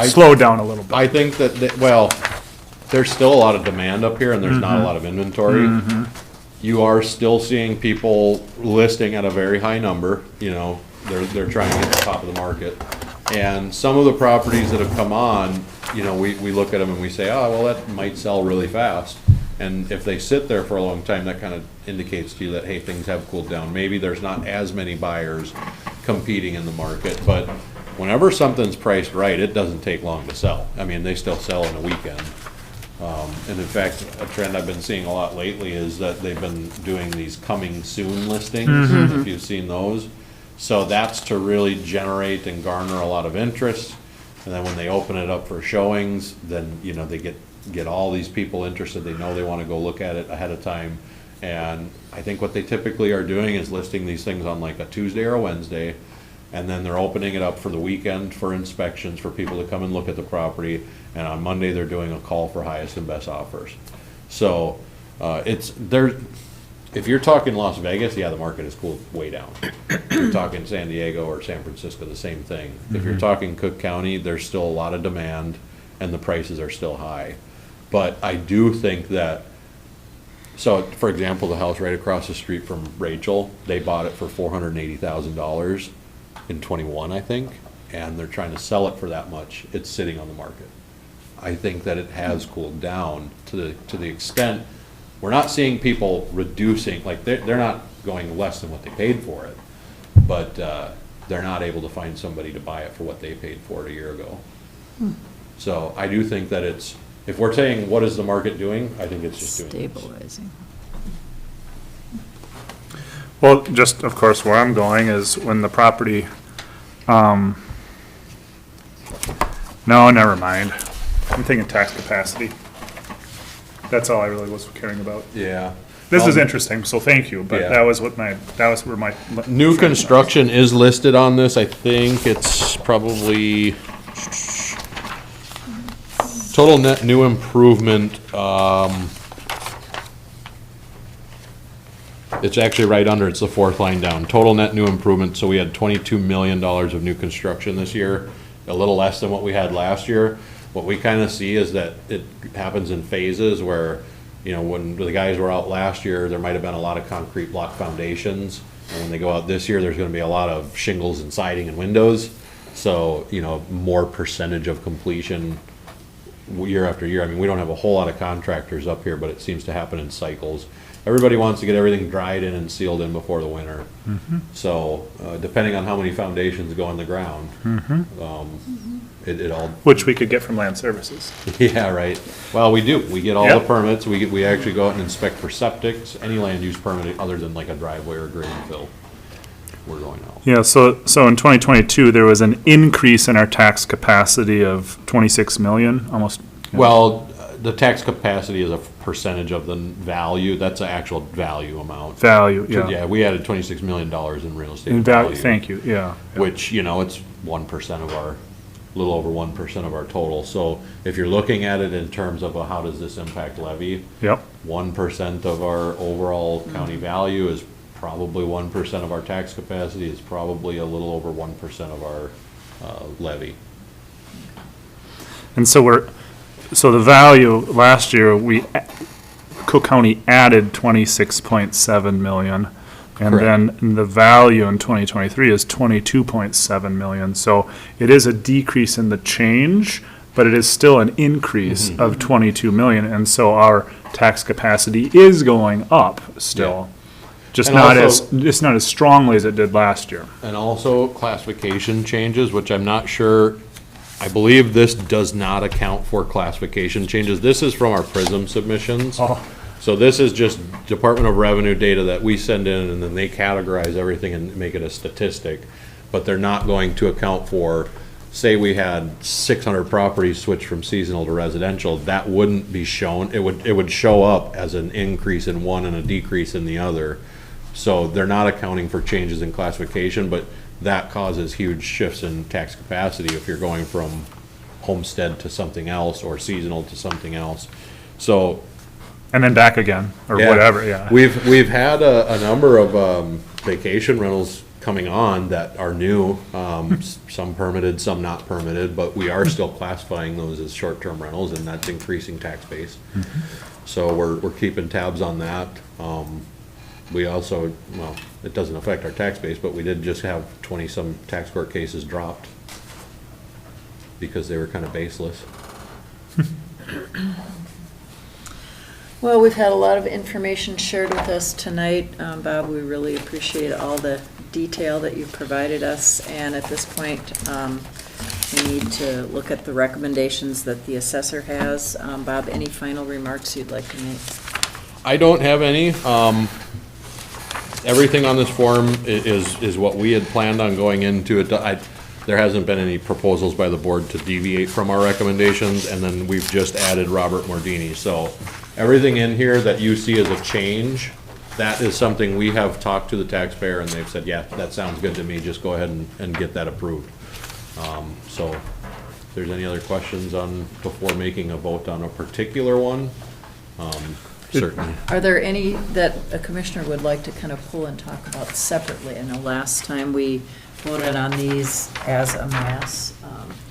slowed down a little bit? I think that, there's still a lot of demand up here and there's not a lot of inventory. You are still seeing people listing at a very high number, they're trying to get the top of the market. And some of the properties that have come on, we look at them and we say, oh, well, that might sell really fast. And if they sit there for a long time, that kind of indicates to you that, hey, things have cooled down. Maybe there's not as many buyers competing in the market, but whenever something's priced right, it doesn't take long to sell. I mean, they still sell in a weekend. And in fact, a trend I've been seeing a lot lately is that they've been doing these coming soon listings, if you've seen those. So that's to really generate and garner a lot of interest. And then when they open it up for showings, then, they get all these people interested. They know they want to go look at it ahead of time. And I think what they typically are doing is listing these things on like a Tuesday or a Wednesday. And then they're opening it up for the weekend for inspections, for people to come and look at the property. And on Monday, they're doing a call for highest and best offers. So if you're talking Las Vegas, yeah, the market is cooled way down. If you're talking San Diego or San Francisco, the same thing. If you're talking Cook County, there's still a lot of demand and the prices are still high. But I do think that, so for example, the house right across the street from Rachel, they bought it for $480,000 in 21, I think, and they're trying to sell it for that much. It's sitting on the market. I think that it has cooled down to the extent, we're not seeing people reducing, like they're not going less than what they paid for it, but they're not able to find somebody to buy it for what they paid for it a year ago. So I do think that if we're saying what is the market doing, I think it's just doing this. Stabilizing. Well, just, of course, where I'm going is when the property, no, never mind. I'm thinking tax capacity. That's all I really was caring about. Yeah. This is interesting, so thank you, but Yeah. that was where my. New construction is listed on this. I think it's probably total net new improvement. It's actually right under, it's the fourth line down. Total net new improvement, so we had $22 million of new construction this year, a little less than what we had last year. What we kind of see is that it happens in phases where, when the guys were out last year, there might have been a lot of concrete block foundations. And when they go out this year, there's going to be a lot of shingles and siding and windows. So, more percentage of completion year after year. I mean, we don't have a whole lot of contractors up here, but it seems to happen in cycles. Everybody wants to get everything dried in and sealed in before the winter. So, depending on how many foundations go in the ground, it all. Which we could get from land services. Yeah, right. Well, we do. We get all the permits. We actually go out and inspect for septics, any land use permit other than like a driveway or grade and fill. We're going out. Yeah, so in 2022, there was an increase in our tax capacity of 26 million, almost. Well, the tax capacity is a percentage of the value. That's an actual value amount. Value, So, yeah. we added $26 million in real estate In value. value, thank you, yeah. Which, it's 1% of our a little over 1% of our total. So if you're looking at it in terms of how does this impact levy, Yep. 1% of our overall county value is probably 1% of our tax capacity, is probably a little over 1% of our levy. And so the value, last year, Cook County added 26.7 million. And Correct. then the value in 2023 is 22.7 million. So it is a decrease in the change, but it is still an increase of 22 million. And so our tax capacity is going up still. Just And not also- as, it's not as strongly as it did last year. And also classification changes, which I'm not sure, I believe this does not account for classification changes. This is from our PRISM submissions. Oh. So this is just Department of Revenue data that we send in, and then they categorize everything and make it a statistic. But they're not going to account for, say we had 600 properties switch from seasonal to residential, that wouldn't be shown. It would show up as an increase in one and a decrease in the other. So they're not accounting for changes in classification, but that causes huge shifts in tax capacity if you're going from homestead to something else or seasonal to something else. So And then back again, or yeah. whatever, yeah. We've had a number of vacation rentals coming on that are new, some permitted, some not permitted, but we are still classifying those as short-term rentals, and that's increasing tax base. So we're keeping tabs on that. We also, well, it doesn't affect our tax base, but we did just have 20-some tax court cases dropped because they were kind of baseless. Well, we've had a lot of information shared with us tonight. Bob, we really appreciate all the detail that you've provided us. And at this point, we need to look at the recommendations that the assessor has. Bob, any final remarks you'd like to make? I don't have any. Everything on this form is what we had planned on going into it. There hasn't been any proposals by the board to deviate from our recommendations, and then we've just added Robert Mordini. So everything in here that you see as a change, that is something we have talked to the taxpayer, and they've said, yeah, that sounds good to me, just go ahead and get that approved. So if there's any other questions before making a vote on a particular one, certainly. Are there any that a commissioner would like to kind of pull and talk about separately? I know last time we voted on these as a mass,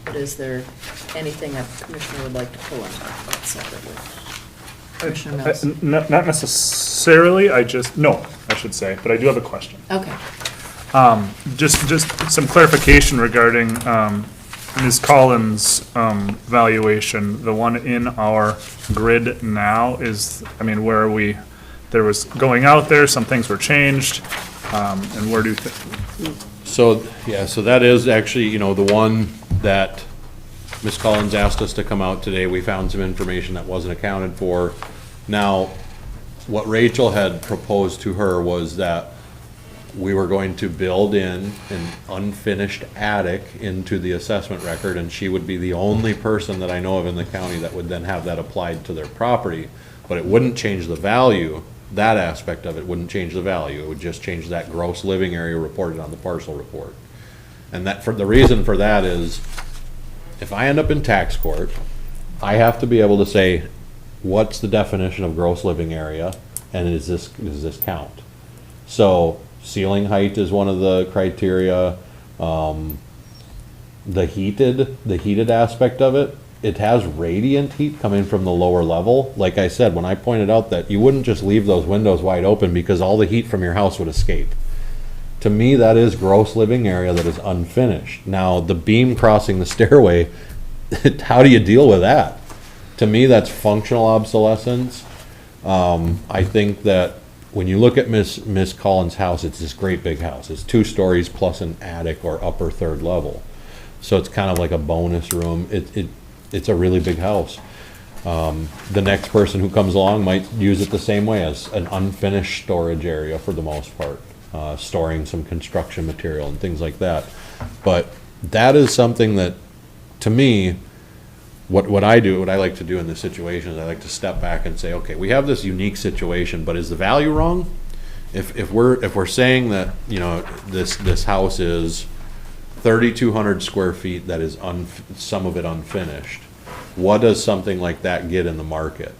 but is there anything a commissioner would like to pull and talk about separately? Commissioner Mills? Not necessarily, I should say, but I do have a question. Okay. Just some clarification regarding Ms. Collins' valuation. The one in our grid now is, where there was going out there, some things were changed, and where do So, yeah, so that is actually, the one that Ms. Collins asked us to come out today. We found some information that wasn't accounted for. Now, what Rachel had proposed to her was that we were going to build in an unfinished attic into the assessment record, and she would be the only person that I know of in the county that would then have that applied to their property. But it wouldn't change the value. That aspect of it wouldn't change the value. It would just change that gross living area reported on the parcel report. And the reason for that is, if I end up in tax court, I have to be able to say, what's the definition of gross living area, and does this count? So ceiling height is one of the criteria. The heated aspect of it, it has radiant heat coming from the lower level. Like I said, when I pointed out that you wouldn't just leave those windows wide open because all the heat from your house would escape. To me, that is gross living area that is unfinished. Now, the beam crossing the stairway, how do you deal with that? To me, that's functional obsolescence. I think that when you look at Miss Collins' house, it's this great big house. It's 2 stories plus an attic or upper 3rd level. So it's kind of like a bonus room. It's a really big house. The next person who comes along might use it the same way, as an unfinished storage area for the most part, storing some construction material and things like that. But that is something that, to me, what I like to do in this situation is I like to step back and say, okay, we have this unique situation, but is the value wrong? If we're saying that, this house is 3,200 square feet that is some of it unfinished. What does something like that get in the market?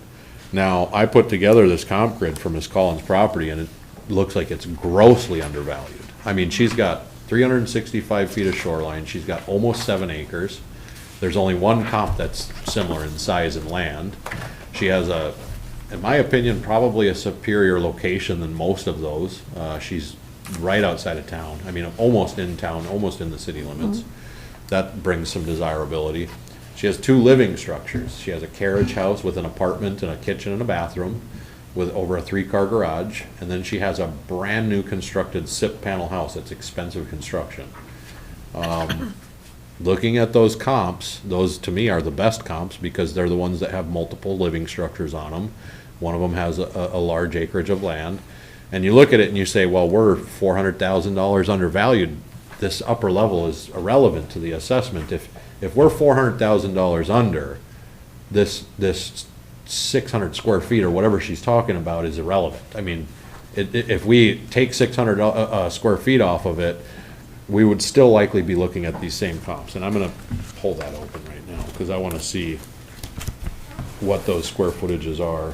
Now, I put together this comp grid for Ms. Collins' property, and it looks like it's grossly undervalued. I mean, she's got 365 feet of shoreline, she's got almost 7 acres. There's only one comp that's similar in size and land. She has in my opinion, probably a superior location than most of those. She's right outside of town. I mean, almost in town, almost in the city limits. That brings some desirability. She has 2 living structures. She has a carriage house with an apartment and a kitchen and a bathroom with over a 3-car garage. And then she has a brand new constructed SIP panel house. It's expensive construction. Looking at those comps, those to me are the best comps because they're the ones that have multiple living structures on them. One of them has a large acreage of land. And you look at it and you say, well, we're $400,000 undervalued. This upper level is irrelevant to the assessment. If we're $400,000 under, this 600 square feet or whatever she's talking about is irrelevant. I mean, if we take 600 square feet off of it, we would still likely be looking at these same comps. And I'm gonna pull that open right now because I wanna see what those square footages are.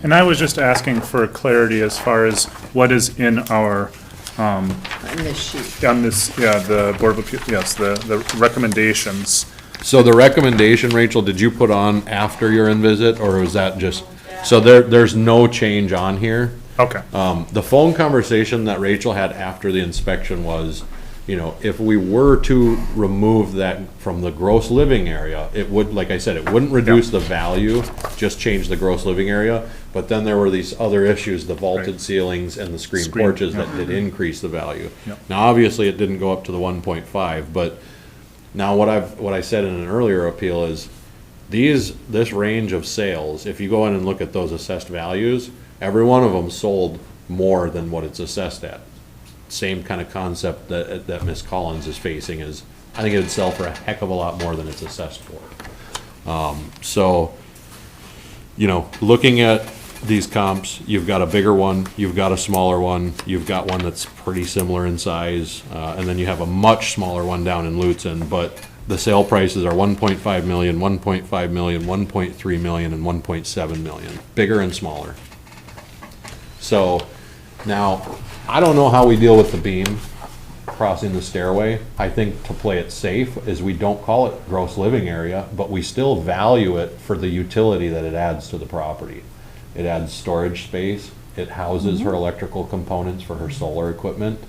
And I was just asking for clarity as far as what is in our, On this sheet. on this, yeah, the Board of Appeal, yes, the recommendations. So the recommendation, Rachel, did you put on after your in-visit, or was that just, so there's no change on here? Okay. The phone conversation that Rachel had after the inspection was, you know, if we were to remove that from the gross living area, it would, like I said, it wouldn't reduce the value, just change the gross living area. But then there were these other issues, the vaulted Right. ceilings and the screen Screen, porches yeah. that did increase the value. Yep. Now, obviously, it didn't go up to the 1.5, but now what I said in an earlier appeal is this range of sales, if you go in and look at those assessed values, every one of them sold more than what it's assessed at. Same kind of concept that Ms. Collins is facing is, I think it would sell for a heck of a lot more than it's assessed for. So, you know, looking at these comps, you've got a bigger one, you've got a smaller one, you've got one that's pretty similar in size, and then you have a much smaller one down in Lutzen, but the sale prices are 1.5 million, 1.5 million, 1.3 million, and 1.7 million, bigger and smaller. So, now, I don't know how we deal with the beam crossing the stairway. I think to play it safe is we don't call it gross living area, but we still value it for the utility that it adds to the property. It adds storage space, it houses her electrical components for her solar equipment,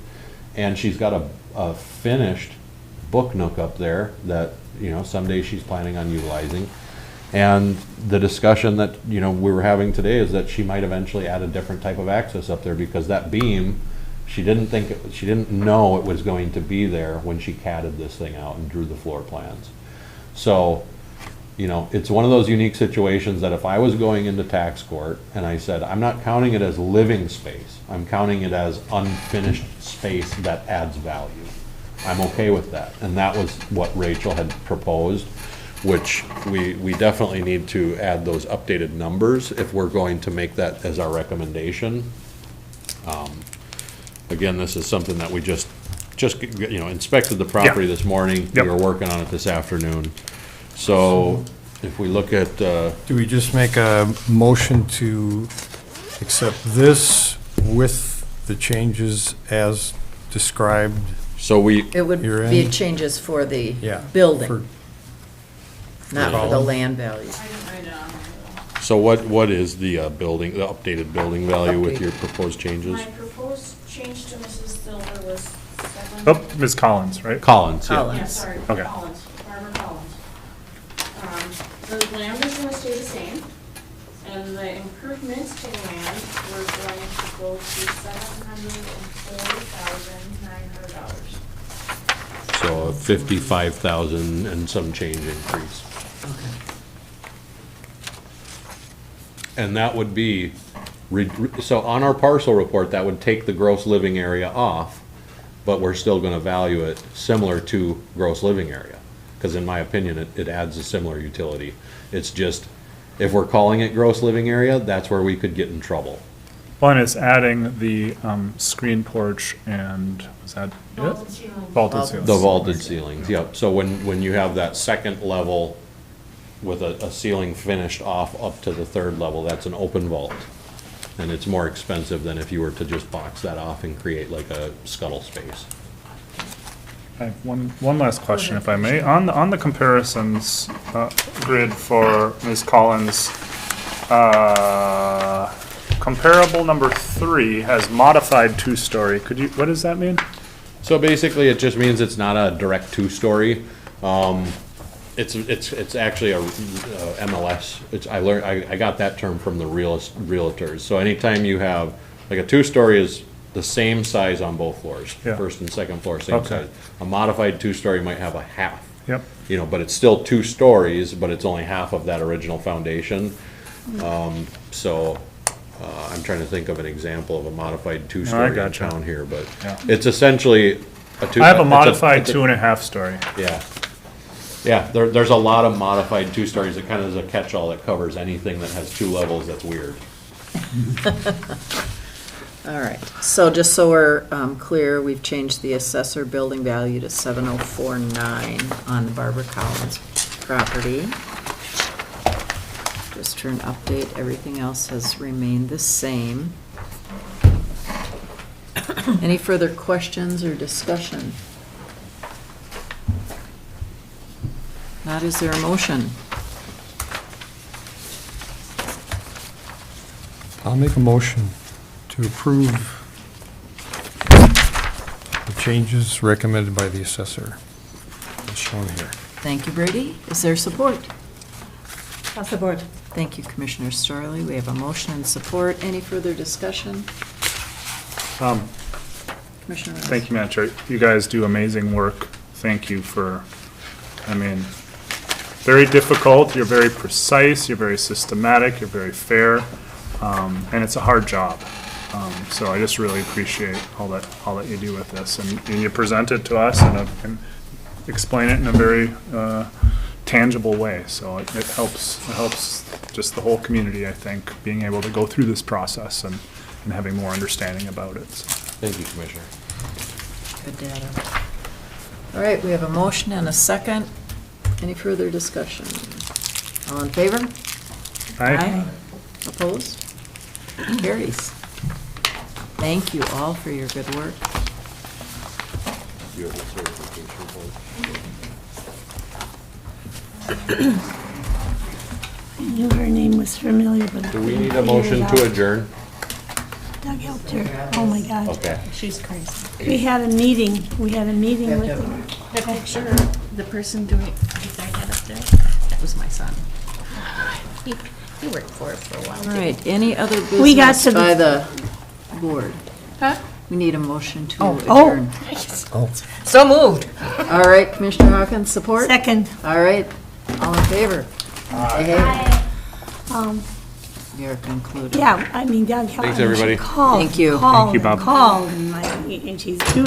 and she's got a finished book nook up there that, you know, someday she's planning on utilizing. And the discussion that, you know, we were having today is that she might eventually add a different type of access up there because that beam, she didn't know it was going to be there when she catted this thing out and drew the floor plans. So, you know, it's one of those unique situations that if I was going into tax court and I said, I'm not counting it as living space, I'm counting it as unfinished space that adds value. I'm okay with that. And that was what Rachel had proposed, which we definitely need to add those updated numbers if we're going to make that as our recommendation. Again, this is something that we just you know, inspected the property this morning. Yep. We were working on it this afternoon. So if we look at, Do we just make a motion to accept this with the changes as described? so we, It would You're be in? changes for the Yeah. building, For- not for the land value. so what is the building, the updated building value with your proposed changes? My proposed change to Mrs. Silver was 7. Oh, Ms. Collins, right? Collins, yeah. Yeah, Collins. sorry, Okay. Collins, Barbara Collins. The land is gonna stay the same, and the improvements to land were going to go to $740,900. So a 55,000 and some change increase. And that would be, so on our parcel report, that would take the gross living area off, but we're still gonna value it similar to gross living area. Because in my opinion, it adds a similar utility. It's just, if we're calling it gross living area, that's where we could get in trouble. One is adding the screen porch and, was that it? Vaulted ceiling. Vaulted ceilings. The vaulted ceilings, yep. So when you have that second level with a ceiling finished off up to the third level, that's an open vault. And it's more expensive than if you were to just box that off and create like a scuttle space. I have one last question, if I may. On the comparisons grid for Ms. Collins, comparable number 3 has modified 2-story. What does that mean? So basically, it just means it's not a direct 2-story. It's actually a MLS. I got that term from the realtors. So anytime you have, like a 2-story is the same size on both floors. Yeah. First and second floor, same Okay. size. A modified 2-story might have a half. Yep. But it's still 2 stories, but it's only half of that original foundation. So I'm trying to think of an example of a modified 2-story in gotcha. town here, but Yeah. it's essentially a 2. I have a modified 2.5-story. Yeah. Yeah, there's a lot of modified 2-stories. It kind of is a catch-all that covers anything that has 2 levels that's weird. All right, so just so we're clear, we've changed the assessor building value to 7049 on the Barbara Collins property. Just for an update, everything else has remained the same. Any further questions or discussion? Not, is there a motion? I'll make a motion to approve the changes recommended by the assessor, as shown here. Thank you, Brady. Is there support? I'll support. Thank you, Commissioner Storley. We have a motion and support. Any further discussion? Commissioner Ross? Thank you, Madam Chair. You guys do amazing work. Thank you for, very difficult. You're very precise. You're very systematic. You're very fair. And it's a hard job. So I just really appreciate all that you do with this. And you present it to us and explain it in a very tangible way. So it helps just the whole community, I think, being able to go through this process and having more understanding about it. So. Thank you, Commissioner. Good data. All right, we have a motion and a second. Any further discussion? All in favor? Aye. Opposed? Carries. Thank you all for your good work. You have a certification I knew her name was familiar, but I Do we couldn't need a figure motion it to out. adjourn? Doug helped her. Oh, my God. Okay. She's crazy. We had a meeting with That picture, the person doing, with their head up there, that was my son. He worked for it for a while. All right, any other We got business to the- by the board? Huh? We need a motion to Oh. adjourn. So moved. All right, Commissioner Hawkins, support? Second. All right, all in favor? Hey, Um, you're concluded. Yeah, I mean, Doug helped. Thanks, everybody. Called. Thank you. Called, Thank you, Bob. Called, and she's doing